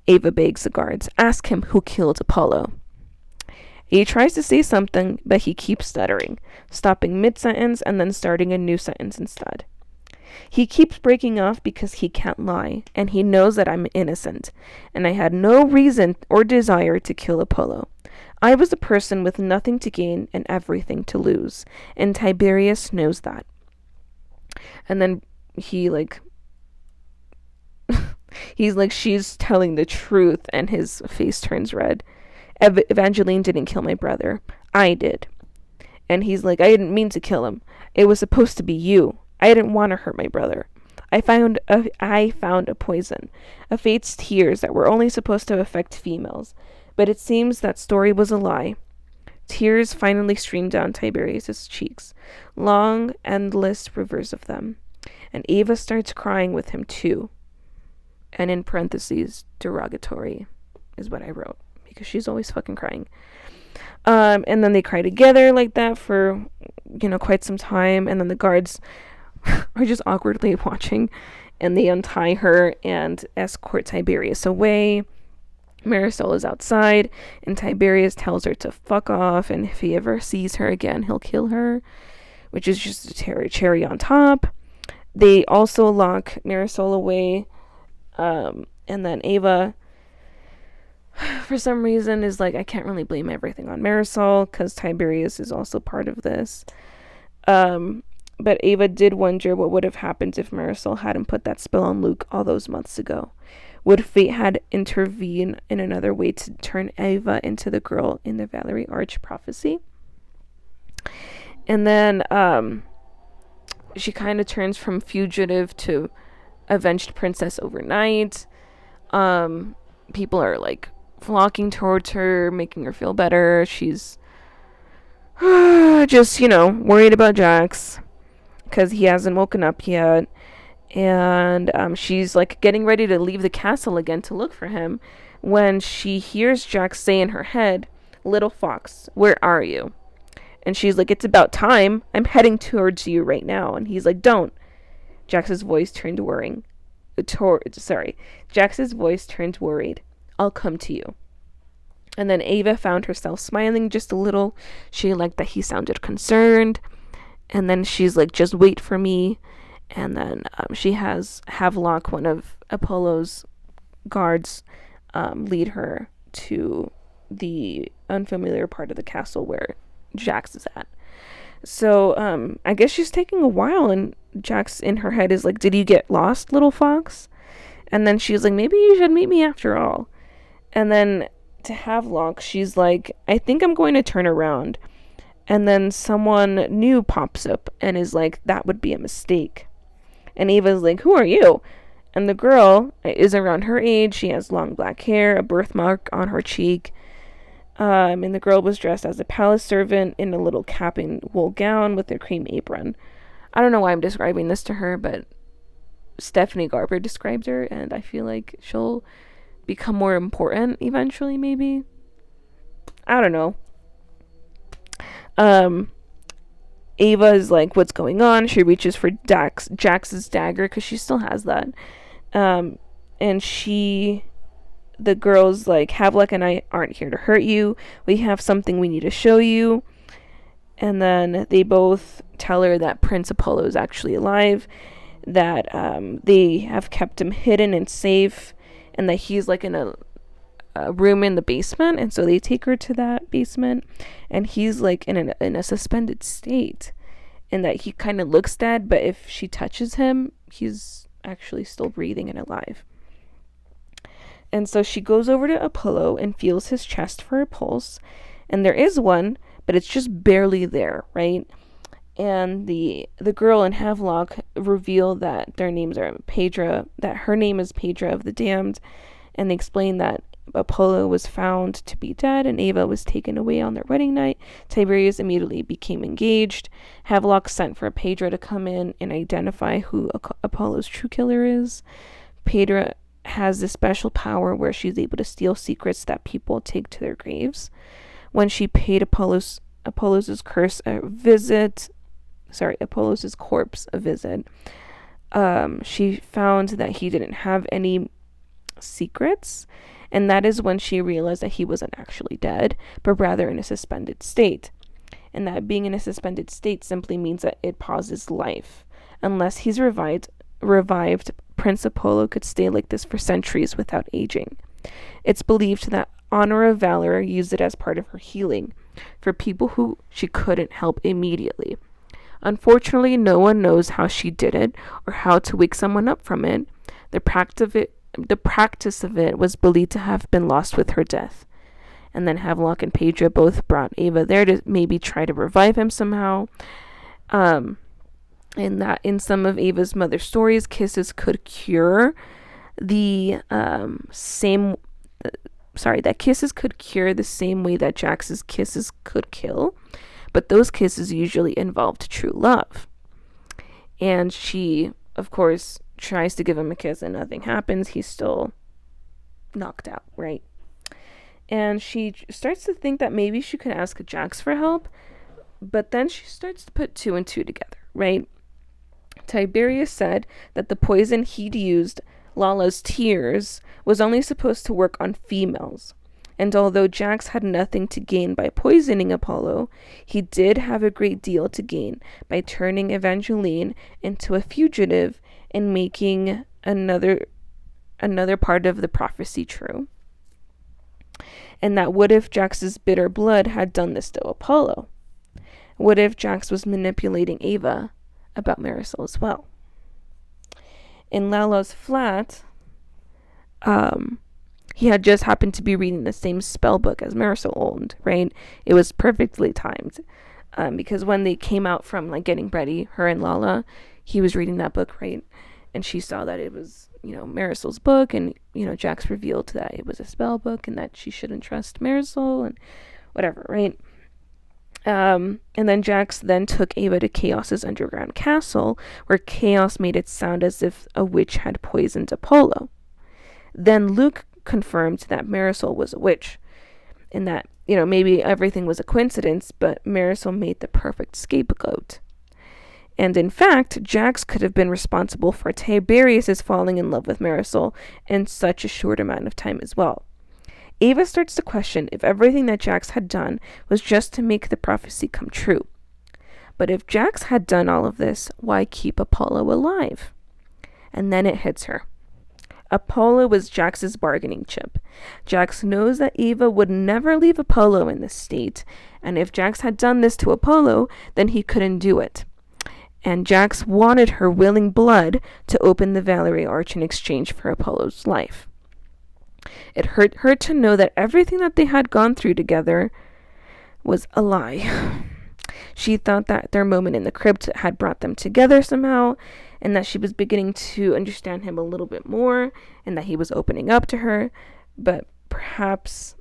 Ava begs the guards. Ask him who killed Apollo. He tries to say something, but he keeps stuttering, stopping mid-sentence and then starting a new sentence instead. He keeps breaking off because he can't lie, and he knows that I'm innocent, and I had no reason or desire to kill Apollo. I was a person with nothing to gain and everything to lose, and Tiberius knows that. And then he, like... he's like, she's telling the truth, and his face turns red. Evangeline didn't kill my brother. I did. And he's like, I didn't mean to kill him. It was supposed to be you. I didn't want to hurt my brother. I found a poison, a fate's tears that were only supposed to affect females. But it seems that story was a lie. Tears finally streamed down Tiberius's cheeks, long, endless rivers of them. And Ava starts crying with him too. And in parentheses, derogatory is what I wrote, because she's always fucking crying. And then they cry together like that for, quite some time. And then the guards are just awkwardly watching, and they untie her and escort Tiberius away. Marisol is outside, and Tiberius tells her to fuck off, and if he ever sees her again, he'll kill her, which is just a cherry on top. They also lock Marisol away, and then Ava, for some reason, is like, I can't really blame everything on Marisol, because Tiberius is also part of this. But Ava did wonder what would have happened if Marisol hadn't put that spell on Luke all those months ago. Would fate had intervened in another way to turn Ava into the girl in the Valerie Arch prophecy? And then she kind of turns from fugitive to avenged princess overnight. People are like flocking towards her, making her feel better. She's just, worried about Jax because he hasn't woken up yet. And she's like getting ready to leave the castle again to look for him when she hears Jax say in her head, "Little fox, where are you?" And she's like, "It's about time. I'm heading towards you right now." And he's like, "Don't." Jax's voice turned worrying. Jax's voice turned worried. "I'll come to you." And then Ava found herself smiling just a little. She liked that he sounded concerned. And then she's like, "Just wait for me." And then she has Havelock, one of Apollo's guards, lead her to the unfamiliar part of the castle where Jax is at. So I guess she's taking a while, and Jax in her head is like, "Did you get lost, little fox?" And then she's like, "Maybe you should meet me after all." And then to Havelock, she's like, "I think I'm going to turn around." And then someone new pops up and is like, "That would be a mistake." And Ava's like, "Who are you?" And the girl is around her age. She has long black hair, a birthmark on her cheek. And the girl was dressed as a palace servant in a little cap and wool gown with a cream apron. I don't know why I'm describing this to her, but Stephanie Garber described her, and I feel like she'll become more important eventually, maybe. I don't know. Ava is like, what's going on? She reaches for Jax's dagger because she still has that. And the girl's like, Havelock and I aren't here to hurt you. We have something we need to show you. And then they both tell her that Prince Apollo is actually alive, that they have kept him hidden and safe, and that he's like in a room in the basement. And so they take her to that basement, and he's like in a suspended state, and that he kind of looks dead, but if she touches him, he's actually still breathing and alive. And so she goes over to Apollo and feels his chest for a pulse, and there is one, but it's just barely there, right? And the girl and Havelock reveal that their names are Pedra, that her name is Pedra of the Damned, and they explain that Apollo was found to be dead and Ava was taken away on their wedding night. Tiberius immediately became engaged. Havelock sent for Pedra to come in and identify who Apollo's true killer is. Pedra has this special power where she's able to steal secrets that people take to their graves. When she paid Apollo's corpse a visit, she found that he didn't have any secrets, and that is when she realized that he wasn't actually dead, but rather in a suspended state. And that being in a suspended state simply means that it pauses life. Unless he's revived, Prince Apollo could stay like this for centuries without aging. It's believed that Honor of Valor used it as part of her healing for people who she couldn't help immediately. Unfortunately, no one knows how she did it or how to wake someone up from it. The practice of it was believed to have been lost with her death. And then Havelock and Pedra both brought Ava there to maybe try to revive him somehow. And that in some of Ava's mother stories, kisses could cure the same way that Jax's kisses could kill, but those kisses usually involved true love. And she, of course, tries to give him a kiss and nothing happens. He's still knocked out, right? And she starts to think that maybe she could ask Jax for help, but then she starts to put two and two together, right? Tiberius said that the poison he'd used, Lala's tears, was only supposed to work on females. And although Jax had nothing to gain by poisoning Apollo, he did have a great deal to gain by turning Evangeline into a fugitive and making another part of the prophecy true. And that what if Jax's bitter blood had done this to Apollo? What if Jax was manipulating Ava about Marisol as well? In Lala's flat, he had just happened to be reading the same spell book as Marisol owned, right? It was perfectly timed. Because when they came out from like getting ready, her and Lala, he was reading that book, right? And she saw that it was, Marisol's book, and, Jax revealed that it was a spell book and that she shouldn't trust Marisol and whatever, right? And then Jax then took Ava to Chaos's underground castle, where Chaos made it sound as if a witch had poisoned Apollo. Then Luke confirmed that Marisol was a witch, and that, maybe everything was a coincidence, but Marisol made the perfect scapegoat. And in fact, Jax could have been responsible for Tiberius' falling in love with Marisol in such a short amount of time as well. Ava starts to question if everything that Jax had done was just to make the prophecy come true. But if Jax had done all of this, why keep Apollo alive? And then it hits her. Apollo was Jax's bargaining chip. Jax knows that Ava would never leave Apollo in this state, and if Jax had done this to Apollo, then he couldn't do it. And Jax wanted her willing blood to open the Valerie Arch in exchange for Apollo's life. It hurt her to know that everything that they had gone through together was a lie. She thought that their moment in the crypt had brought them together somehow, and that she was beginning to understand him a little bit more, and that he was opening up to her, but perhaps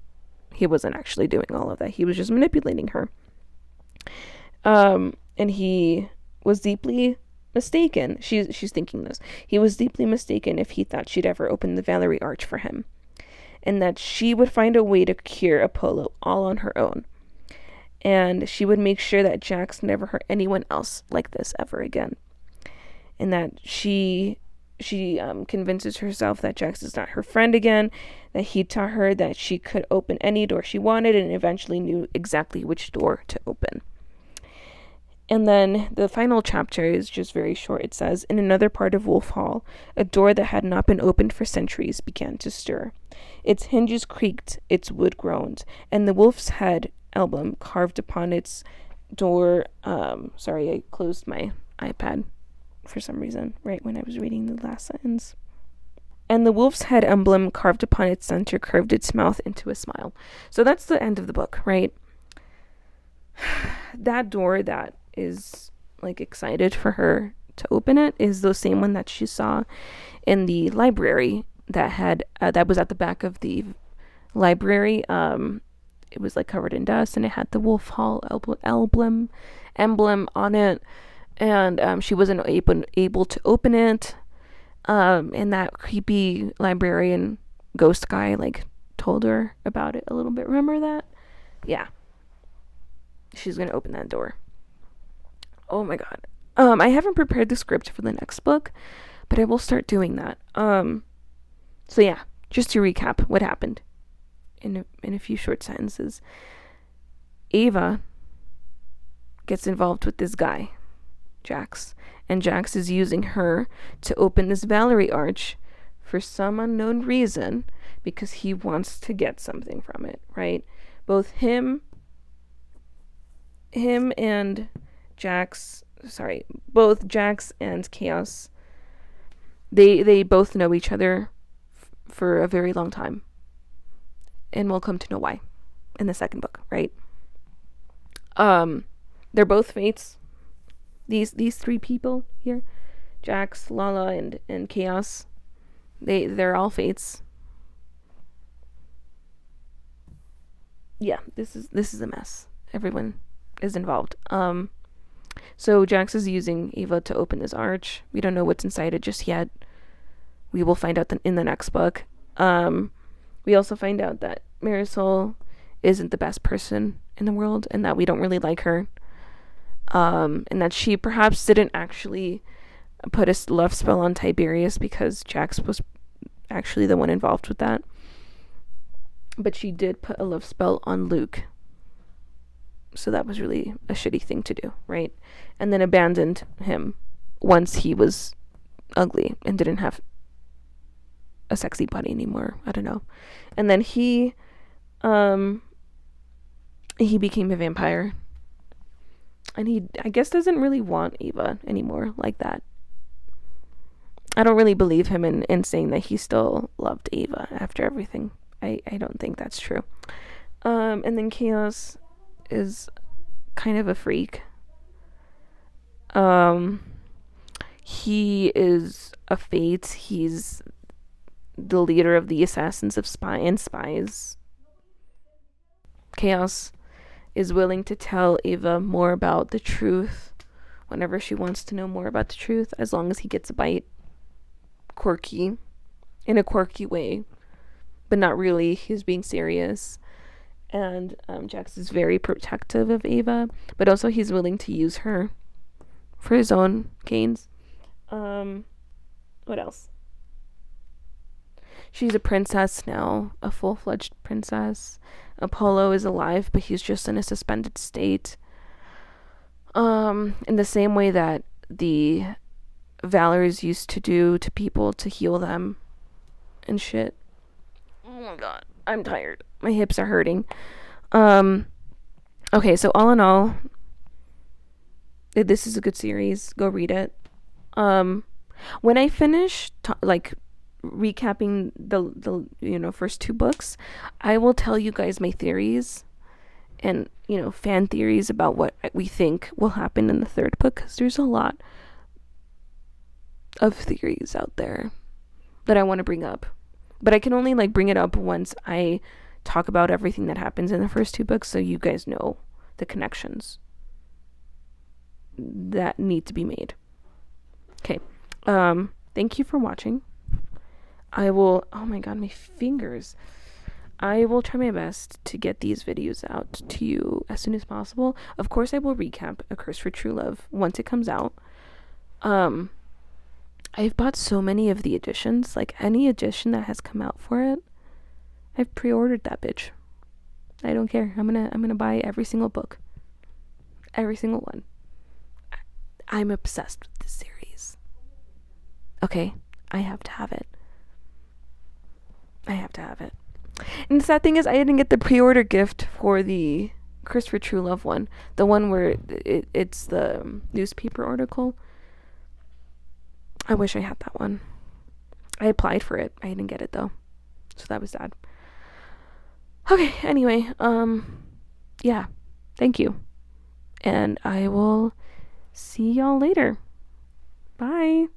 he He wasn't actually doing all of that. He was just manipulating her. And he was deeply mistaken. She's thinking this. He was deeply mistaken if he thought she'd ever open the Valerie Arch for him, and that she would find a way to cure Apollo all on her own. And she would make sure that Jax never hurt anyone else like this ever again. And that she convinces herself that Jax is not her friend again, that he taught her that she could open any door she wanted and eventually knew exactly which door to open. And then the final chapter is just very short. It says, in another part of Wolf Hall, a door that had not been opened for centuries began to stir. Its hinges creaked, its wood groaned, and the wolf's head emblem carved upon its door. Sorry, I closed my iPad for some reason right when I was reading the last sentence. And the wolf's head emblem carved upon its center curved its mouth into a smile. So that's the end of the book, right? That door that is like excited for her to open it is the same one that she saw in the library that had that was at the back of the library. It was like covered in dust, and it had the Wolf Hall emblem on it, and she wasn't able to open it. And that creepy librarian ghost guy like told her about it a little bit. Remember that? Yeah. She's gonna open that door. Oh my god. I haven't prepared the script for the next book, but I will start doing that. So yeah, just to recap what happened in a few short sentences. Ava gets involved with this guy, Jax, and Jax is using her to open this Valerie Arch for some unknown reason because he wants to get something from it, right? Both him and Jax, both Jax and Chaos, they both know each other for a very long time, and we'll come to know why in the second book, right? They're both fates. These three people here, Jax, Lala, and Chaos, they're all fates. Yeah, this is a mess. Everyone is involved. So Jax is using Ava to open this arch. We don't know what's inside it just yet. We will find out in the next book. We also find out that Marisol isn't the best person in the world, and that we don't really like her. And that she perhaps didn't actually put a love spell on Tiberius because Jax was actually the one involved with that. But she did put a love spell on Luke. So that was really a shitty thing to do, right? And then abandoned him once he was ugly and didn't have a sexy body anymore. I don't know. And then he became a vampire. And he, I guess, doesn't really want Ava anymore like that. I don't really believe him in saying that he still loved Ava after everything. I don't think that's true. And then Chaos is kind of a freak. He is a fate. He's the leader of the assassins of spies. Chaos is willing to tell Ava more about the truth whenever she wants to know more about the truth, as long as he gets a bite. Quirky. In a quirky way. But not really. He's being serious. And Jax is very protective of Ava, but also he's willing to use her for his own gains. What else? She's a princess now, a full-fledged princess. Apollo is alive, but he's just in a suspended state. In the same way that the Valors used to do to people to heal them and shit. Oh my god, I'm tired. My hips are hurting. Okay, so all in all, this is a good series. Go read it. When I finish recapping the first two books, I will tell you guys my theories and fan theories about what we think will happen in the third book, because there's a lot of theories out there that I want to bring up, but I can only bring it up once I talk about everything that happens in the first 2 books so you guys know the connections that need to be made. Okay. Thank you for watching. I will, oh my god, my fingers. I will try my best to get these videos out to you as soon as possible. Of course, I will recap A Curse for True Love once it comes out. I've bought so many of the editions. Like, any edition that has come out for it, I've pre-ordered that bitch. I don't care. I'm gonna buy every single book. Every single one. I'm obsessed with this series. Okay, I have to have it. I have to have it. And the sad thing is, I didn't get the pre-order gift for the Curse for True Love one. The one where it's the newspaper article. I wish I had that one. I applied for it. I didn't get it though. So that was sad. Okay, anyway, yeah. Thank you. And I will see y'all later. Bye.